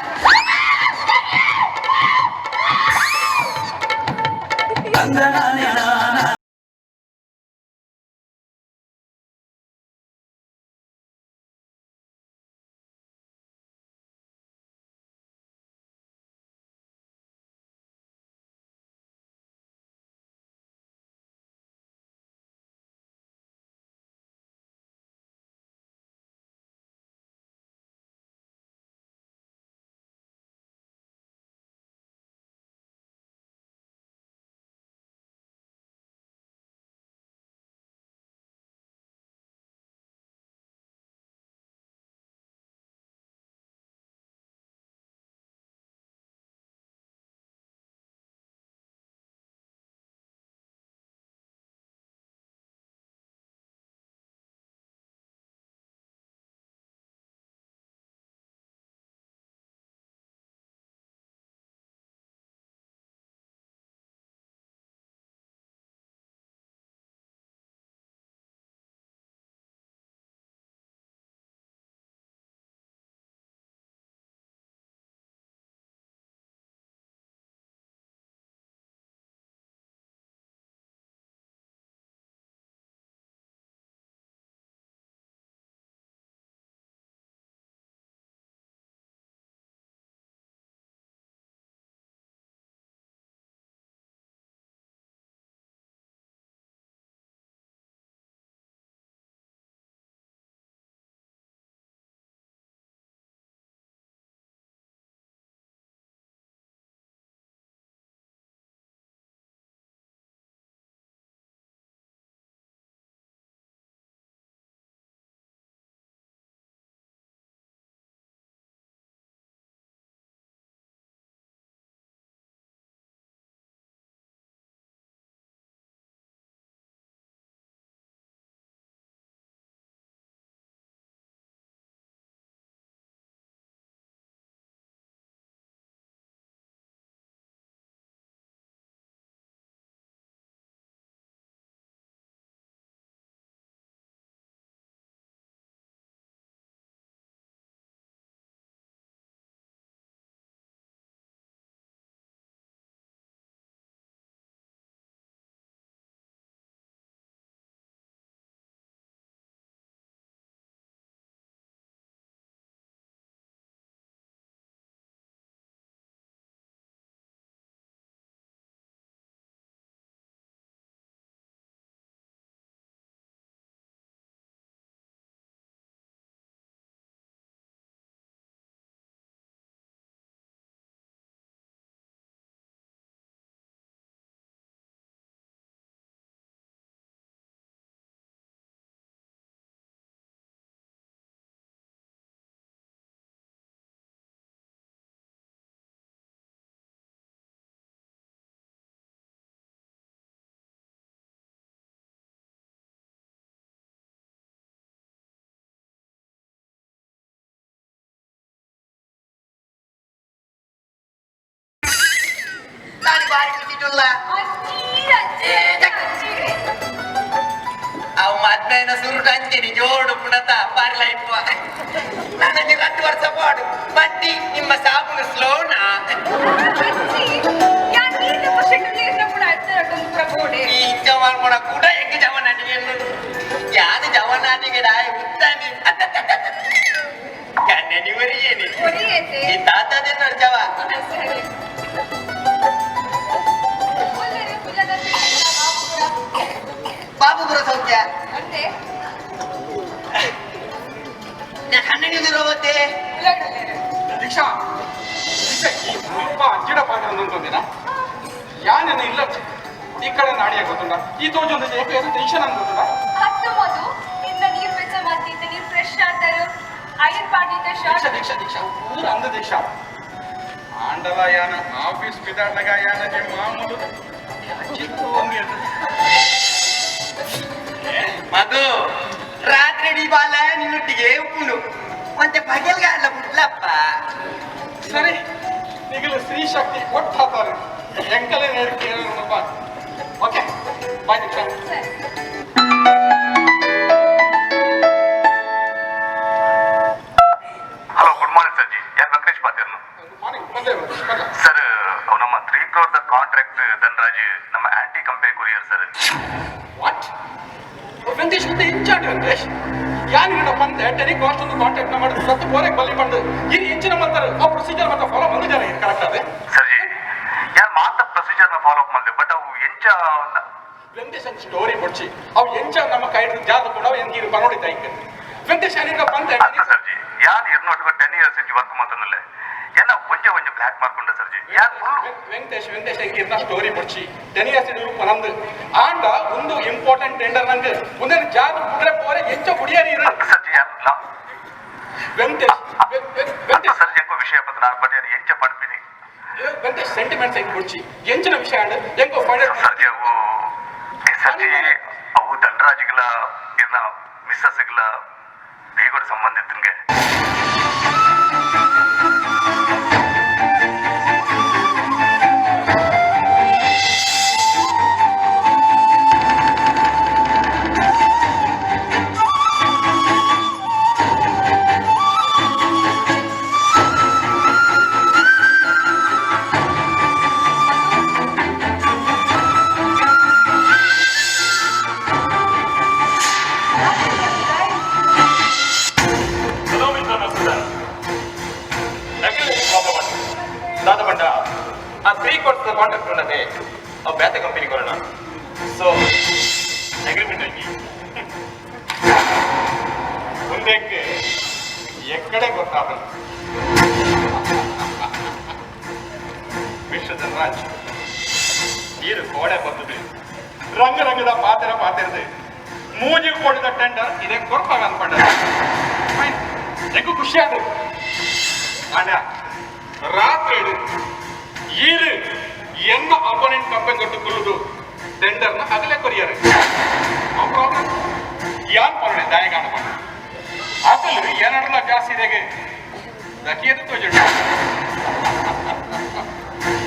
ಬಾರಿ ಬಾರಿ ಖುಷಿಟುಲ್ಲ ಅವು ಮಧ್ಯಾಹ್ನ ಸುರುಟ ಅಂತೀನಿ ಜೋಡು ಪುಣತ ಬಾರಿ ಲೈಫ್ ನನಗೆ 2 ವರ್ಷ ಪಾಡು ಬಟ್ಟಿ ನಿಮ್ಮ ಸಾಬುನು ಸ್ಲೋನಾ ಈ ಜವಾನ್ ಕೂಡ ಕೂಡ ಹೆಂಗೆ ಜವಾನಾಟಿಗೆ ಯಾರು ಜವಾನಾಟಿಗೆ ರಾಯ ಉತ್ತಾನಿ ಕನ್ನಡಿವರಿ ಏನಿ ಈ ತಾತದೇ ನೋಡಿ ಜವ ಬಾಬುಪುರ ಸೌಖ್ಯ ಕನ್ನಡಿದಿರೋವತ್ತೆ ದೀಕ್ಷಾ ಅಂಜಿಡ ಪಾತ್ರ ಅಂದ್ಕೊಂದಿನ ಯಾನೇನು ಇಲ್ಲ ಈ ಕಡೆ ನಾಡಿಯ ಗೊತ್ತುಂಡ ಈ ತೋಜೊಂದು ಏಕೆ ಟೆನ್ಷನ್ ಅನ್ಬೋದಿಲ್ಲ ಹತ್ತು ಮದು ಇಂದ ನೀರು ಬೆಚ್ಚ ಮಾಡ್ತಿದ್ದೆ ನೀರು ಫ್ರೆಶ್ ಆದರು ಐರನ್ ಮಾಡಿದ್ದೆ ಶರ್ಟ್ ದೀಕ್ಷಾ ಊರ ಅಂದ ದೀಕ್ಷಾ ಆಂಡಲ ಯಾನ ಆಫೀಸ್ ಬಿದಾಡ್ನಾಗ ಯಾನ ನಿಮ್ಮ ಮಾಮೂಲು ಮಗು ರಾತ್ರಿ ಬಾಲ ನಿನ್ನೊಟ್ಟಿಗೆ ಉಪ್ಪುಂಡು ಮತ್ತೆ ಪಗೆಲ್ಗಾಡ್ಲ ಬಿಡ್ಲಪ್ಪ ಸರಿ ಈಗಲೂ ಸ್ತ್ರೀ ಶಕ್ತಿ ಕೊಟ್ಟು ಹಾತಾರೆ ಎಂಕಲೇ ನೇರಕ್ಕೆ okay bye Diksha hello good morning sir ji ಯಾರು ವೆಂಕಟೇಶ್ ಮಾತಾಡ್ನು ಸರ್ ಅವ್ ನಮ್ಮ 3 crore ಕಾಂಟ್ರಾಕ್ಟ್ ಧನರಾಜ್ ನಮ್ಮ aunty company courier sir what Venkatesh ಮತ್ತೆ ಇಂಚಾರ್ಜ್ ವೆಂಕಟೇಶ್ ಯಾನಿಗಡ ಬಂದೆ ಟೆಲಿ ಕಾಸ್ಟ್ ಒಂದು ಕಾಂಟ್ಯಾಕ್ಟ್ ಮಾಡಿ ಸತ್ತು ಬೋರೆಗೆ ಬಲ್ಲಿ ಬಂದು ಇಲ್ಲಿ ಇಂಚಿನ ಮಾಡ್ತಾರೆ ಆ ಪ್ರೊಸೀಜರ್ ಮತ್ತೆ ಫಾಲೋ ಒಂದು ಜನ ಕರೆಕ್ಟ್ ಅದೇ ಸರ್ ಜಿ ಯಾರು ಮಾತ್ರ ಪ್ರೊಸೀಜರ್ನ ಫಾಲೋ ಅಪ್ ಮಾಡಿದೆ ಬಟ್ ಅವು ಎಂಚ ವೆಂಕಟೇಶ್ ಅಂತ ಸ್ಟೋರಿ ಕೊಡ್ಸಿ ಅವು ಎಂಚ ನಮ್ಮ ಕೈ ಜಾಗ ಕೂಡ ಎಂಗೀರು ಬರೋಡಿದ್ದ ಈಗ ವೆಂಕಟೇಶ್ ಯಾನಿಗ ಬಂದೆ ಸರ್ ಜಿ ಯಾರು ಇರ್ನೋಟ್ಗ 10 years ಇಂಚು ವರ್ಕ್ ಮಾಡ್ತಾನಲ್ಲ ಏನ ಒಂಜೆ ಬ್ಲಾಕ್ ಮಾಡ್ಕೊಂಡ ಸರ್ ಜಿ ಯಾರು ವೆಂಕಟೇಶ್ ಎಂಗೀರ್ನ ಸ್ಟೋರಿ ಕೊಡ್ಸಿ 10 years ಇಡು ಪನಂದು ಆಂಡ ಒಂದು ಇಂಪಾರ್ಟೆಂಟ್ ಟೆಂಡರ್ ನಂಗೆ ಮುಂದೆ ಜಾಗ ಬಿಡ್ರೆ ಪೋರೆ ಎಂಚ ಕುಡಿಯರಿ ಇರು ಸರ್ ಜಿ ಯಾರು ವೆಂಕಟೇಶ್ ಸರ್ ಜಿ ಎಂಕೋ ವಿಷಯ ಬಂದ ನಾನು ಬಟ್ ಯಾರು ಎಂಚ ಪಡ್ತೀನಿ ವೆಂಕಟೇಶ್ ಸೆಂಟಿಮೆಂಟ್ಸ್ ಹೆಂಗ್ ಕೊಡ್ಸಿ ಎಂಚಿನ ವಿಷಯ ಅಂಡ್ ಹೆಂಗೋ ಫೈನಲ್ ಸರ್ ಜಿ ಅವು ಧನರಾಜ್ಗಳ ಇರ್ನ ಮಿಸ್ಸಸ್ಗಳ ಬೇಗ ಸಂಬಂಧಿತಂಗೆ ಆ 3 crore ಕಾಂಟ್ರಾಕ್ಟ್ ఉన్నదే ఆ ಬೇತೆ ಕಂಪನಿ ಕೊರೋಣ ಸೊ ಅಗ್ರಿಮೆಂಟ್ ಆಗಿ ಮುಂದಕ್ಕೆ ಎಕ್ಕಡೆ ಗೊತ್ತಾಗಲ್ಲ ಮಿಸ್ಟರ್ ಧನರಾಜ್ ನೀರು ಕೋಡೆ ಬಂದಿದೆ ರಂಗದ ಪಾತಿರದೆ ಮೂಜಿ ಕೊಡಿದ ಟೆಂಡರ್ ಇದೇ ಕೊರಪಾಗ ಅನ್ಕೊಂಡ ಹೆಂಗೂ ಖುಷಿ ಆದ್ರೆ ಅಣ್ಣ ರಾತ್ರಿ ಈರು ಎನ್ನ ಅಪೋನೆಂಟ್ ಕಂಪನಿ ಕೊಟ್ಟುಕೊಳ್ಳುದು ಟೆಂಡರ್ನ ಹಗಲೇ ಕೊರಿಯರು ನೋ ಪ್ರಾಬ್ಲಮ್ ಯಾನ್ ಪರಣೆ ದಾಯಗಾನ ಮಾಡಿ ಅಸಲು ಏನಡಲ ಜಾಸ್ತಿ ಇದೆಗೆ ದಕಿಯದು ತೋಜು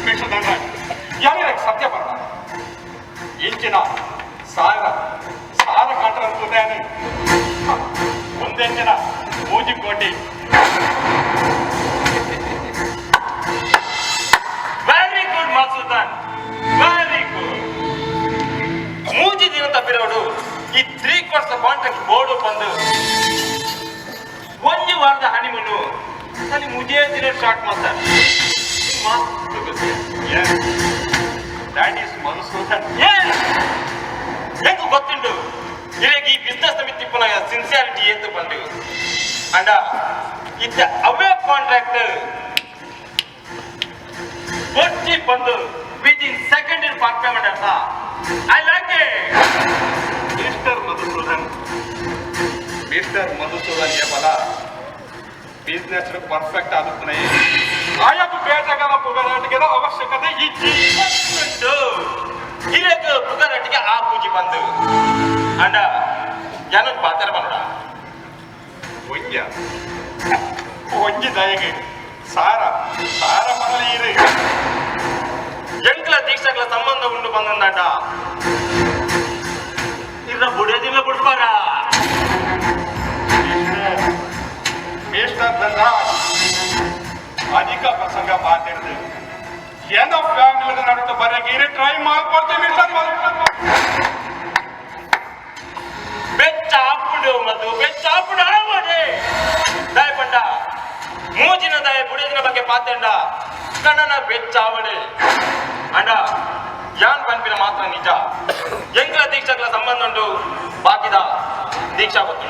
ಮಿಸ್ಟರ್ ಧನರಾಜ್ ಯಾರು ಸತ್ಯ ಬರ್ತ ಇಂಚಿನ ಸಾರ ಕಾಂಟ್ರ ಅನ್ಕೋದೇನೆ ಒಂದೆಂಚಿನ ಮೂಜಿ ಕೋಟಿ ವೆರಿ ಗುಡ್ ಮಸೂದನ್ ವೆರಿ ಗುಡ್ ಮೂಜಿ ದಿನ ತಪ್ಪಿರೋಡು ಈ 3 crore ಕಾಂಟ್ರಾಕ್ಟ್ ಬೋರ್ಡು ಬಂದು ಒಂದು ವಾರದ ಹನಿಮೂನು ಅಲ್ಲಿ ಮುಜೇ ದಿನ ಸ್ಟಾರ್ಟ್ ಮಾಡ್ತಾರೆ ದಾಟ್ ಈಸ್ ಮನ್ಸೂದನ್ ಹೆಂಗ ಗೊತ್ತುಂಟು ಇವಾಗ ಈ ಬಿಸ್ನೆಸ್ ಮಿತ್ತಿಪ್ಪನ ಸಿನ್ಸಿಯಾರಿಟಿ ಏತು ಬಂದು ಅಂಡ ಇತ್ತ ಅವೇ ಕಾಂಟ್ರಾಕ್ಟ್ ಕೊಟ್ಟಿ ಬಂದು within second in part payment ಅಂತ I like it mister Madhusudan ಏಪಲ ಬಿಸ್ನೆಸ್ ಪರ್ಫೆಕ್ಟ್ ಆಗುತ್ತಾನೆ ಆಯಾಕು ಬೇಟಗಲ ಪುಗರಾಟಿಗೆ ಅವಶ್ಯಕತೆ ಇದ್ದು ಇವಾಗ ಪುಗರಾಟಿಗೆ ಆ ಪೂಜಿ ಬಂದು ಅಂಡ ಏನೊಂದು ಪಾತ್ರ ಮಾಡೋಣ ಒಂಜಿ ದಯಗೆ ಸಾರ ಮನಲಿ ಇರು ಎಂಕ್ಲ ದೀಕ್ಷಗಳ ಸಂಬಂಧ ಉಂಡು ಬಂದಂದಾಟ ಇರ ಬುಡದಿಲ್ಲ ಬಿಡ್ಬಾರ ಮಿಸ್ಟರ್ ಧನ್ರಾಜ್ ಅಧಿಕ ಪ್ರಸಂಗ ಮಾತಾಡಿದೆ ಏನೋ ಫ್ಯಾಮಿಲಿ ನಡುವೆ ಬರಗೀರಿ ಟ್ರೈ ಮಾಡ್ಕೊಡ್ತೀವಿ ಮಿಸ್ಟರ್ ಬೆಚ್ಚಾಪುಡು ಮತ್ತು ಬೆಚ್ಚಾಪುಡು ಆವಡೆ ದಾಯ ಪಂಡ ಮೂಜಿನ ದಾಯ ಬುಡದಿನ ಬಗ್ಗೆ ಮಾತಾಡ ಕಣ್ಣನ ಬೆಚ್ಚಾವಡೆ ಅಂಡ ಯಾನ್ ಪಂಪಿನ ಮಾತ್ರ ನಿಜ ಎಂಕ್ಲ ದೀಕ್ಷಗಳ ಸಂಬಂಧ ಉಂಟು ಬಾಕಿದ ದೀಕ್ಷಾ ಗೊತ್ತು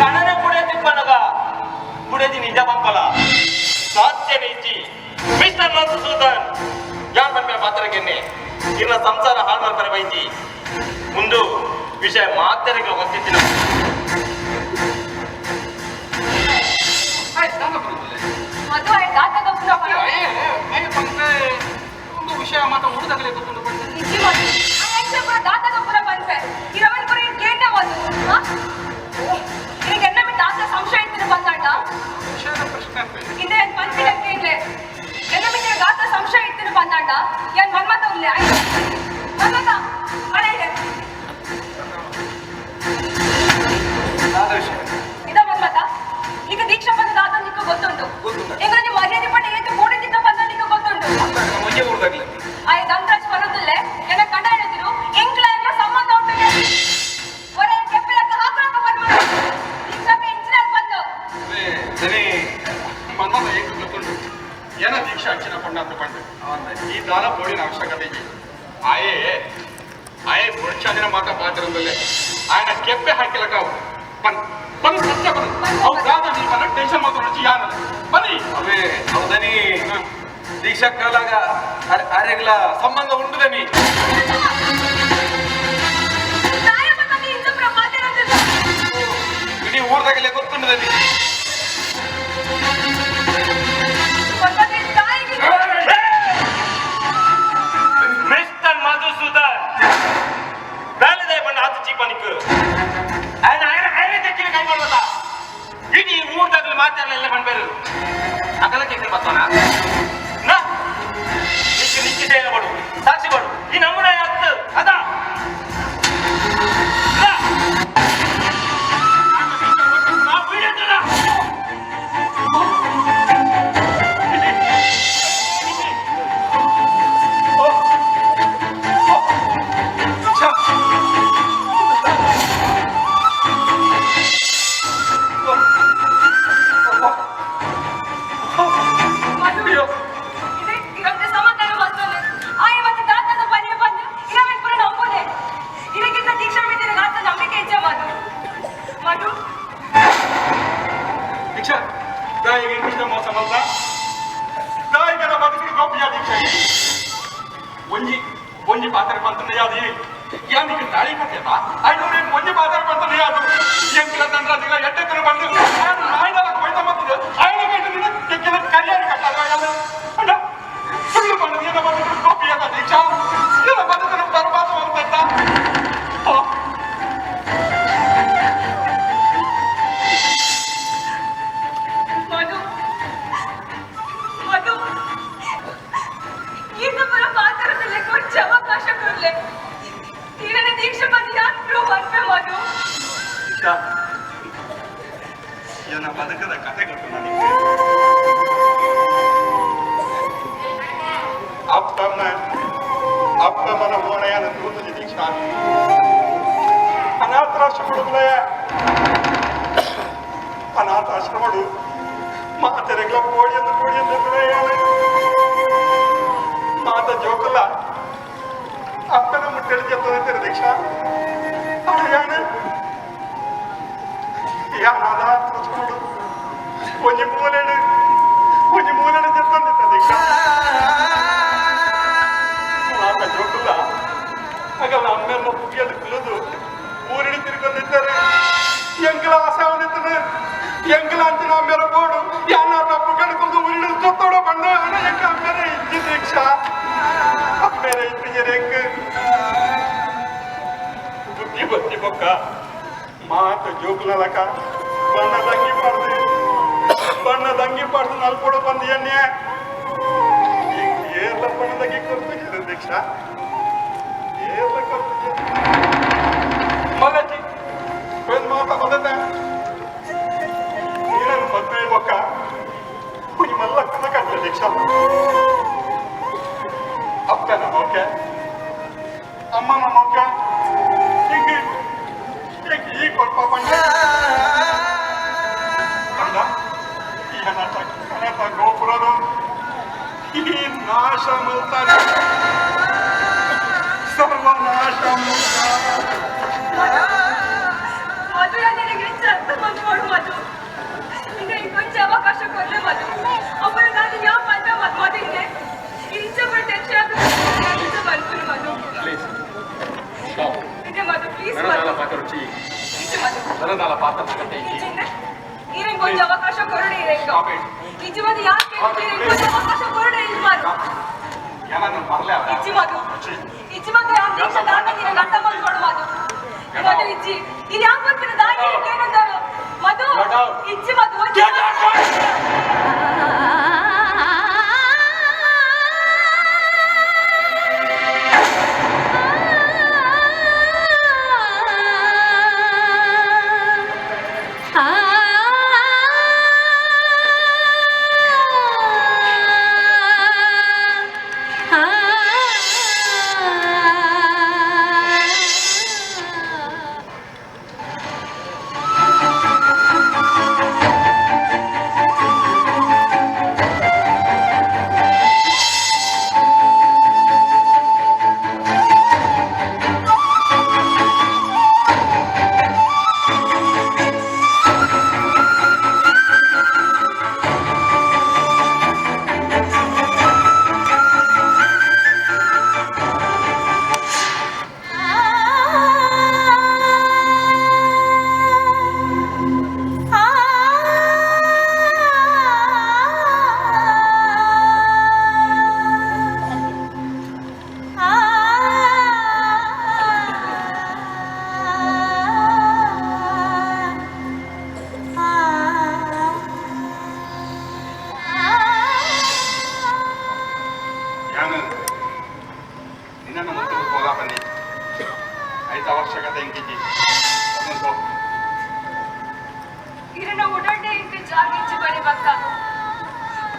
ಕಣನ ಬುಡೆ ತಿಪ್ಪನಗ ಬುಡೆದಿ ನಿಜ ಪಂಪಲ ಸಾಧ್ಯ ನೀತಿ ಮಿಸ್ಟರ್ ಮಧುಸೂದನ್ ಯಾನ್ ಪಂಪಿನ ಪಾತ್ರಗೆನ್ನೆ ಇನ್ನ ಸಂಸಾರ ಹಾಳು ಮಾಡ್ತಾರೆ ಬೈತಿ ಮುಂದು ವಿಷಯ ಮಾತರಿಗೆ ಗೊತ್ತಿತ್ತಿನ ಒಂದು ವಿಷಯ ಮಾತ್ರ ಹುಡುಗಲೇ ಗೊತ್ತುಂಟು ಸಂಶಯ ಇತ್ತು ಬಂದಾಟ ಹಿಂದೆ ಪಂಚಿಗೆ ಗಾತ ಸಂಶಯ ಇತ್ತು ಬಂದಾಟ ಏನ್ ಮನ್ಮತ ಉಲ್ಲೆ ಮನ್ಮತ ಮಳೆ ಇದ ಮನ್ಮತ ಈಗ ದೀಕ್ಷಾ ಬಂದ ದಾದ ನಿಕ್ಕ ಗೊತ್ತುಂಟು ಈಗ ನೀವು ಮರ್ಯಾದೆ ಪಟ್ಟ ಏನು ಕೂಡಿದ್ದ ಬಂದ ನಿಕ್ಕ ಗೊತ್ತುಂಟು ಆಯ್ ದಂತರಾಜ್ ಬರೋದಿಲ್ಲ ಏನ ಕಂಡ ಹೇಳಿದ್ರು ಎಂಕ್ಲ ಎಲ್ಲ ಸಂಬಂಧ ಉಂಟು ಹೊರೆ ಕೆಪ್ಪಲಕ್ಕ ಹಾಕಾಕ ಬಂದ್ಬಿಡು ದೀಕ್ಷಾಕ್ಕೆ ಇಂಚಿನಾಗ ಬಂದು ಸರಿ ಮನ್ಮತ ಏನು ಗೊತ್ತುಂಟು ಏನ ದೀಕ್ಷಾ ಹಚ್ಚಿನ ಕೊಂಡ ಅಂತ ಬಂದು ಈ ದಾನ ಬೋಡಿನ ಅವಶ್ಯಕತೆ ಇದೆ ಆಯೇ ಪುರುಷಾದಿನ ಮಾತ ಪಾತ್ರದಲ್ಲೇ ఆయన ಕೆಪ್ಪೆ ಹಾಕಿಲಕ ಬನ್ನಿ ಸತ್ಯ ಬನ್ನಿ ಅವು ದಾದ ನೀವನ್ನ ಟೆನ್ಷನ್ ಮಾತ್ರ ರುಚಿ ಯಾನ ಬನ್ನಿ ಅವೇ ಹೌದನಿ ದೀಕ್ಷಾ ಕಾಲಾಗ ಅರೆಗ್ಲ ಸಂಬಂಧ ಉಂಟುದನಿ ಇಡೀ ಊರ್ದಾಗಲೇ ಗೊತ್ತುಂಟದನಿ ಮಿಸ್ಟರ್ ಮಧುಸೂದನ್ ಬೇಲದೆ ಬಣ್ಣ ಹತ್ತು ಚೀಪನಿಕ್ಕು ಕೈ ಮಾಡೋದ ಇಡೀ ಊರ್ದಾಗಲಿ ಮಾತಾಡಲೆಲ್ಲ ಬಂದ್ಬೇರು ಅಗಲ ಕೇಳಿ ಬರ್ತಾನ ನಿಶ್ಚಿತ ಹೇಳ್ಬಾಡು ಸಾಕ್ಷಿ ಬಾಡು ಈ ನಮ್ಮನ ಹತ್ತು ಅದ ಒಂಜಿ ಪಾತ್ರ ಬಂತಂದ್ರೆ ಯಾವ್ದು ಯಾನಿಗೆ ತಾಳಿ ಕಟ್ಟೆದ ಐದು ಒಂಜಿ ಪಾತ್ರ ಬಂತಂದ್ರೆ ಯಾವ್ದು ಎಂಕ್ಲ ತಂದ್ರ ಎಟ್ಟೆಕ್ಕನ ಬಂದು ನಾಯಿನ ಕೊಯ್ತ ಬರ್ತದೆ ಐನ ಕಟ್ಟಿದ್ರೆ ಕೆಲ ಕರಿಯಾರಿ ಕಟ್ಟಾಗ ಅಣ್ಣ ಸುಳ್ಳು ಬಂದು ಏನ ಬಂದ್ರೆ ಕಾಪಿ ಅದ ದೀಕ್ಷಾ ಏನ ಬಂದ್ರೆ ನಮ್ಮ ಬರಬಾಸ ಹೋಗ್ತಾ ಏನ ಬದುಕದ ಕತೆ ಗೊತ್ತು ನನಗೆ ಅಪ್ಪ ಮನ ಓಣೆಯನ ತೂತು ದೀಕ್ಷಾ ಅನಾಥಾಶ್ರಮಡುಗಳೇ ಅನಾಥಾಶ್ರಮಡು ಮಾತೆರೆಗ್ಲ ಕೋಡಿಯಂದು ಮಾತ ಜೋಕಲ್ಲ ಅಪ್ಪನ ಮುಟ್ಟೆಳಿ ಚೆತ್ತೋದಿರ್ತಾರೆ ದೀಕ್ಷಾ ಯಾನೆ ಯಾನಾದ ತೋಚ್ಕೊಂಡು ಒಂಜಿ ಮೂಲೆಡು ಚೆತ್ತಂದಿತ್ತ ದೀಕ್ಷಾ ಮಾತ ಜೋಕಲ್ಲ ಆಗಲ್ಲ ಅಮ್ಮೆಲ್ಲ ಪುಗಿಯಲ್ಲಿ ಕುಲಿದು ಊರಿಡಿ ತಿರ್ಕೊಂಡಿದ್ದಾರೆ ಎಂಕಲ ಆಸೆ ಅವನಿತ್ತನೆ ಎಂಕಲ ಅಂಚಿನ ಅಮ್ಮೆರ ಬೋಡು ಯಾನಾರ ಪುಗಡ್ಕೊಂಡು ಊರಿಡಿ ಜೊತ್ತೋಡ ಬಂದ ಎಂಕ ಅಮ್ಮೆರ ಇಜ್ಜಿ ದೀಕ್ಷಾ ಅಮ್ಮೆರ ಇಜ್ಜಿಗೆ ರೆಂಕ್ ಬೊಕ್ಕ ಮಾತ ಜೋಕುಲಕ ಬಣ್ಣದಂಗಿ ಪಾಡ್ದು ನಲ್ಕೊಡ ಬಂದು ಎಣ್ಣೆ ಏರ್ಲ ಬಣ್ಣದಂಗಿ ಕೊಡ್ತೀನಿ ದೀಕ್ಷ ಏರ್ಲ ಕೊಡ್ತೀನಿ ಮಲಚಿ ಒಂದು ಮಾತ ಬಂದದ ನೀನನ್ನು ಮದ್ವೆ ಬೊಕ್ಕ ಕುನಿ ಮಲ್ಲ ಕನಕಟ್ಟ ದೀಕ್ಷ ಅಪ್ಪನ ಓಕೆ ಅಮ್ಮನ ಓಕೆ ಹಿಂಗೆ ಈ ಕೊಲ್ಪ ಬಂದ ಕನಕ ಗೋಪುರದ ಈ ನಾಶ ಮುಲ್ತಾನೆ ಸರ್ವನಾಶ ಮಧುರ ನಿನಗೆ ಚರ್ತ ಬಂದ್ಕೊಡು ಮಧು ನಿಂಗೆ ಇಂಕೊಂಚ ಅವಕಾಶ ಕೊಡ್ಲೆ ಮಧು ಒಬ್ಬರು ನಾನು ಯಾವ ಪಂಚ ಮಧುವಿಗೆ ಇಂಚ ಬರ್ ಟೆನ್ಷನ್ ಆಗ್ತದೆ ಇಂಚ ಬಂದ್ಕೊಡು ಮಧು ಇದೆ ಮಧು ಪ್ಲೀಸ್ ಮಧು ಇಂಚ ಮಧು ನೀರಿಗೆ ಕೊಂಚ ಅವಕಾಶ ಕೊರಡೆ ಇಂಚ ಮಧು ಯಾಕೆ ಕೊಂಚ ಅವಕಾಶ ಕೊರಡೆ ಇಲ್ಲ ಮಧು ಇಂಚ ಮಧು ಇಂಚ ಮಧು ಯಾವ ದೀಕ್ಷ ದಾಟ ನಿನಗೆ ಅರ್ಥ ಮಾಡ್ಕೊಡು ಮಧು ಮಧು ಇಜ್ಜಿ ಇದು ಯಾಕೆ ಬರ್ತೀನಿ ದಾಟಿ ಏನಂದಾರು ಮಧು ಇಜ್ಜಿ ಮಧು ಇರನ ಉಡಂಡೆ ಇಂಕ ಜಾಗಿಂಚಿ ಬಳಿ ಬಕ್ಕ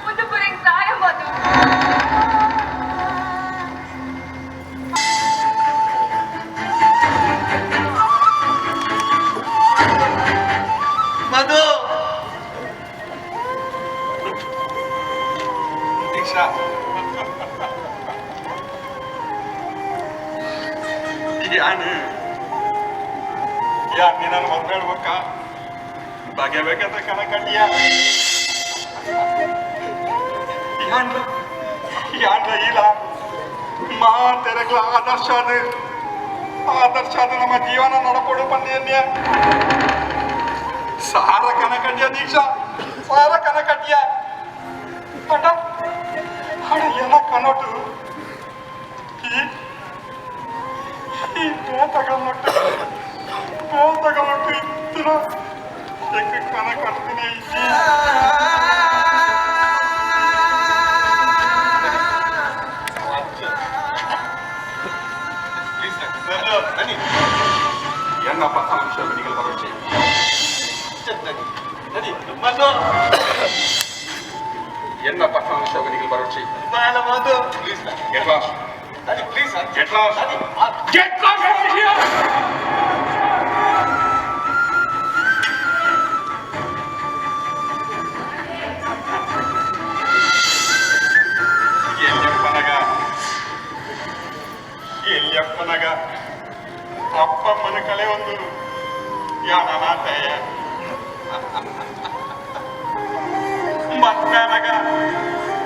ಒಂದು ಪುರೆಂಗ್ ತಾಯ ಮಧು ಮಧು ದೀಕ್ಷಾ ಯಾನ್ ನೀನನ್ನು ಮದ್ವೆ ಹೇಳ್ಬೇಕ ಬಗೆಬೇಕಂತ ಕನಕಂಡಿಯ ಯಾಂಡ್ರ ಇಲ್ಲ ಮಾತೆರಗ್ಲ ಆದರ್ಶ ಅದು ನಮ್ಮ ಜೀವನ ನಡ್ಕೊಡು ಬಂದಿಯ ಸಾರ ಕನಕಂಡಿಯ ದೀಕ್ಷಾ ಸಾರ ಕನಕಂಡಿಯ ಅಣ್ಣ ಹಣ ಎಲ್ಲ ಕನೋಟು ಈ ತಗೊಂಡು ಇತ್ತಿನ ಕನ ಕಟ್ತೀನಿ ಎನ್ನ ಪತ್ತ ಅಂಶ ವಿನಿಗಳು ಬರೋಚೆ ಎನ್ನ ಪತ್ತ ಅಂಶ ವಿನಿಗಳು ಬರೋಚೆ ಮಧು Get lost. Daddy, please, sir. Get lost. Daddy, get lost from here! ಎಲ್ಲಿಯಪ್ಪನಗ ಅಪ್ಪಮ್ಮನ ಕಳೆ ಒಂದು ಯಾನನಾಥಯ್ಯ ಮತ್ನಾನಗ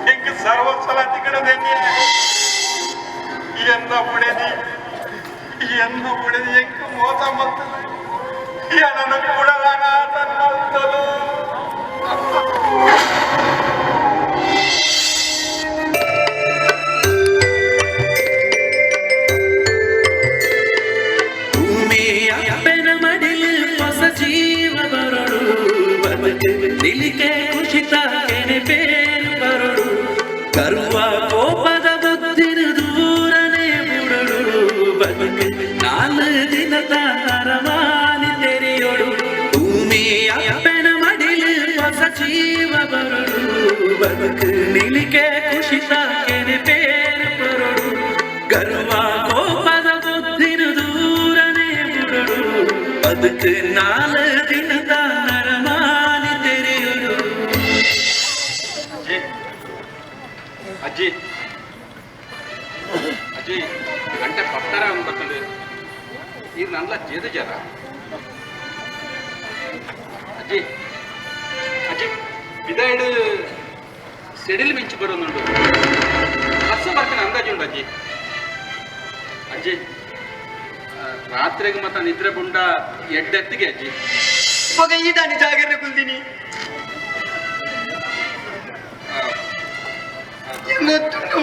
ಹೆಂಗ ಸರ್ವಸಲ ತಿಗಡದೇನಿ ಎನ್ನ ಉಡೆದಿ ಹೆಂಗ ಮೋಸ ಮತ್ತಲು ನನ್ನ ಕೂಡಲಾಗ ತನ್ನಲು ಭೂಮಿಯ ನಿಲಿಕೆ ಕುಶಿತ ಕೆನೆ ಪೇರು ಪರಡು ಗರ್ವ ಕೋಪದ ಬುದ್ಧಿನ ದೂರನೇ ಬಿಡಡು ಅದಕ್ಕೆ 4 ದಿನದ ನರಮಾಲಿ ತೆರೆಯಡು. ಅಜ್ಜಿ ಅಜ್ಜಿ ಗಂಟೆ ಪತ್ತರ ಅನ್ಬೇಕಂದ್ರೆ ಈಗ ನನ್ಲ ಜೇದು ಜರ ಅಜ್ಜಿ ಅಜ್ಜಿ ಇದಾಯ್ಡು ಸೆಡಿಲ್ ಮಿಂಚು ಬರೋದುಂಟು ವರ್ಷ ಬರ್ತೀನಿ ಅಂದಾಜು ಉಂಟು ಅಜ್ಜಿ. ಅಜ್ಜಿ ರಾತ್ರಿಗೆ ಮತ್ತ ನಿದ್ರೆ ಬುಂಡ ಎಡ್ಡೆತ್ತಿಗೆ ಅಜ್ಜಿ ಮಗ ಈ ದಾನಿ ಜಾಗರಣೆ ಕುಂದಿನಿ ಗೊತ್ತುಂಟು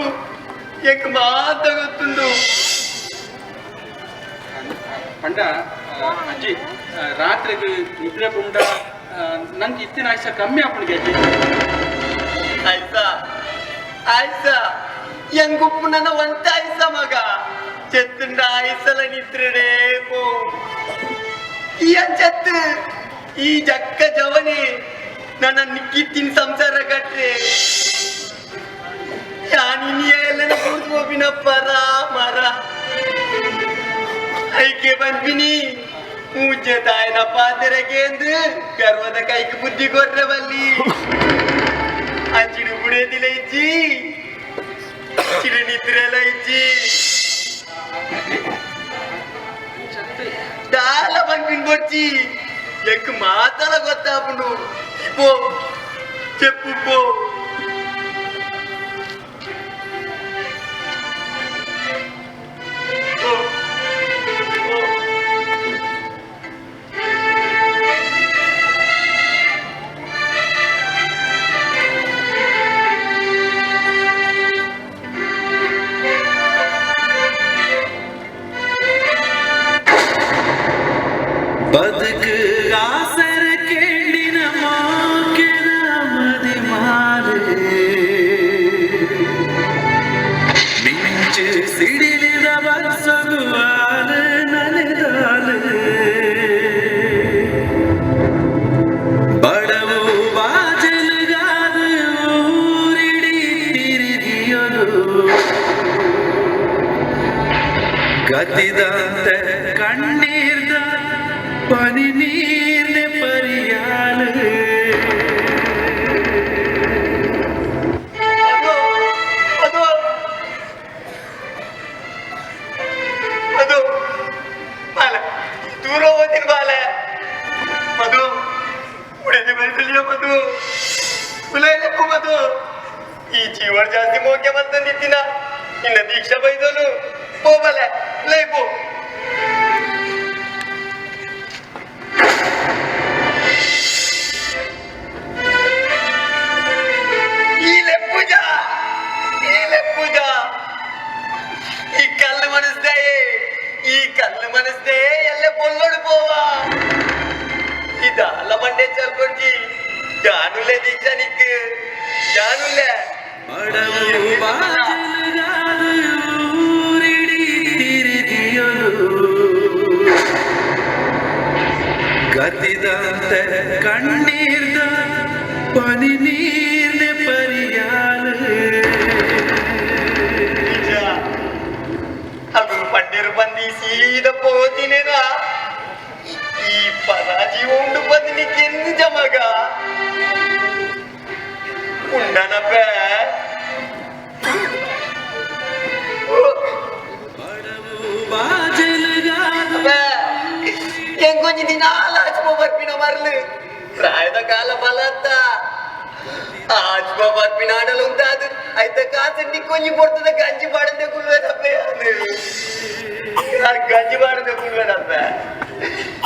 ಎಂಕ್ ಮಾತ ಗೊತ್ತುಂಟು ಪಂಡ ಅಜ್ಜಿ ರಾತ್ರಿಗೆ ನಿದ್ರೆ ಬುಂಡ ನಂಗೆ ಇತ್ತಿನ ಆಯ್ಸ ಕಮ್ಮಿ ಆಪಣಿಗೆ ಅಜ್ಜಿ. ಆಯ್ತಾ ಆಯ್ತಾ ಎಂಗುಪ್ಪು ನನ್ನ ಒಂತ ಆಯ್ಸ ಮಗ చెత్తుండ ఆయుసల నిద్రడే పో ఈ చెత్త ఈ జక్క జవని ನನ್ನ ನಿಕ್ಕಿತ್ತಿನ ಸಂಸಾರ ಕಟ್ರೆ ಯಾನಿ ಎಲ್ಲ ಕೂರ್ಬೋಬಿನ ಪರ ಮರ ಐಕೆ ಬಂದ್ಬಿನಿ ಮೂಜೆ ತಾಯಿನ ಪಾತೆರಗೆ ಎಂದು ಗರ್ವದ ಕೈಗೆ ಬುದ್ಧಿ ಕೊರ್ರೆ ಬಲ್ಲಿ ಅಚ್ಚಿಡು ಬುಡೇದಿಲ್ಲ ಇಜ್ಜಿ ಚಿರು ನಿದ್ರೆಲ್ಲ ಇಜ್ಜಿ ದಾಲ ಬಂದ್ಬಿನ್ ಬೊಚ್ಚಿ ఎక్కు మాతల కొత్తాపుడు పో చెప్పు పో ಬದುಕು ಆಸರ ಕೇಳಿನ ಮಾಕೆನ ಮದಿ ಮಾರೆ ಮಿಂಚು ಸಿಡಿಲಿದ ವರ್ಷಗುವಾಲ ನನೆದಾಲ ಬಡವು ಬಾಜಲುಗಾದ ಊರಿಡಿ ತಿರುಗಿಯಲು ಗತಿದಂತ ಕಣ್ಣೀರ್ದ പനി നീർന്നെ പരിയാല് ದೂರ ಹೋದಿನ ಬಾಲ ಮಧು ಉಳಿದ ಬರಲಿಲ್ಲ ಮಧು ಉಲೈಲಕ್ಕೂ ಮಧು ಈ ಜೀವನ ಜಾಸ್ತಿ ಮೋಗ್ಯ ಬಂದಿತ್ತಿನ ಇನ್ನ ದೀಕ್ಷಾ ಬೈದೋನು ಹೋಗಲ್ಲ ಲೈ ಪೋ ಈ ಕಲ್ಲು ಮನಸ್ಸೇ ಎಲ್ಲ ಪೊಲ್ಲೋಡು ಪೋವಾ ಇದಲ್ಲ ಮಂಡೆ ಚಲ್ಕೊಡ್ಜಿ ಜಾನುಲೆ ದೀಕ್ಷಾ ನಿಕ್ಕು ಜಾನುಲೆ ಬಡವು ಬಾಜಲುಗಾದ ಊರಿಡಿ ತಿರುಗಿಯಲು ಗತಿದಂತ ಕಣ್ಣೀರ್ದ ಪನಿ ನೀರ್ನೆ ಪರಿಯಾಲು ಅದು ಪಂಡಿರು ಬಂದಿ ಸೀದ ಪೋತಿನೇನಾ ಈ ಪರಾಜಿ ಉಂಡು ಬಂದಿನಿಕ್ಕೆಂದು ಜಮಗ ಉಂಡನಪ್ಪ ಬಡವು ಬಾಜಲುಗಾದ ಎಂಗೊಂಜಿ ದಿನ ಆಚಮ ಬರ್ಪಿನ ಮರ್ಲು ಪ್ರಾಯದ ಕಾಲ ಬಲತ್ತ ಆಚಮ ಬರ್ಪಿನ ಆಡಲು ಉಂಟಾದು ಐತ ಕಾಸಂಡಿ ಕೊಂಜಿ ಪೊರ್ತದ ಗಂಜಿ ಪಾಡದೆ ಕುಲ್ವೇನಪ್ಪ ಅದು ಗಂಜಿ ಪಾಡದೆ ಕುಲ್ವೇನಪ್ಪ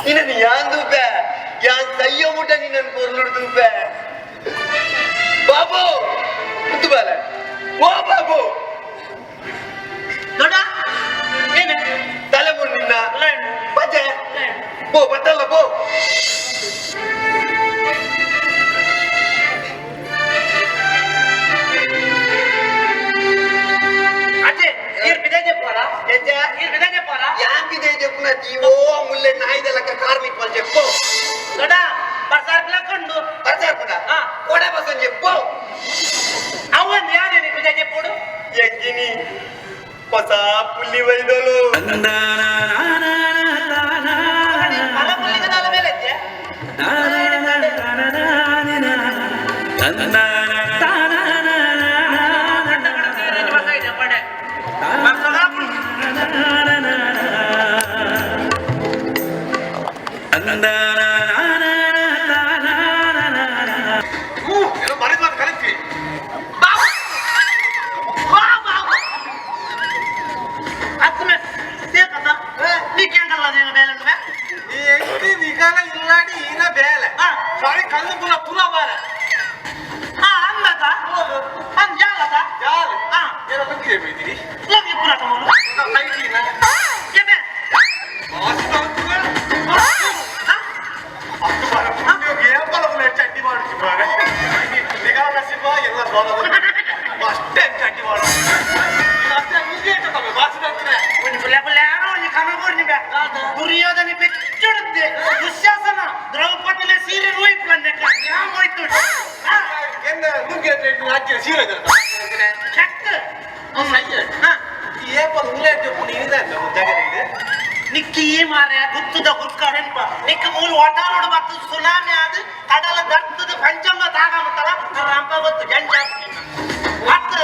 ನಿನ್ನ ಯಾನ್ ತೂಪ ಯಾನ್ ಸಯ್ಯೋ ಮುಟ್ಟ ನಿನ್ನ ಪೊರ್ಲುಡು ತೂಪ ಬಾಬು ಮುತ್ತು ಬಾಲ ಓ ಬಾಬು ನೋಡ ಏನ ತಲೆ ಮುನ್ ನಿನ್ನ ಬಜ್ಜೆ ಪೋ ಬತ್ತಲ್ಲ ಪೋ ಅಜ್ಜೆ ನೀರ್ ಬಿದೆ చెప్పారా ಎಂಜ ನೀರ್ ಬಿದೆ చెప్పారా ಯಾಂಕಿದೆ చెప్పున జీవో ముల్లె నాయిదలక కార్మిక్ పని చెప్పు ನೋಡ ಬರ್ಸಾರ್ ಬಿಲಕೊಂಡು ಬರ್ಸಾರ್ಪುನ ಹಾ ಕೋಡೆ ಬಸನ್ చెప్పు ಅಜ್ಜಿ ವೈದೋಲು ಕಲಿಸಿ ಇಲ್ಲಾಡಿ ಈನ ಬೇಲೆ ಸಾರಿ ಕಲ್ಲು ಪುರ ಪುರ ಬಾರ ಏನೋ ಬಗ್ಗೆ ಬೈದಿರಿ ಚಡ್ಡಿ ಮಾಡಿ ನಿಗಾ ನಸಿಬ ಎಲ್ಲ ಅಷ್ಟೇ ಚಡ್ಡಿ ಮಾಡ ಅಷ್ಟೇ ದುರ್ಯೋಧನ ಬೆಚ್ಚುಡುತ್ತೆ ದುಶ್ಯಾಸನ ದ್ರೌಪದಿನ ಸೀರೆ ಹೋಯ್ತು ಸೀರೆ ನಿಕ್ಕಿ ಮಾರೆ ಗುತ್ತದ ಗುರ್ಕಾಡೆನ್ಪ ನಿಕ್ಕ ಮೂಲ ಒಟಾರೋಡ ಮತ್ತು ಸುನಾಮಿ ಆದ ಕಡಲ ದರ್ತದ ಪಂಚಮ ತಾಗಮತ್ತಲ್ಲ ರಂಪ ಗೊತ್ತು ಜಂಜ ಮತ್ತು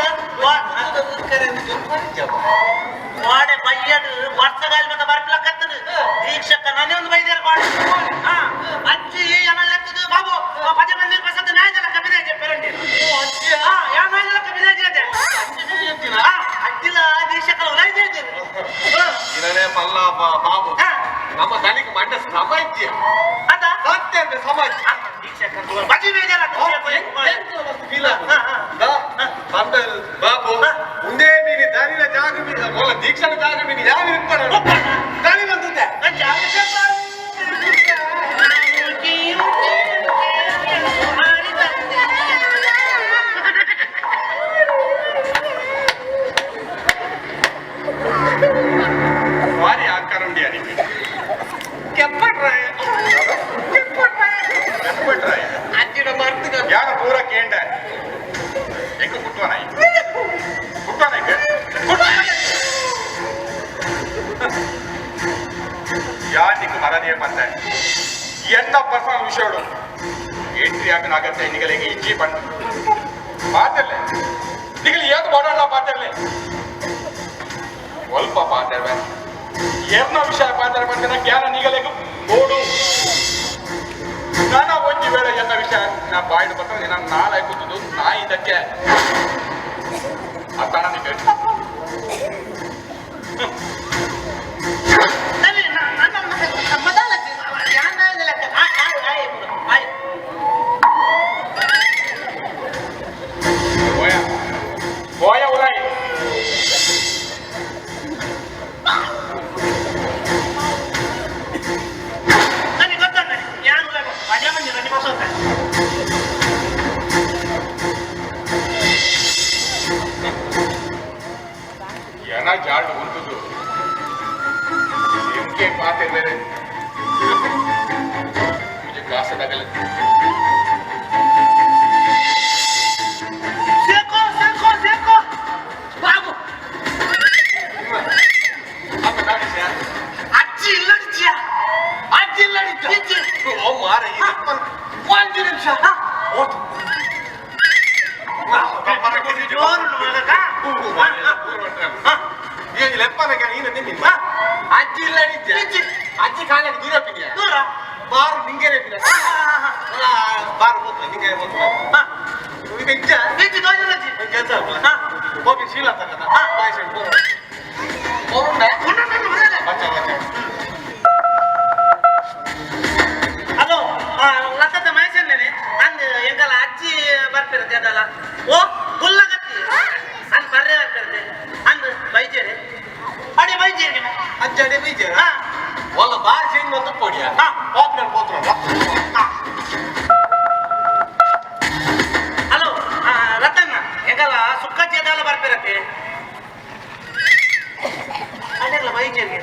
ವಾಡೆ ಬಯ್ಯಡು ವರ್ಷಗಾಲ ಮತ್ತೆ ಬರ್ಲಕ್ಕತ್ತದು ದೀಕ್ಷಕ ನಾನೇ ಒಂದು ಬೈದೇರ್ ಮಾಡಿ ಅಜ್ಜಿ ಏನೆಲ್ಲತ್ತದು ಬಾಬು ಪದ ಮಂದಿರ ಬಸದ ನಾಯ್ದಲ ಕಬಿದೆ ಪೆರಂಡಿ ಯಾ ನಾಯ್ದಲ ಕಬಿದೆ ಅಜ್ಜಿಲ ದೀಕ್ಷಕಲ ಉಲೈದೆ ಇರನೇ ಮಲ್ಲ ಬಾಬು ನಮ್ಮ ದಲಿಗೆ ಮಂಡ ಸಮಾಜ್ಯ ಅದ ಸತ್ಯ ಅಂದ್ರೆ ಸಮಾಜ ದೀಕ್ಷಕ ಬಜಿ ಬೇಜಾರ ಬಾಬು ಮುಂದೆ ನೀನು ದಾರಿನ ಜಾಗ ಮೊಲ ದೀಕ್ಷಣ ಜಾಗ ಮೀನು ಯಾವ ಇರ್ತಾರ ದಾರಿ ಬಂದಿದ್ದೆ ಭಾರಿ ಆಕಾರ ಉಂಡಿ ಅದಕ್ಕೆ ಕೆಪ್ಪಟ್ರಾಯ ಅಜ್ಜಿನ ಮಾಡ್ತಿದ್ದ ಯಾರ ಪೂರ ಕೇಂಡ ಹೆಂಗ ಕುಟ್ವನ ಯಾನಿಗೆ ಮರದೇ ಬಂದ ಎಂತ ಪರ್ಸನಲ್ ವಿಷಯಗಳು ಎಂಟ್ರಿ ಆಗನಾಗತ್ತೆ ನಿಗಳಿಗೆ ಇಜ್ಜಿ ಬಂದು ಮಾತಲ್ಲೇ ನಿಗಲಿ ಏನು ಮಾಡೋಣ ಮಾತಲ್ಲೇ ಸ್ವಲ್ಪ ಪಾತೇವೆ ಏರ್ನ ವಿಷಯ ಪಾತಾರೆ ಬಂದ ಜ್ಞಾನ ನಿಗಲೆಗೂ ಓಡು ನಾನಾ ಒಂಜಿ ವೇಳೆ ಎನ್ನ ವಿಷಯ ನಾ ಬಾಯ್ದು ಬರ್ತದೆ ನಾನು ನಾಳೆ ಕೂತದು ನಾ ಇದಕ್ಕೆ ಅತ್ತಣ ನಿಮಗೆ ಹೋಯ ಉಲಾಯಿ ನನಗೆ ಗೊತ್ತಾಗ ಯಾರು ಅಜ ಮಂದಿ ರಜೆ ಬಸೋತ ಏನ ಜಾಡು ಉಂಟುದು ಎಂಕೆ ಪಾತೆ ಬೇರೆ ಮುझे ಕಾಸು ತಗಲೆ ಸೇಕೋ ಬಾಬು ಅಜ್ಜಿ ಇಲ್ಲಡಿದ್ಯಾ ಅಜ್ಜಿ ಇಲ್ಲಡಿದ್ಯ ಓ ಮಾರ ಒಂದು ನಿಮಿಷ ಅಜ್ಜಿ ಇಲ್ಲಡಿದ್ಯ ಅಜ್ಜಿ ಕಾಲಿಗೆ ದೂರ ಹೋಗಿದ್ಯಾ ದೂರ ಬಾರು ನಿಂಗೆ ಬಾರು ಹೋಗ್ಲ ನಿಂಗೆ ಹೋಗ್ಲ ಹೆಚ್ಚು ದೋಜನಜ್ಜಿ ಕೆಲಸ ಹೋಗಿ ಶೀಲ ತಗದ ಹಲೋ ಲಕ್ಕದ ಮೈಸನ್ನೇನೆ ಅಂದ್ ಎಂಕಲ ಅಜ್ಜಿ ಬರ್ಪಿರತ್ತೆ ಅದಲ್ಲ ಓ ಗುಲ್ಲಗತ್ತಿ ಅಂದ್ ಬರ್ರೆ ಬರ್ಪಿರತ್ತೆ ಅಂದ್ ಬೈಜೇರಿ ಅಡಿ ಬೈಜೇರಿ ಅಜ್ಜಿ ಅಡಿ ಬೈಜೇರ ಒಲ್ಲ ಬಾರಿ ಚೇಂಜ್ ಬಂದು ಕೊಡಿಯ ಹೋಗ್ತಾರೆ ಹಲೋ ರತನ್ನ ಎಂಕಲ ಸುಕ್ಕಜ್ಜಿ ಅದೆಲ್ಲ ಬರ್ಪಿರತ್ತೆ ಅದೆಲ್ಲ ಬೈಜೇರಿ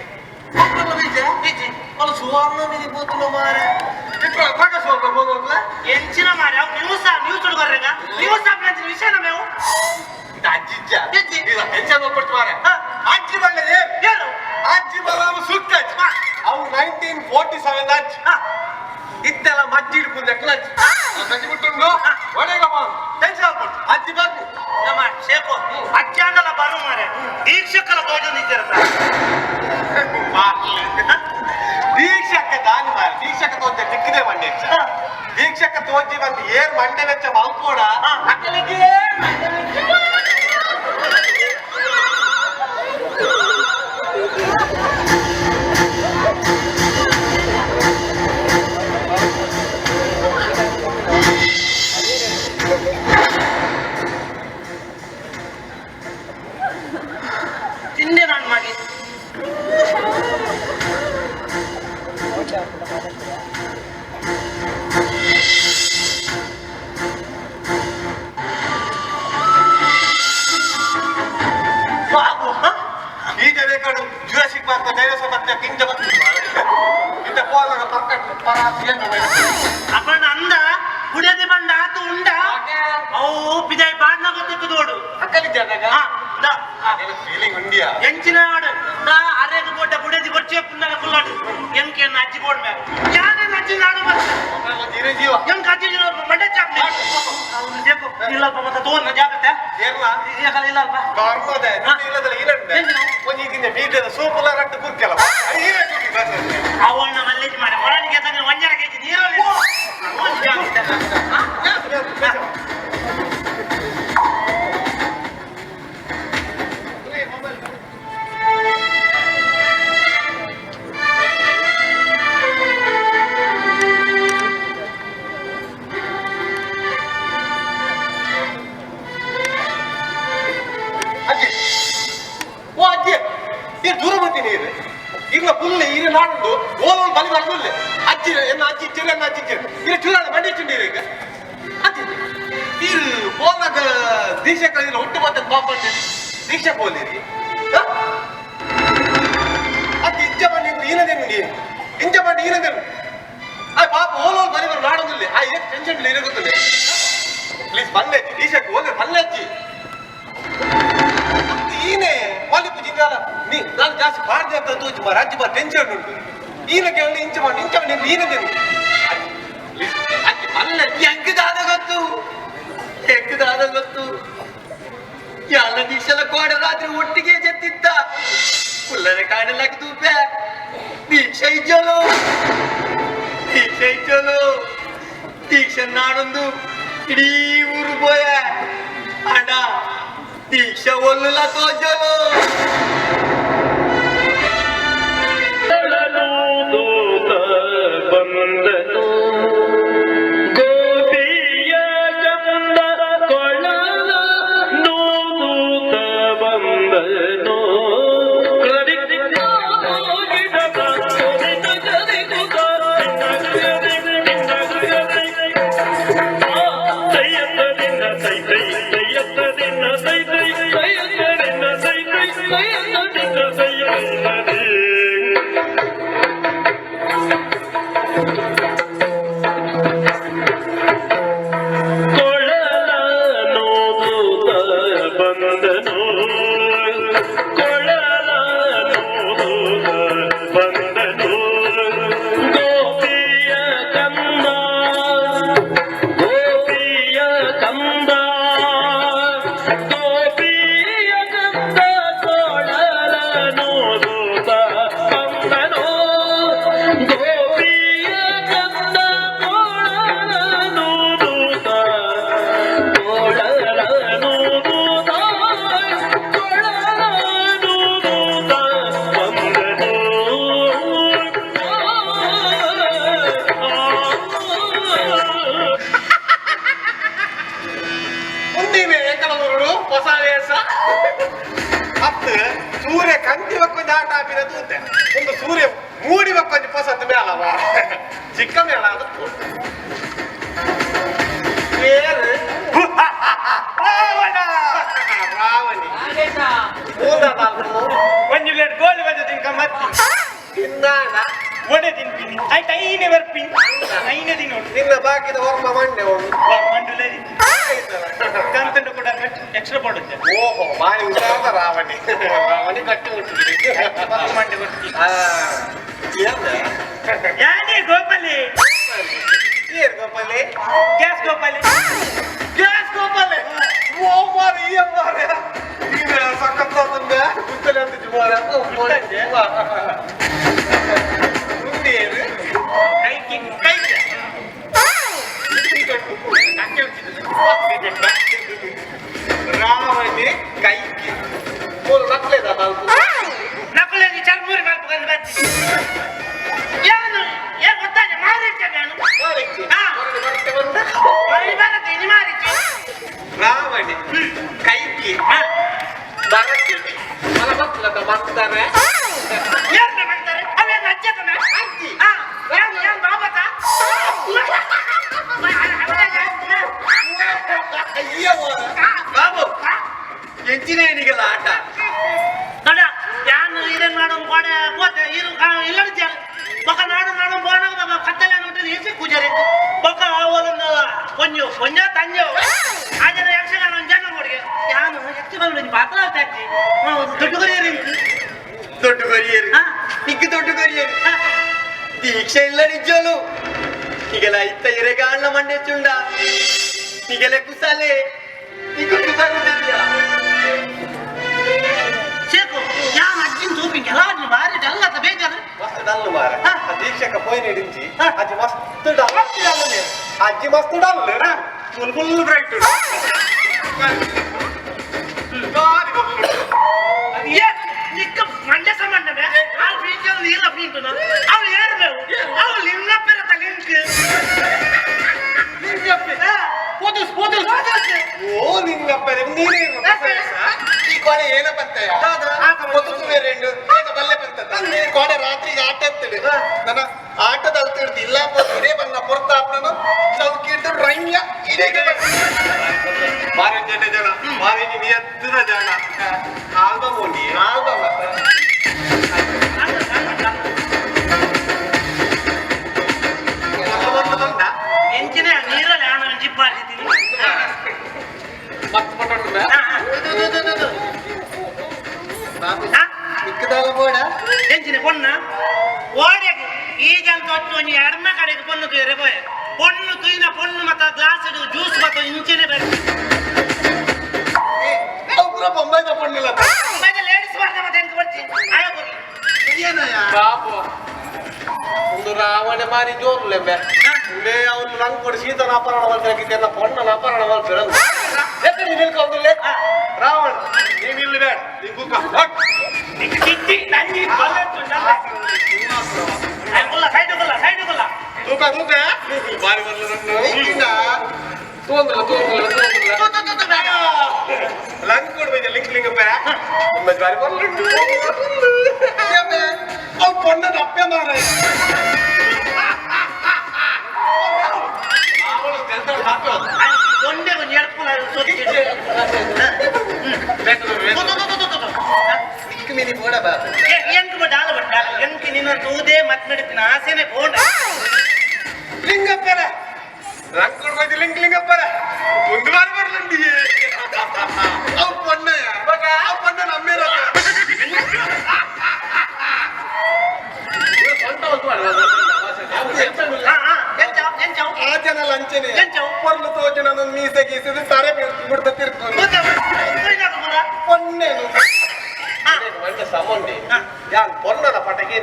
ಸುವರ್ಣ ಮೀನಿ ಬೋತುಲ ಮಾರ ಪ್ರಕಾಶ್ ಹೋಗ್ಲ ಎಂಚಿನ ಮಾರ ನ್ಯೂಸ್ ಹುಡುಗರ್ರೆಗ ನ್ಯೂಸ್ ಆಪ್ಲಂಚಿನ ವಿಷಯನ ಮೇವು ಅಜ್ಜಿ ಹೆಚ್ಚ ಹೋಗ್ಬಿಡ್ತು ಮಾರ ಅಜ್ಜಿ ಒಳ್ಳೆದೇ 47 ದಾಚ್ ಇತ್ತೆಲ್ಲ ಮಜ್ಜಿ ಹಿಡ್ಕೊಂಡು ಎಕ್ಲ ಗಂಜಿ ಬಿಟ್ಟು ಒಡೆಗಮ್ಮ ಟೆನ್ಷನ್ ಆಗ್ಬಿಟ್ಟು ಅಜ್ಜಿ ಬೇಕು ನಮ್ಮ ಶೇಖು ಅಜ್ಜಾಂಡಲ ಬರು ಮಾರೆ ದೀಕ್ಷಕರ ಭೋಜನ ಇದ್ದಿರ್ತಾರೆ ದೀಕ್ಷಕ ದಾನಿ ಮಾರ ದೀಕ್ಷಕ ತೋಜ ದಿಕ್ಕಿದೆ ಮಂಡೆ ದೀಕ್ಷಕ ತೋಜಿ ಬಂದು ಏರ್ ಮಂಡೆ ವೆಚ್ಚ ಮಲ್ಕೋಡ ಅಕ್ಕಲಿಗೆ ತಿಂದೆ ನಾನು ಮಾಡಿ ಈಗ ಬೇಕಾಡು ಜುರಾಸಿಕ್ ಪಾರ್ಕ್ ಡೈನೋಸರ್ ಮತ್ತೆ ಕಿಂಜ ಬಂತು ಇಂತ ಕೋಲಾಗ ಪರ್ಕಟ್ ಪರಾತಿಯನ್ನು ಅಪ್ಪಣ್ಣ ಅಂದ ಕುಡಿಯದೆ ಬಂದ ಆತು ಉಂಡ ಅವು ಬಿದಾಯಿ ಬಾಡ್ನ ಗೊತ್ತಿತ್ತು ನೋಡು ಅಕ್ಕಲಿದ್ದಾಗ ಫೀಲಿಂಗ್ ಉಂಡಿಯಾ ಎಂಚಿನ ಆಡು ನಾ ಅರೆಗ ಬೋಟ ಕುಡಿಯದಿ ಬಚ್ಚೆ ಪುನ್ನಾಗ ಕುಲ್ಲಾಡು ಎಂಕೆ ಅಜ್ಜಿ ಬೋಡ್ ಮ್ಯಾಗ ಯಾರೇನು ಅಜ್ಜಿ ನಾಡು ಧೀರೆ ಜೀವ ಎಂಕ ಅಜ್ಜಿ ಮಂಡೆ ಚಾಪ್ ಅವನು ದೇಕು ಇಲ್ಲಪ್ಪ ಮತ್ತೆ ತೋರ್ನ ಜಾಗ್ರತೆ ಏರ್ಲ ಇಲ್ಲಪ್ಪ ಕಾರ್ಮೋದ ಇಲ್ಲದಲ್ಲ ಇಲ್ಲಂಡೆ ಒಂಜಿ ದಿನ ಬೀದದ ಸೂಪುಲ ರಟ್ಟು ಕುರ್ಕೆಲ್ಲ ಅವನ್ನ ಮಲ್ಲೇಜ್ ಮಾಡಿ ಮೊಳನಿಗೆ ತಂದ್ರೆ ಒಂಜರ ಕೆಜಿ ನೀರಲ್ಲಿ ಓ ಅಜ್ಜಿ ಏನು ದೂರ ಬರ್ತೀನಿ ಇದು ಈಗ ಪುಲ್ಲೆ ಈಗ ನಾಡು ಓಲೋಲ್ ಬಲಿ ಬರ್ದುಲ್ಲೆ ಅಜ್ಜಿ ಎನ್ನ ಅಜ್ಜಿ ಇಚ್ಚಿರ ಎನ್ನ ಅಜ್ಜಿ ಇಚ್ಚಿರ ಈಗ ಚುನಾವಣೆ ಬಂಡಿ ಇಚ್ಚಿಂಡಿ ಈಗ ಅಜ್ಜಿ ಇದು ಪೋಲಾಗ ದೀಕ್ಷೆ ಕಳಿಲ್ಲ ಒಟ್ಟು ಮತ್ತೆ ಪಾಪಂಡೆ ದೀಕ್ಷೆ ಪೋಲಿರಿ ಅಜ್ಜಿ ಇಜ್ಜ ಬಂಡಿ ಈನದೇನು ಇಂಜ ಬಂಡಿ ಈನದೇನು ಆ ಪಾಪ ಓಲೋಲ್ ಬಲಿ ಬರ್ ನಾಡೋದಿಲ್ಲ ಆ ಏನು ಟೆನ್ಷನ್ ಇಲ್ಲ ಇರಗುತ್ತದೆ ಪ್ಲೀಸ್ ಬಲ್ಲೆ ಅಜ್ಜಿ ದೀಕ್ಷಕ್ಕೆ ಹೋದ್ರೆ ಬಲ್ಲೆ ಅಜ್ಜಿ ಈನೆ ಪಾಲಿಪು ಜಿಂಗಾಲ ನೀ ನಾನು ಜಾಸ್ತಿ ಬಾರ್ದೆ ಅಂತ ತೋಚು ಮಾರ ಅಜ್ಜಿ ಬಾರ್ ಟೆನ್ಷನ್ ಉಂಟು ಈನ ಕೇಳಿ ಇಂಚ ಮಾಡಿ ಈನದೇನು ಅಲ್ಲ ಹೆಂಗದಾದ ಗೊತ್ತು ಹೆಂಗದಾದ ಗೊತ್ತು ಎಲ್ಲ ದೀಕ್ಷಲ ಕೋಡ ರಾತ್ರಿ ಒಟ್ಟಿಗೆ ಜತ್ತಿದ್ದ ಕುಲ್ಲರೆ ಕಾಣಲಾಗಿ ತೂಪೆ ದೀಕ್ಷೆ ಇಜ್ಜಲು ದೀಕ್ಷೆ ನಾಡೊಂದು ಇಡೀ ಊರು ಪೋಯ ಅಣ್ಣ ದೀಕ್ಷೆ ಒಲ್ಲ ತೋಜಲು ಬಂದನು ಗೋಪಿಯ ಚಂದ ಕೊಳಲ ನೂತ ಬಂದನು ಸೂರ್ಯ ಕಂತಿ ಒಕ್ಕೊಂದು ಆಟ ಆಪಿನ ತೂತೆ ಒಂದು ಸೂರ್ಯ ಮೂಡಿ ಒಕ್ಕೊಂದು ಪಸಂದ ಮೇಳವ ಚಿಕ್ಕ ಮೇಳ ಅದು ರಾವಣಿ ಒಂದು ಪ್ಲೇಟ್ ಗೋಲಿ ಬಂದು ತಿನ್ಕ ಮತ್ತೆ ತಿನ್ನಾನ ಒಡೆ ತಿನ್ಪಿನಿ ಆಯ್ತು ಐನೇ ಬರ್ಪಿನಿ ಐನೇ ದಿನ ನಿನ್ನ ಬಾಕಿದ ವರ್ಮ ಮಂಡೆ ಒಂದು ಮಂಡುಲೇ ಕಂತಂಡು ಕೂಡ ಎಕ್ಸ್ಟ್ರಾ ಮಾಡುತ್ತೆ ಓಹೋ ಬಾಯಿ ಉದಾರ ರಾವಣಿ ರಾವಣಿ ಕಟ್ಟಿ ಉಂಟು ಮಂಡೆ ಕೊಡ್ತೀನಿ ಏನು ಯಾನೇ ಗೋಪಾಲಿ ಏನ್ ಗೋಪಾಲಿ ಗ್ಯಾಸ್ ಗೋಪಾಲಿ ಗ್ಯಾಸ್ ಗೋಪಾಲಿ ಓ ಮಾರಿ ಈ ಮಾರಿ ಈಗ ಸಖತ್ ಬಂದ ಗುತ್ತಲೆ ಅಂತ ಜುಮಾರ ಮುಂದೆ ಕೈಕಿ ಕೈಕಿ ರಾವಣಿ ಕೈಕಿ ಮೂರು ನಕ್ಲೇದ ನಾಲ್ಕು ನಕಲಿ ಚರ್ಮೂರಿ ಮಾಡ್ಕೊಂಡು ಬರ್ತೀನಿ ಏನು ಏನು ಗೊತ್ತಾಗ ಮಾರಿಚ್ಚ ನಾನು ಬರುತ್ತೆ ಇದು ಮಾರಿಚ್ಚ ರಾವಣಿ ಕೈಕಿ ಬರಕ್ಕೆ ಮಲ ಬರ್ತದ ಮಾಡ್ತಾರೆ ಏನು ಮಾಡ್ತಾರೆ ಅವೇನು ಅಜ್ಜತನ ಅಜ್ಜಿ ಏನು ಬಾಬತ ಬಾಬು ಎಂಚಿನೇನಿಗೆಲ್ಲ ಆಟ ನೋಡ ಯಾನು ಇರೇನು ಮಾಡೋನು ಗೋಡೆ ಹೋತೆ ಇರು ಇಲ್ಲ ಬೊಕ್ಕ ನಾಡು ಬೋಣ ಕತ್ತಲೆ ನೋಡಿದ್ರೆ ಈಸಿ ಕೂಜರಿ ಬೊಕ್ಕ ಅವಲೊಂದು ಕೊಂಜ ತಂಜೋ ಆಜನ ಯಕ್ಷಗಾನ ಒಂದು ಜನ ನೋಡಿಗೆ ಯಾನು ಯಕ್ಷಗಾನ ಪಾತ್ರ ಆಗ್ತಾಜ್ಜಿ ದೊಡ್ಡ ಕೊರಿಯರಿ ದೊಡ್ಡ ಕೊರಿಯರು ನಿಕ್ಕ ದೊಡ್ಡ ಕೊರಿಯರು ದೀಕ್ಷೆ ಇಲ್ಲ ನಿಜಲು ಈಗೆಲ್ಲ ಇತ್ತ ಇರೆಗಾಳ ಮಂಡೆ ಚುಂಡ ಈಗೆಲ್ಲ ಕುಸಾಲೆ ಈಗ ಕುಸಾಲಿದ್ಯಾ ಸೇಕು ಯಾನು ಅಜ್ಜಿನ ತೂಪಿಂಗ್ ಎಲ್ಲ ಬಾರಿ ಡಲ್ಲ ಅಂತ ಬೇಜಾರು ಮಸ್ತ್ ಡಲ್ ಮಾರ ದೀಕ್ಷಕ ಪೋಯ್ ನೀಡಿಂಚಿ ಅಜ್ಜಿ ಮಸ್ತ್ ಡಲ್ ಅಜ್ಜಿ ಮಸ್ತ್ ಡಲ್ ಫುಲ್ ಬ್ರೈಟ್ ನಿಕ್ಕ ಮಂಡ್ಯ ಸಂಬಂಧವೇ ಆ ಬೀಜ ನೀರ ಬೀಂಟು ಅವ್ಳು ಏರ್ಬೇವು ಅವ್ಳು ಲಿಂಗಪ್ಪೆರತ ಲಿಂಕ್ ಓ ನಿಂಗಪ್ಪ ನೀನೇ ಈ ಕೊನೆ ಏನ ಬಂತಯ್ಯ ಮೊದಲು ಬೇರೆಂಡು ಈಗ ಬಲ್ಲೆ ಬಂತದ ಈ ಕೊನೆ ರಾತ್ರಿಗೆ ಆಟ ಎತ್ತಿಡು ನನ್ನ ಆಟದ ಅಲ್ತಿಡ್ದು ಇಲ್ಲ ಇದೇ ಬಂದ ಪೊರ್ತಾಪ್ನನು ಚೌಕಿಟ್ಟು ರೈನ್ಯ ಇದೇಗೆ ಮಾರಿ ಜನ ಮಾರಿ ನೀನು ಎತ್ತಿನ ಜನ ಆಲ್ಬಮ್ ಉಂಡಿ ಆಲ್ಬಮ್ ಎಂಚಿನ ನೀರಲ್ಲಿ ನಾನು ಜಿಪ್ ಮಾಡಿದ್ದೀನಿ ಮತ್ತೆ ಮಾತಾಡ್ತಾರೆ ಮಿಕ್ಕದಾಲ ಬೋಡ ಎಂಚಿನ ಪೊಣ್ಣ ಓಡೆಗೆ ಈ ಜನ ತೊಟ್ಟು ಒಂದು ಎಡ್ಮ ಕಡೆಗೆ ಪೊಣ್ಣು ತುಯ್ರೆ ಪೋಯ ಪೊಣ್ಣು ತುಯ್ನ ಪೊಣ್ಣು ಮತ್ತ ಗ್ಲಾಸ್ ಜ್ಯೂಸ್ ಮತ್ತು ಇಂಚಿನ ಬೇರೆ ಪೂರ ಬೊಂಬೈ ತಗೊಂಡಿಲ್ಲ ಲೇಡೀಸ್ ಬರ್ದ ಮತ್ತೆ ಹೆಂಗೆ ಬರ್ತೀನಿ ಆಯೋಗಿ ಏನಯ್ಯ ಬಾಬು ಒಂದು ರಾವಣ ಮಾರಿ ಜೋರ್ಲೆ ಬೇ ಉಡೇ ಅವನು ನಂಗೆ ಕೊಡಿ ಸೀತನ ಅಪಹರಣ ಮಾಡ್ತಾಗಿದ್ದೇನ ಪೊಣ್ಣನ ಅಪಹರಣ ಮಾಡ್ತಾರ ಎತ್ತೆ ನೀನು ನಿಲ್ಕೊಂದಿಲ್ಲ ರಾವಣ ನೀನು ಇಲ್ಲಿ ಬೇಡ ನೀನು ಕೂತ್ಕೊ ಕಿಟ್ಟಿ ನಂಗೆ ಸೈಡ್ ತೂಕ ಬಾರಿ ಬರ್ಲ ಲಂಗ್ ಕೊಡ್ಬೇಕು ಲಿಂಕ್ ಲಿಂಗಪ್ಪ ನಿಮ್ಮ ಬಾರಿ ಬರ್ಲ ಅವ್ ಪೊಣ್ಣ ಅಪ್ಪೆ ಮಾರ ಒಂದೇ ಒಂದು ಎಡ್ಪುಲ ಮಿಕ್ಕ ಮಿನಿ ಬೋಡ ಬಾ ಎಂಟು ಬಟ್ ಆಲ ಬಟ್ಟ ಎಂಟು ನಿನ್ನ ತೂದೇ ಮತ್ ನಡೀತೀನಿ ಆಸೆನೆ ಬೋಂಡ ಲಿಂಗಪ್ಪರ ಲಂಗ್ ಕೊಡ್ಬೇಕು ಲಿಂಕ್ ಲಿಂಗಪ್ಪರ ಒಂದು ಬಾರಿ ಬರ್ಲಂಡಿ ಅವ್ ಪೊಣ್ಣಯ್ಯ ಅವ್ ಪೊಣ್ಣ ನಮ್ಮೇ ಆ ಜನ ಲಂಚನೆ ಪರ್ಲು ತೋಜು ನನ್ನ ಮೀಸೆ ಗೀಸಿದ್ರೆ ತಾರೆ ಬಿಡ್ತ ತಿರ್ಕೊಂಡು ಪೊನ್ನೇನು ಮಂಚ ಸಮೊಂಡಿ ಯಾನ್ ಪೊನ್ನದ ಪಟಗೆ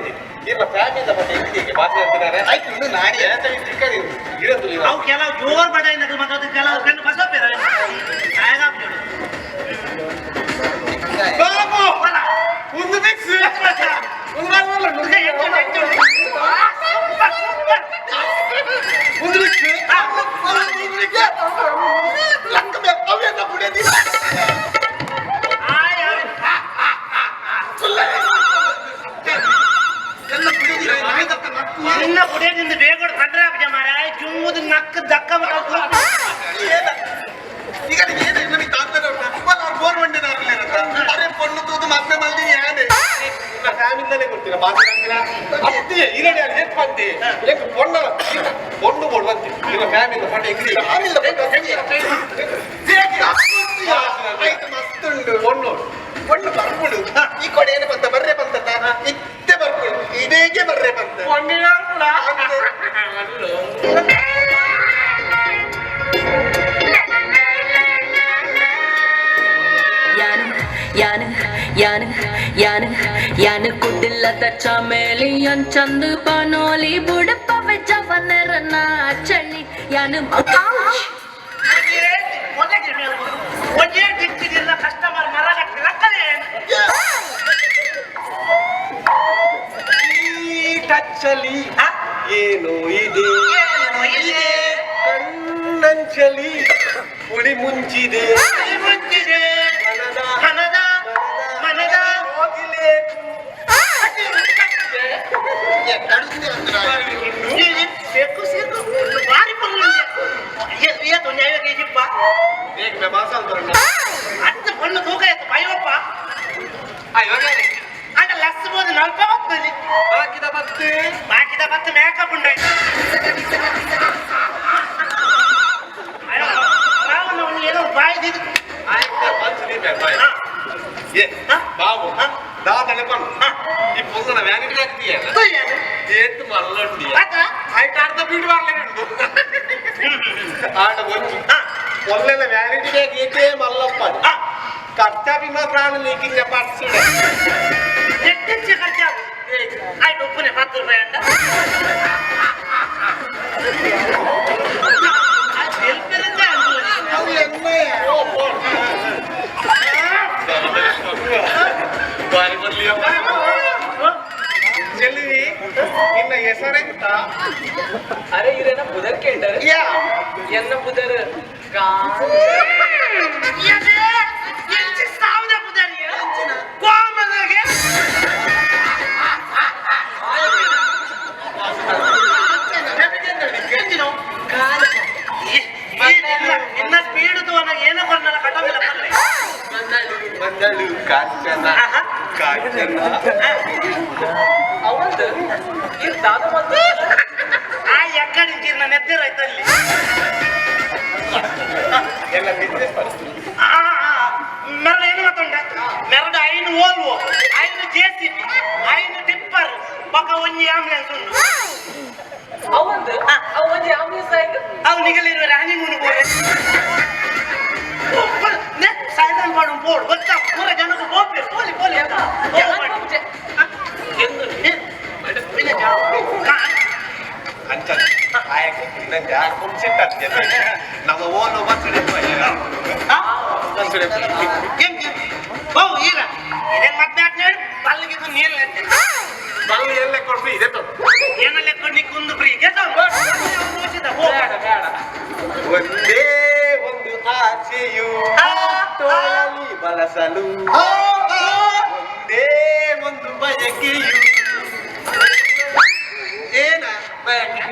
ಇರ್ಲ ಫ್ಯಾಮಿಲಿದ ಪಟ ಎಲ್ಲಿಗೆ ಭಾಷೆ ಅಂತಿದ್ದಾರೆ ಆಯ್ತು ಇನ್ನು ನಾಡಿ ಚಿಕ್ಕಡಿ ಇರದು ಅವು ಕೆಲವು ಜೋರ್ ಬಡ ಮತ್ತೆ ಕೆಲವು ಕಣ್ಣು ಬಸಪೇರ ಬಾಬು ಒಂದು ಮಿಕ್ಸ್ ಒಂದು ಅವೆಲ್ಲ ಬಿಡದಿ ನಿನ್ನ ಕುಡಿಯೋದ್ರಿಂದ ಬೇಗ ಕಂಡ್ರೆ ಅಬ್ಜ ಮಾರ ಜುಮ್ಮುದ ನಕ್ಕ ದಕ್ಕ ಈಗ ಏನು ನನಗೆ ತಾತ್ಪರ್ಯ ಉಂಟಾ ಗೋರ್ಮೆಂಟ್ ಅರೆ ಪೊಣ್ಣು ತೂದು ಮತ್ತೆ ಮಲ್ದಿ ಯಾನೆ ಫ್ಯಾಮಿಲಿನೇ ಗೊತ್ತಿಲ್ಲ ಭಾಷೆ ಅತ್ತಿ ಇರಡಿ ಅಲ್ಲಿ ಎಷ್ಟು ಬಂತಿ ಎಷ್ಟು ಪೊಣ್ಣ ಪೊಣ್ಣು ಕೊಡುವಂತೆ ಇಲ್ಲ ಫ್ಯಾಮಿಲಿ ಪಟ ಎಗ್ರಿ ಆಯ್ತು ಮಸ್ತುಂಡು ಪೊಣ್ಣು ಬರ್ಬಿಡು ಈ ಕೊಡೆ ಏನು ಬಂತ ಬರ್ರೆ ಬಂತ ಇತ್ತೆ ಬರ್ಬಿಡು ಇದೇಗೆ ಬರ್ರೆ ಬಂತೆ ಯಾನ ಕುದಿಲ್ಲದ ಚಮೇಲಿ ಚಂದ ಪನೋಲಿ ಬುಡಪವೆ ಜವನರನ ಚಳಿ ಯಾನ ಒಂದೇ ಡಿಕ್ಕಿದಿಲ್ಲ ಕಸ್ಟಮರ್ ಮರ ಕಟ್ಟಲೆ ಟಚ್ಚಲಿ ಏನೋ ಇದೆ ಕಣ್ಣಂಚಲಿ ಉಳಿ ಮುಂಚಿದೆ ಮನದ ಹೋಗಿಲೇಕು ಸೇಕು ಬಾರಿ ಪಲ್ಲು ಏತು ನ್ಯಾಯ ಕೇಜಿಪ್ಪ ಬೇಗ ಮಾಸಾಲ್ ಬರೋಣ ಅತ್ತ ಪಣ್ಣು ತೂಕ ಎತ್ತು ಬೈವಪ್ಪ ಆಗ ಲಸ್ಬೋದು ನಲ್ಪ ಬರ್ತದೆ ಬಾಕಿದ ಬತ್ತು ಮೇಕಪ್ ಉಂಟಾಯ್ತು ಏನೋ ಬಾಯ್ದಿದ್ದು బాబు దాదాపు ఈ పొంగన వ్యానిటీ రాక్తీయ ఏంటి మళ్ళీ అయితే అర్థం బ్యూటీ వాడలేనండు ఆడ వచ్చి పొల్లెల వ్యానిటీ బ్యాగ్ అయితే మళ్ళొప్ప ఖర్చాపి మా ప్రాణం లీకింగ్ పర్సుడే ఎట్టించి ఖర్చా అయి డబ్బునే పత్తు రూపాయంట చెల్లి నిన్న ಹೆಸರೆಂತ ಅರೆ ಇರೇನ ಬುದರ್ ಕೇಳ್ತಾರೆ ಎನ್ನ ಬುದರ್ ನಿನ್ನ ಸ್ಪೀಡ್ ಏನೋ ಕೊಡಲ್ಲ ಕಟ್ಟೋದಿಲ್ಲ ಬಂದಳು ಕಾಂಚನ ಕಾಂಚನ ಅವಂದು ಇದು ದಾದ ಮತ್ತು ಆ ಎಕ್ಕಡಿ ನನ್ನ ಎತ್ತಿರ ಆಯ್ತಲ್ಲಿ ಎಲ್ಲ ಬಿಸ್ನೆಸ್ ಪರಿಸ್ಥಿತಿ ಮೆರಡು ಏನು ಗೊತ್ತುಂಟ ಮೆರಡು ಐನು ಓಲ್ವೋ ಐನು JCB ಐನು ಟಿಪ್ಪರ್ ಪಕ್ಕ ಒಂಜಿ ಆಂಬುಲೆನ್ಸ್ ಉಂಟು ಅವಂದು ಅವೊಂದು ಆಂಬುಲೆನ್ಸ್ ಆಯ್ತು ಅವು ನಿಗಲಿರುವ ಹನಿಮೂನ್ ಬೋರೆ ಸೈಲೆಂಟ್ ಮಾಡು ಬೋರ್ಡ್ ಗೊತ್ತಾ ಪೂರ ಜನಕ್ಕೆ ಬೋಪೆ ಪೋಲಿ ಪೋಲಿ ಅಂಚ ಆಯಕ್ಕೆ ಇನ್ನೊಂದು ಯಾರು ಕುಂಚಿಟ್ಟ ನಮ್ಮ ಓನು ಬಸ್ಸಡೆ ಬಹು ಈಗ ಇದೇ ಮತ್ತೆ ಬಲ್ಲಿಗಿದ್ದು ನೀರು ಬಲ್ಲು ಎಲ್ಲ ಕೊಡ್ರಿ ಇದೆ ಏನಲ್ಲ ಕೊಡ್ನಿ ಕುಂದು ಫ್ರೀ ಒಂದೇ ಒಂದು ಆಸೆಯು ತೋಳಲಿ ಬಳಸಲು ಒಂದೇ ಒಂದು ಬಯಕೆಯು ಏನ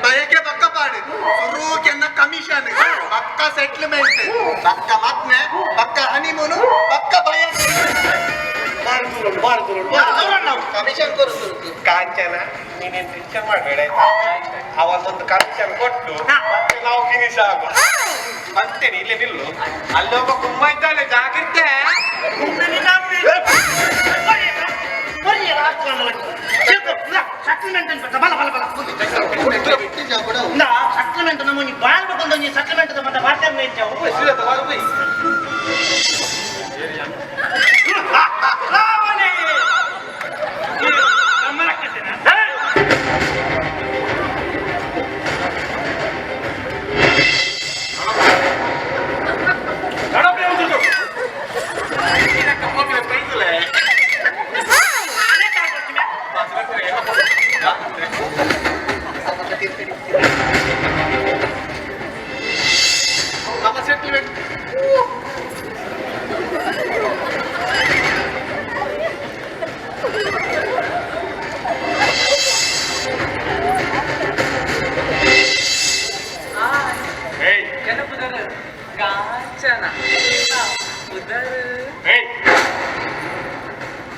ಬಯಕೆ ಪಕ್ಕ ಪಾಡು ಶುರುಕೆನ್ನ ಕಮಿಷನ್ ಪಕ್ಕ ಸೆಟ್ಲ್ಮೆಂಟ್ ಪಕ್ಕ ಮದ್ನೆ ಪಕ್ಕ ಹನಿಮೂನು ಪಕ್ಕ ಬಯಕೆ ಕಮಿಷನ್ ಕೊಡ್ತು ಕಾಂಚನ ನೀನೇನು ಟೆನ್ಷನ್ ಮಾಡಬೇಡ ಅವತ್ತೊಂದು ಕಮಿಷನ್ ಕೊಟ್ಟು ಮತ್ತೆ ನಾವು ಫಿನಿಶ್ ಆಗು ಅಂತೇನೆ ಇಲ್ಲೇ ನಿಲ್ಲು ಅಲ್ಲೊಬ್ಬ ಕುಂಬ ಇದ್ದಾನೆ ಜಾಗಿದ್ದೆ ಸೆಟ್ಲ್ಮೆಂಟ್ ಬಲ ಬಲ ಬಲ ಸೆಟ್ಲ್ಮೆಂಟ್ ನಮ್ಮ ಬಾಳ್ಬೇಕಂತ ಸೆಟ್ಲ್ಮೆಂಟ್ ಮತ್ತೆ ಬಾರ್ಟರ್ ನಮ್ಮ ಸೆಟ್ಲ್ಮೆಂಟ್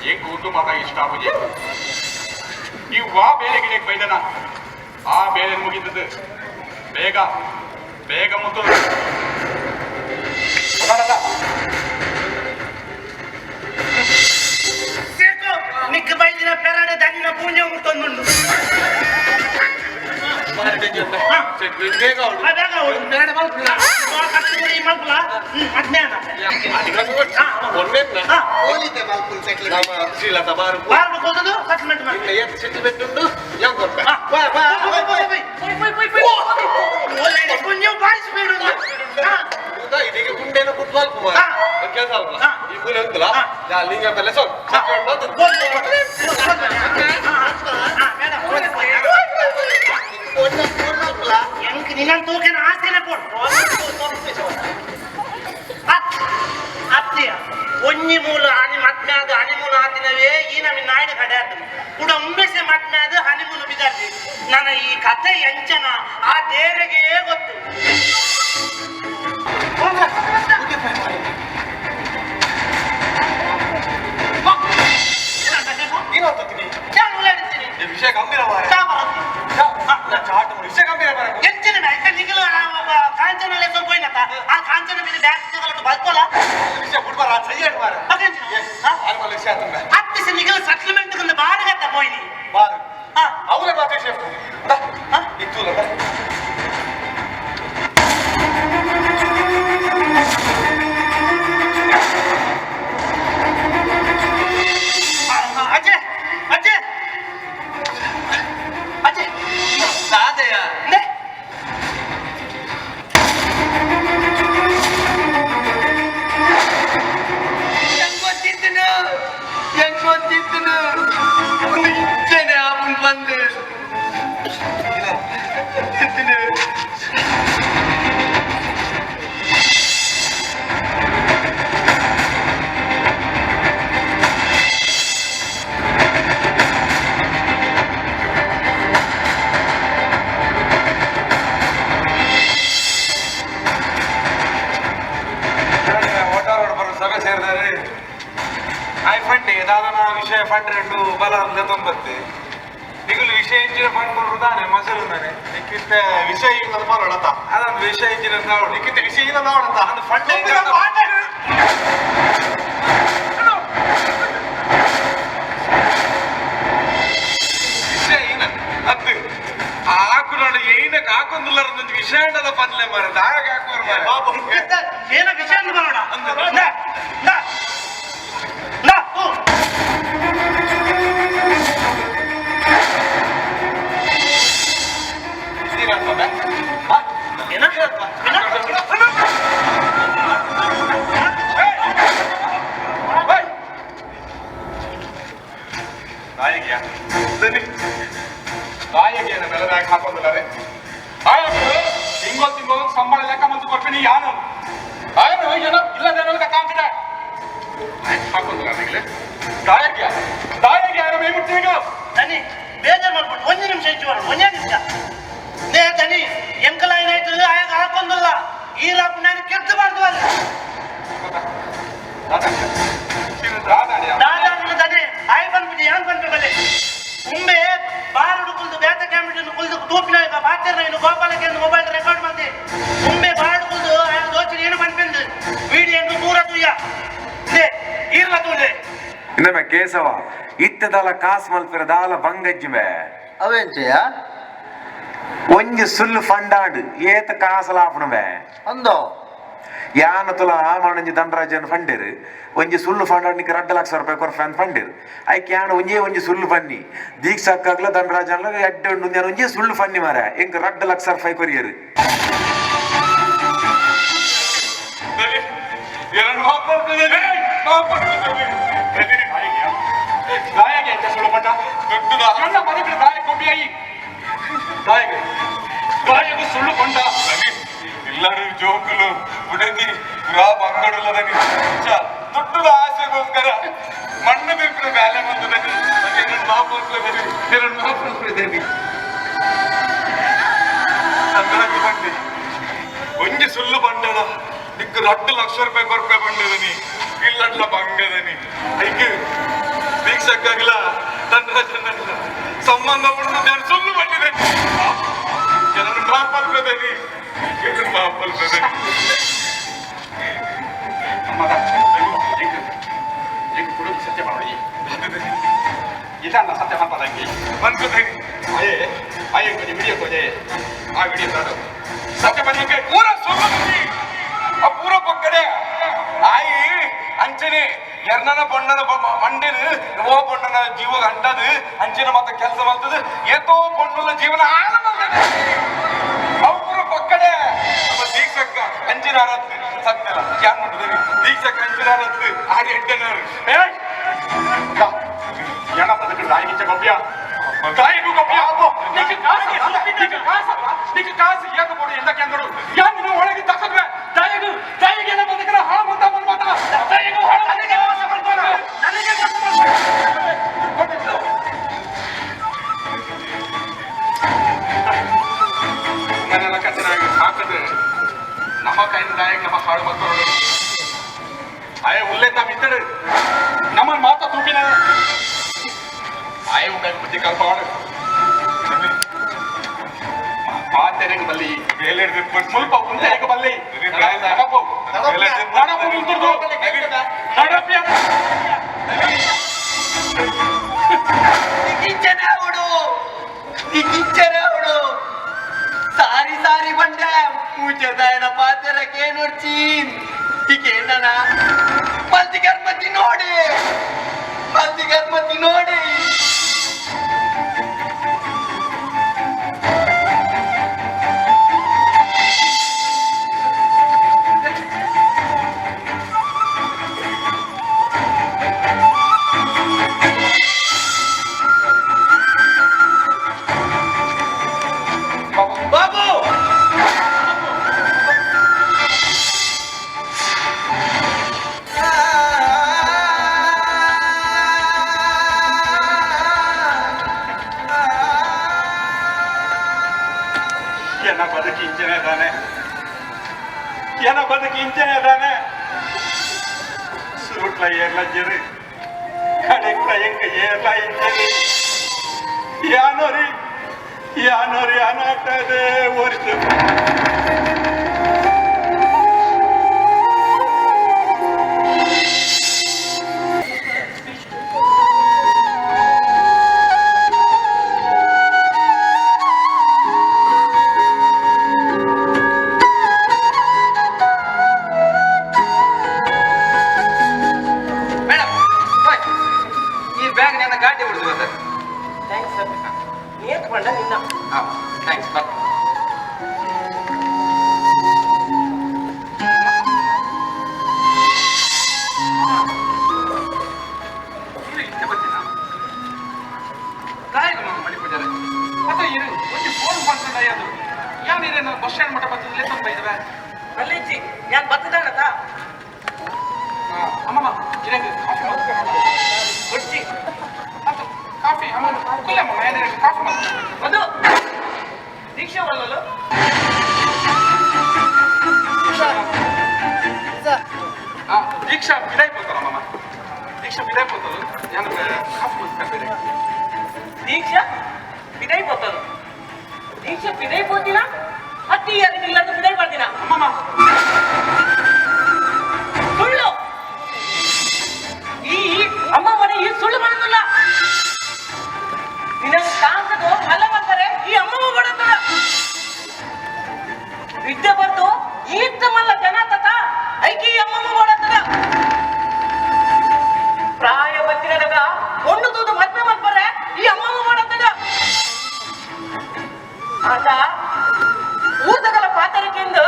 ಏನ್ ಕೂತು ಮಾತಾ ಇಷ್ಟ ಆಗುಜಿ ನೀವು ವಾ ಬೇರೆ ಗಿಡಕ್ಕೆ ಬೈದನ ಆ ಬೇರೆ ಮುಗಿದದ್ದು ಬೇಗ ಬೇಗ ಮುತ್ತು ನಿಕ್ಕ ಬೈದಿನ ಪೆರಾಡೆ ದಂಗಿನ ಪೂಂಜ ಮುಟ್ಟೊಂದುಂಡು ಬೇಗ ಅವಳು ಬೇಗ ಅವಳು ಬೇಡ ಮಲ್ಪುಲ ಕಷ್ಟಪಡಿ ಮಲ್ಪುಲ ಅಜ್ಞಾನ ಹೋಲಿತೆ ಮಲ್ಪುಲ್ ಸೆಟ್ಲ್ ನಮ್ಮ ಶ್ರೀಲತಾ ಬಾರು ಬಾರ್ಬೇಕು ಹೋದದು ಸೆಟ್ಲ್ಮೆಂಟ್ ಮಾಡಿ ಎಷ್ಟು ಸೆಟ್ಲ್ಮೆಂಟ್ ಉಂಟು ಯಾವ ಕೊಡ್ಬೇಕು ನೀವು ಬಾರಿ ಸ್ಪೀಡ್ ಇದೀಗ ಗುಂಡೇನ ಫುಟ್ಬಾಲ್ ಕೆಲಸ ಅಲ್ಲ ಈ ಗುಂಡೆ ಉಂಟಲ್ಲ ಲಿಂಗ ಬೆಲೆ எனக்கு நீங்கள் தூக்கின ஆசையில ಅತ್ತೆಯ ಒಂಜಿ ಮೂಲ ಹನಿ ಮತ್ಮ್ಯಾದ ಹನಿಮೂಲ ಆದಿನವೇ ಈ ನಮ್ಮ ನಾಯ್ಡು ಕಡೆ ಆದ ಕೂಡ ಉಮ್ಮೆಸೆ ಮತ್ಮ್ಯಾದ ಹನಿಮೂಲ ಬಿದ್ದಾರ್ರಿ ನನ್ನ ಈ ಕಥೆ ಎಂಚನ ಆ ದೇವರಿಗೆ ಗೊತ್ತು ವಿಷಯ ಗಂಭೀರ ವಿಷಯ ಗಂಭೀರ ಎಂಚಿನ ನಿಗಲು ಕಾಂಚನಲ್ಲೇ ಸ್ವಲ್ಪ ಏನತ್ತ ಆ ಕಾಂಚನ ಮೇಲೆ ಬ್ಯಾಗ್ ತಗೊಂಡು ಬಲ್ಕೋಲ್ಲ ವಿಷಯ ಫುಟ್ಬಾಲ್ ಸರಿಯಾಗಿ ಮಾರ ಹತ್ತಿಸ ನಿಗಲು ಸೆಟ್ಲ್ಮೆಂಟ್ ಒಂದು ಬಾಡಿಗತ್ತ ಪೋಯ್ನಿ ಬಾರು ಅವರೇ ಮಾತ್ರ ಶೇಫ್ ಇತ್ತು ಅಜಯ್ ಅಜಯ್ ಅಜಯ್ ಸಾಧೆಯ ಹೆಂಗ್ ಗೊತ್ತಿದ್ದನು ಒಂದು ಇದ್ದೇನೆ ಅವನ್ ಬಂದು ಸಭೆ ಸೇರಿದರೆ ಆಯ್ ಫಂಡ್ ದಾದನ ವಿಷಯ ಫಂಡ್ ರೆಂಡು ಬಲ 90 ನಿಗಲು ವಿಷಯ ಇಂಜಿನ ಫಂಡ್ ಕೊಡುದಾನೆ ಮಸಲು ನಾನೆ ನಿಕ್ಕಿತ್ತ ವಿಷಯ ಇಲ್ಲ ಮಾಡೋಣತ ಅದೊಂದು ವಿಷಯ ಇಂಜಿನ ನಾವು ನಿಕ್ಕಿತ್ತ ವಿಷಯ ಇಲ್ಲ ಮಾಡೋಣತ ಅದು ಫಂಡ್ ವಿಷಯ ಏನ ಅದು ಆಕು ನೋಡಿ ಏನಕ್ಕೆ ಹಾಕೊಂದಿಲ್ಲ ವಿಷಯ ಉಂಟದ ಪನ್ಲೆ ಮಾರ ದಾಗ ಹಾಕುವ ಬಾಬು ಏನ ವಿಷಯ ಬರೋಣ ನಾಯಿಗೆಯನ್ನು ಬೆಳೆದಾಗ ಹಾಕೋದಿಲ್ಲರೆ ತಿಂಗಳು ಸಂಬಳ ಲೆಕ್ಕ ಮಂದು ಕೊಡ್ತೀನಿ ಯಾನು ಏನು ಏನೋ ಇಲ್ಲದೇನೋ ಕಾಣ್ತಿದೆ ಹಾಕೋದಿಲ್ಲ ನನಗೆ ದಾಯಿಗೆ ಯಾರು ಮೈ ಮುಟ್ತೀಗ ದನಿ ಬೇಜಾರು ಮಾಡ್ಬಿಟ್ಟು ಒಂದು ನಿಮಿಷ ಹೆಚ್ಚು ಒಂದೇ ನಿಮಿಷ ನೇ ದನಿ ಎಂಕಲ ಏನಾಯ್ತು ಆಗ ಹಾಕೊಂಡಲ್ಲ ಈ ರಾಪ್ ನಾನು ಕೆಟ್ಟು ಮಾಡ್ತೀವಲ್ಲ ದಾದಾಗಳು ದನಿ ಆಯ್ ಬಂದ್ಬಿಟ್ಟು ಯಾನ್ ಬಂದ್ಬೇಕಲ್ಲಿ ಮುಂಬೆ ಬಾರ್ ಹುಡುಕುಲ್ದು ಬೇತ ಕ್ಯಾಮಿಟನ್ನು ಕುಲ್ದು ತೂಪಿನ ಬಾಚರ್ನ ಇನ್ನು ಗೋಪಾಲಕ್ಕೆ ಮೊಬೈಲ್ ರೆಕಾರ್ಡ್ ಮಾಡಿ ಮುಂಬೆ ಬಾರ್ ಹುಡುಕುಲ್ದು ಆಯ್ನ ದೋಚಿ ಏನು ಬಂದ್ಬಿಂದು ವಿಡಿಯೋ ದೂರ ತುಯ್ಯ ಇರ್ಲ ತೂಲೆ ಇನ್ನೊಮ್ಮೆ ಕೇಸವ ಇತ್ತದಲ್ಲ ಕಾಸು ಮಲ್ಪಿರದಾಲ ಬಂಗಜ್ಜಿಮೆ ಅವೇಂಚೆಯ ಒಂಜಿ ಸುಲ್ಲು ಫಂಡಾಂಡ್ ಏತ ಕಾಸಲಾಪಣಮೆ ಅಂದೋ ಯಾನ ತುಲ ಆಮಣಂಜಿ ದಂಡರಾಜನ್ ಫಂಡಿರು ಒಂಜಿ ಸುಳ್ಳು ಫಂಡಾಂಡ್ನಿಗೆ 2 ಲಕ್ಷ ರೂಪಾಯಿ ಕೊರ ಫಂಡಿರು ಐಕ್ ಯಾನ ಒಂಜಿ ಸುಳ್ಳು ಫನ್ನಿ ದೀಕ್ಷಾಕ್ಕಾಗ್ಲ ದಂಡರಾಜನ್ಲ ಎಡ್ಡು ನಾನು ಒಂಜಿ ಸುಳ್ಳು ಫನ್ನಿ ಮಾರ ಎಂಕ್ 2 ಲಕ್ಷ ರೂಪಾಯಿ ಕೊರಿಯರು ದಾಯಿಗೆ ಎಂತ ಸುಳ್ಳು ಪಟ್ಟ ನನ್ನ ಬದುಕಿನ ದಾಯಿ ಕೊಂಬಿಯಾಯಿ ದಾಯಿಗೆ ಸುಳ್ಳು ಕೊಂಡ ಎಲ್ಲರೂ ಜೋಕುಲು ಉಡದಿ ಗ್ರಾಮ ಅಂಗಡುಲ್ಲದನಿ ದುಡ್ಡುದ ಆಸೆಗೋಸ್ಕರ ಮಣ್ಣು ಬಿರ್ಪಿನ ಬ್ಯಾಲೆ ಬಂದದನಿ ಎರಡು ಮಾಪಲ್ಪದನಿ ಸಂಕ್ರಾಂತಿ ಬಂಡಿ ಒಂಜಿ ಸುಳ್ಳು ಬಂಡಳ ನಿಕ್ಕು 2 ಲಕ್ಷ ರೂಪಾಯಿ ಕೊರಪೆ ಬಂಡದನಿ ಇಲ್ಲಡ್ಲ ಬಂಗದನಿ ಐಕೆ ದೀಕ್ಷಕ್ಕಾಗಿಲ್ಲ ದಂಡರಾಜನ ಸಂಬಂಧ ಉಂಟು ನಾನು ಸುಳ್ಳು ಬಂದಿದ್ದೇನೆ ಕೆಲವು ಮಾಪಲ್ಪದನಿ ಸತ್ಯ ಮಾಡಿ ಇದನ್ನ ಸತ್ಯ ಮಾಡ್ತಾರೆ ಬಂದ್ಬಿಟ್ಟೆ आये मुझे वीडियो को जाए आ वीडियो डालो सत्य बनी के पूरा सोमा बनी अब पूरा पकड़े आई अंचने ಎರ್ನನ ಬಣ್ಣನ ಮಂಡಿನ ಓ ಬಣ್ಣನ ಜೀವ ಅಂಟದು ಅಂಚಿನ ಮತ್ತೆ ಕೆಲಸ ಮಾಡ್ತದೆ ಏತೋ ಬಣ್ಣದ ಜೀವನ ಆನಂದನೆ ಅವ್ರು ಪಕ್ಕಡೆ ದೀಕ್ಷಕ ಅಂಚಿನ ಆರತ್ತು ಸತ್ಯಲ್ಲ ಯಾನ್ ಮಾಡ್ತದೆ ದೀಕ್ಷಕ ಅಂಚಿನ ಆರತ್ತು ಆಡಿ ಎಡ್ಡನವರು ಏನ ಬದಕ್ಕೆ ದಾಯಿಗೆ ಗೊಬ್ಬ್ಯ ದಾಯಿಗೂ ಗೊಬ್ಬ್ಯ ನಿಕ್ಕೆ ಕಾಸು ಏಕ ಬೋಡಿ ಎಲ್ಲಕ್ಕೆ ಅಂದರು ಯಾನ್ ನೀವು ಒಳಗೆ ತಕೊಂಡ್ರೆ ದಾಯಿಗೆ ಎಲ್ಲ ಬದಕರ ಹಾಳು ಮಾಡ್ತಾ ಬಂದ್ಮಾತ ದಾಯಿಗೂ ಹಾಳು ನನ್ನೆಲ್ಲ ಕಚ್ಚನಾಗಿ ಹಾಕಿದ್ರೆ ನಮ್ಮ ಕೈಯಿಂದ ನಮ್ಮ ಹಾಳು ಮಕ್ಕಳು ಆಯ ಉಲ್ಲೇಖ ನಾವು ಇದ್ದರೆ ನಮ್ಮನ್ನು ಮಾತ್ರ ತೂಪಿನ ಆಯ ಉಂಟಾಗಿ ಬುದ್ಧಿ ಕಲ್ಪವಾಡು ಮಾತೆರೆಗೆ ಬಲ್ಲಿ ಸ್ವಲ್ಪ ಉಂಟಾಗಿ ಬಲ್ಲಿ सारी सारी बंडे मुझे दायना पाते रखे नोर्चीन ठीक है ना मल्टी मती नोडे ಏನ ಬದುಕಿಂಚನೆ ಅದಾನೆ ಸುರುಟ್ಲ ಏರ್ಲ ಜರಿ ಕಡೆಕ್ಲ ಎಂಕ ಏರ್ಲ ಇಂಚರಿ ಯಾನೋರಿ ಅನಾಟದೆ ಓರಿತು ಗಾಡಿ ಹೊಡೆದು ಥ್ಯಾಂಕ್ಸ್ ಸರ್ ನಿಯತ್ ಬಂಡ ನಿನ್ನ ಥ್ಯಾಂಕ್ಸ್ ಬಸ್ ಸ್ಟ್ಯಾಂಡ್ ಮಟ್ಟ ಬರ್ತದೆ ತಂದಿದ್ರೆ ಮಲ್ಲಿಜಿ ಯಾನ್ ಬರ್ತದಾನತ ಅಮ್ಮಮ್ಮ ಇದಕ್ಕೆ ಕಾಫಿ ಕೊಡ್ತಿ ಕಾಫಿ ಅಮ್ಮ ಕುಲ್ಲಮ್ಮ ಏನಾದ್ರೆ ಕಾಫಿ ಅದು ದೀಕ್ಷಾ ವಲ್ಲಲು ದೀಕ್ಷಾ ವಿದಾಯ ಕೊಡ್ತಾರಮ್ಮ ದೀಕ್ಷಾ ವಿದಾಯ ಕೊಡ್ತಾರೆ ಏನಂದ್ರೆ ಕಾಫಿ ಮಾಡ್ತಾರೆ ದೀಕ್ಷಾ ವಿದಾಯ ಕೊಡ್ತಾರೆ ದೀಕ್ಷಾ ವಿದಾಯ ಕೊಡ್ತೀನ ಹತ್ತಿ ಯಾರಿಗಿಲ್ಲ ಅಂತ ವಿದಾಯ ಮಾಡ್ತೀನ ಅಮ್ಮಮ್ಮ ಸುಳ್ಳು ಈ ಅಮ್ಮ ಮನೆ ಈ ಸುಳ್ಳು ಮಾಡೋದಿಲ್ಲ ನಿನಗೆ ಕಾಂತದು ಅಲ್ಲ ಮಾಡ್ತಾರೆ ಈ ಅಮ್ಮಮ್ಮ ಮಾಡೋದಿಲ್ಲ ವಿದ್ಯೆ ಬರ್ದು ಈತ ಮಲ್ಲ ಜನ ತತ ಐಕಿ ಅಮ್ಮಮ್ಮ ಮಾಡೋದಿಲ್ಲ ಪ್ರಾಯ ಬತ್ತಿರದಾಗ ಒಂದು ತೂದು ಮದ್ವೆ ಮಾಡ್ಬಾರೆ ಈ ಅಮ್ಮಮ್ಮ ಮಾಡೋದಿಲ್ಲ ಆತ ಊಟಗಳ ಪಾತ್ರಕ್ಕೆಂದು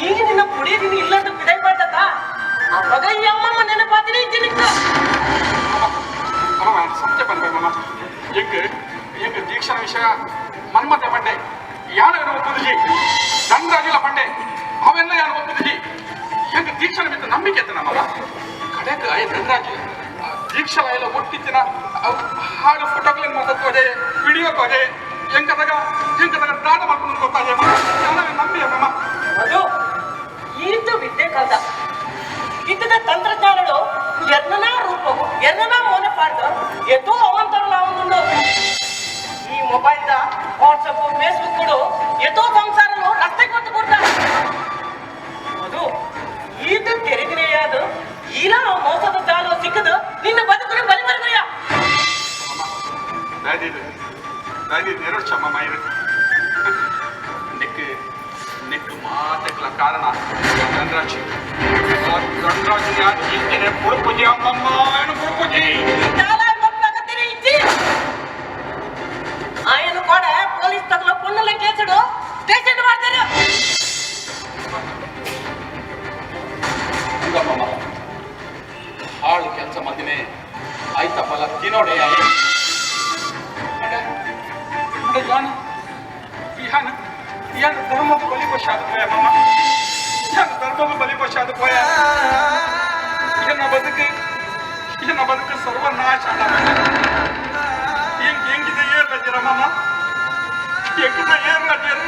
ಈಗ ನಿನ್ನ ಕುಡಿಯದಿನಿ ಇಲ್ಲ ಅಂತ ವಿದಾಯ ಮಾಡ್ತತ ಅವಾಗ ಈ ಅಮ್ಮಮ್ಮ ನೆನಪಾತಿನಿ ಇದ್ದೀನಿ ಸತ್ಯ ಬಂದಮ್ಮ ಎಂಗ ದೀಕ್ಷಣ ವಿಷಯ ಮನ್ಮತೆ ಪಂಡೆ ಯಾರು ಒಪ್ಪುದಿಜಿ ದಂಡರಾಜಿಲ್ಲ ಪಂಡೆ ಅವೆಲ್ಲ ಯಾರು ಒಪ್ಪುದಿಜಿ ಎಂಗ ದೀಕ್ಷಣ ಬಿದ್ದು ನಂಬಿಕೆ ಇತ್ತು ನಮ್ಮಲ್ಲ ಕಡೆಕ ಅಯ್ಯ ದಂಡರಾಜಿ ದೀಕ್ಷಲ ಎಲ್ಲ ಒಟ್ಟಿತ್ತಿನ ಹಾಡು ಫೋಟೋಗಳನ್ನ ಮಾತಾಡ್ಕೋದೆ ವಿಡಿಯೋ ಕೋದೆ ಎಂಕದಾಗ ದಾನ ಮಾಡ್ಕೊಂಡು ಗೊತ್ತಾಗ ನಂಬಿ ಅಮ್ಮ ಅದು ಈತ ವಿದ್ಯೆ ಕಲ್ದ ಇದ್ದದ ತಂತ್ರಜ್ಞಾನಗಳು ಎನ್ನನಾ ರೂಪವು ಎನ್ನನಾ ಮೋನೆ ಪಾಡ್ದು ಎಷ್ಟೋ ಅವಂತರಲ್ಲ ಅವನು ಈ ಮೊಬೈಲ್ದ ವಾಟ್ಸಪ್ ಫೇಸ್ಬುಕ್ಗಳು ಎಷ್ಟೋ ಸಂಸಾರನು ರಸ್ತೆ ಕೊಟ್ಟು ಕೊಡ್ತ ಅದು ಈತ ತೆರೆಗಿರೆಯಾದು ಇಲ್ಲ ಮೋಸದ ಜಾಲ ಸಿಕ್ಕದು ನಿನ್ನ ಬದುಕನ್ನು ಬಲಿ ಬರದಯ್ಯ ಎಂಕೆನೆ ಪುಡುಪುಜಿ ಅಮ್ಮಮ್ಮ ಏನು ಪುಡುಪುಜಿ ఆయన కూడా పోలీస్ తగలో పొన్నుల కేసుడు స్టేషన్ ಮಾಡ್ತಾರೆ ಹಂಗಮ್ಮಮ್ಮ ಹಾಳು ಕೆಲಸ ಮದಿನೇ ಆಯ್ತಪ್ಪಲ್ಲ ತಿನ್ನೋಡೆ ಯಾನ ಧರ್ಮದ ಬಲಿಪಶಾದ ಪೋಯ ಮಮ್ಮ ಯಾನ ಧರ್ಮದ ಬಲಿಪಶಾದ ಪೋಯ ಎನ್ನ ಬದುಕು ಸರ್ವನಾಶ ಹೆಂಗಿದೆ ಏನ್ ಲಜ್ಜರ ಮಮ್ಮ ಹೆಂಗಿದೆ ಏನ್ ಲಜ್ಜರ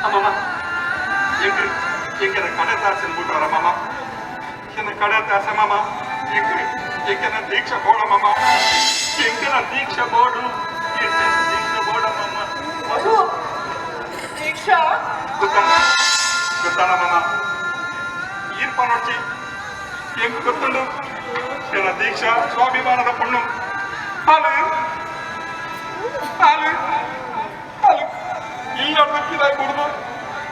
ಅಮ್ಮಮ್ಮ ಹೆಂಗರ ಕಡೆ ತಾಸನ್ ಬಿಟ್ಟವರ ಮಮ್ಮ ಎನ್ನ ಕಡೆ ತಾಸ ಮಮ್ಮ ಹೆಂಗನ ದೀಕ್ಷಾ ಬೋಡ ಮಮ್ಮ ಹೆಂಗನ ದೀಕ್ಷಾ ಬೋಡು ದೀಕ್ಷಾ ಬೋಡ ಮಮ್ಮ ದೀಕ್ಷಾ ಗೊತ್ತಾನ ಮಮ್ಮ ಈರ್ಪ ನೋಡ್ತಿ ಹೆಂಗ್ ಗೊತ್ತುಂಡು ಎನ್ನ ದೀಕ್ಷಾ ಸ್ವಾಭಿಮಾನದ ಪುಣ್ಣು ಹಾಲು ಇಲ್ಲ ತಪ್ಪಿದಾಗಿ ಕುಡಿದು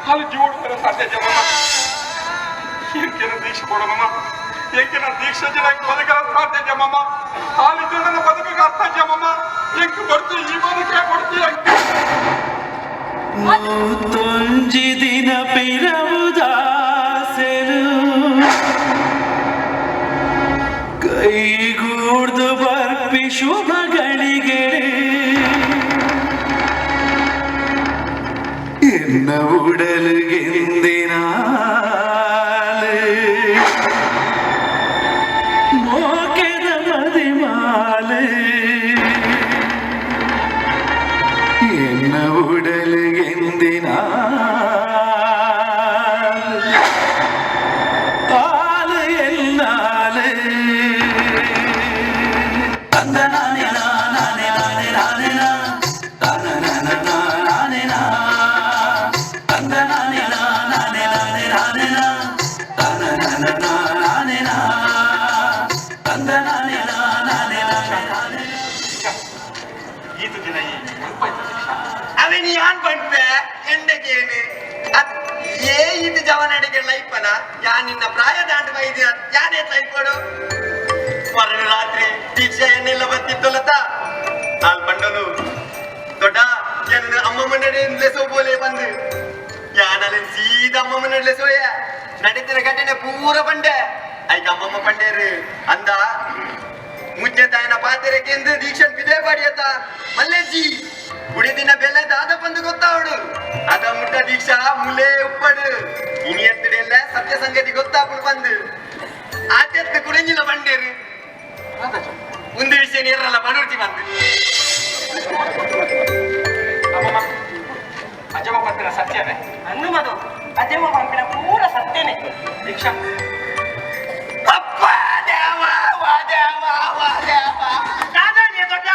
ಹಾಲು ಜೀವನ ಬರೋ ಸಾಧ್ಯ ಮಮ್ಮ ಎಂಕೆನ ದೀಕ್ಷೆ ಕೊಡೋಣಮ್ಮ ಎಂಕೆನ ದೀಕ್ಷೆ ಜನ ಬದುಕರ ಸಾಧ್ಯ ಮಮ್ಮ ಹಾಲು ಜನನ ಬದುಕಿಗೆ ಅರ್ಥ ಮಮ್ಮ ಎಂಕು ಕೊಡ್ತೀವಿ ಈ ಬದುಕೆ ಕೊಡ್ತೀವಿ ತೊಂಜಿ ದಿನ ಪಿರವುದಾಸೆನು ಕೈಗೂಡ್ದು ಬರ್ಪಿ ಶುಭಗಳಿಗೆ ಎನ್ನ ಉಡಲುಗೆಂದಿನ ಮೋಕೆದ ಮದಿಮಾಲೆ ಎನ್ನ ಉಡಲುಗೆಂದಿನ ಆಲೆ ಎನ್ನಾಲೆ ಅಂದ ನಾನೇ ನಾನೇ ನಾನೇ ನಾನೇ ನಾನೇ ನಾನೇ ಅಂದ ನಾನೇ ನಾನೇ ನಾನೇ ನಾನೇ ನಾನೇ ಅಂದ ನಾನೇ ನಾನೇ ನಾನೇ ಈತ ದಿನ ಈ ಉಳ್ಪಾಯ್ತ ಶಿಕ್ಷಾ ಅವನ್ ಯಾನ್ ಬಂಡ್ಪೆ ಎಂಡಗೇನು ಏ ಇದು ಜವನಡಿಗೆ ಲೈಫನ ಯಾ ನಿನ್ನ ಪ್ರಾಯ ದಾಂಡ ಬೈದಿನ ಯಾನೇ ಲೈಫ್ ಕೊಡು ಮರಣ ರಾತ್ರಿ ದೀಕ್ಷೆ ಎನ್ನೆಲ್ಲ ಬತ್ತಿತ್ತೊಲತ ನಾಲ್ ಬಂಡನು ದೊಡ್ಡ ಎನ್ನ ಅಮ್ಮಮ್ಮ ನಡೆಸೋ ಬೋಲೆ ಬಂದು ಯಾನಲ್ಲಿ ಸೀದಾ ಅಮ್ಮಮ್ಮ ನಡೆಸೋಯ ನಡೀತಿನ ಘಟನೆ ಪೂರ ಬಂಡೆ ಐಕ ಅಮ್ಮಮ್ಮ ಪಂಡೇರು ಅಂದ ಮುಜ್ಜೆ ತಾಯನ ಪಾತೆರೆಕೆಂದು ದೀಕ್ಷನ್ ಬಿದೆ ಬಾಡಿಯತ್ತ ಮಲ್ಲೆಜ್ಜಿ ಕುಡಿದಿನ ಬೆಲ್ಲ ದಾದ ಬಂದು ಗೊತ್ತಾವಡು ಅದ ಮುಟ್ಟ ದೀಕ್ಷಾ ಮುಲೆ ಉಪ್ಪಡು ಇನಿ ಎತ್ತಡೆಲ್ಲ ಸತ್ಯ ಸಂಗತಿ ಗೊತ್ತಾಪಡು ಬಂದು ಆತ್ಯತ್ತ ಕುಡಿಂಜಿನ ಬಂಡೇರು ಒಂದು ವಿಷಯ ನೀರಲ್ಲ ಬನೂರ್ತಿ ಬಂದು ಅಮ್ಮಮ್ಮ ಅಜ್ಜಮ್ಮ ಬರ್ತೀರ ಸತ್ಯನೇ ಅನ್ನು ಮದು ಅಜ್ಜಮ್ಮ ಪಂಪಿನ ಪೂರ ಸತ್ಯನೇ ದೀಕ್ಷಾ ಅಪ್ಪ ದೇವ ವಾ ದೇವ ವಾ ದೇವ ಕಾದಾಡಿಯ ದೊಡ್ಡ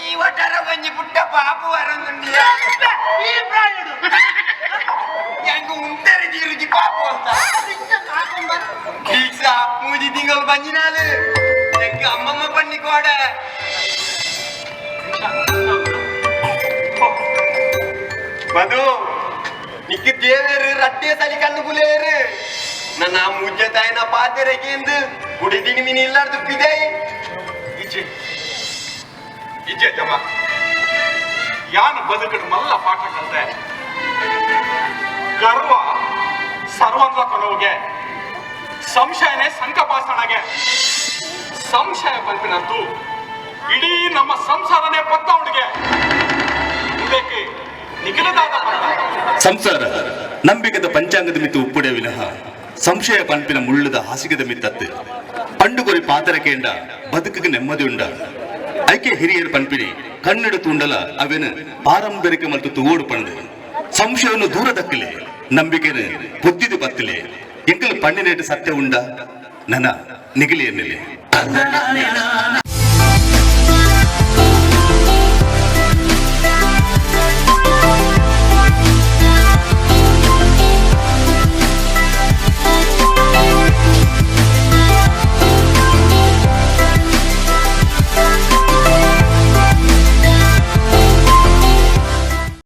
ಈ ಒಟ್ಟಾರ ಒಂಜಿ ಪುಟ್ಟ ಪಾಪು ವರಂದುಂಡಿಯ ಈ ಪ್ರಾಯುಡು ಹೆಂಗ ಉಂಟರಿ ತೀರುಜಿ ಪಾಪು ಅಂತ ದೀಕ್ಷಾ ಮೂಜಿ ತಿಂಗಳು ಬಂಜಿನಾಲು ಹೆಂಗ ಅಮ್ಮಮ್ಮ ಪಣ್ಣಿ ಕೋಡ ಮಧು ನಿಕ್ಕ ದೇವೇರು ರಟ್ಟೆ ಸಲಿ ಕಣ್ಣು ಬುಲೇರು ನನ್ನ ಮುಜ್ಜೆ ತಾಯಿನ ಪಾತೆರೆಕೆಂದು ಕುಡಿದಿನಿ ಮೀನು ಇಲ್ಲಾರ್ದು ಪಿದೆ ಇಜ್ಜೆ ಜಮ ಯಾನ ಬದುಕಡು ಮಲ್ಲ ಪಾಠ ಕಲ್ತೆ ಗರ್ವ ಸರ್ವಂದ್ರ ಕೊನೋಗೆ ಸಂಶಯನೇ ಸಂಕಪಾಸಣಗೆ ಸಂಶಯ ಪಂಪಿನಂತೂ ಇಡೀ ನಮ್ಮ ಸಂಸಾರನೇ ಪತ್ತವಣಿಗೆ ಇದಕ್ಕೆ ನಿಖಿಲದಾದ ಸಂಸಾರ ನಂಬಿಕದ ಪಂಚಾಂಗದ ಮಿತ್ತು ಉಪ್ಪುಡೆ ವಿನಃ ಸಂಶಯ ಪಂಪಿನ ಮುಳ್ಳದ ಹಾಸಿಗೆದ ಮಿತ್ತತ್ತು ಪಂಡುಗೊರಿ ಪಾತರ ಕೇಂಡ ಬದುಕಿಗೆ ನೆಮ್ಮದಿ ಉಂಡ ಐಕೆ ಹಿರಿಯರ ಪಂಪಿನಿ ಕನ್ನಡ ತುಂಡಲ ಅವೇನು ಪಾರಂಪರಿಕ ಮತ್ತು ತೋಡು ಪಣದು ಸಂಶಯವನ್ನು ದೂರ ದಕ್ಕಲೆ ನಂಬಿಕೆನ ಬುದ್ಧಿದು ಪತ್ತಲೆ ಎಂಕಲು ಪಣ್ಣಿನೇಟು ಸತ್ಯ ಉಂಡ ನನ ನಿಗಿಲಿ ಎನ್ನಲೆ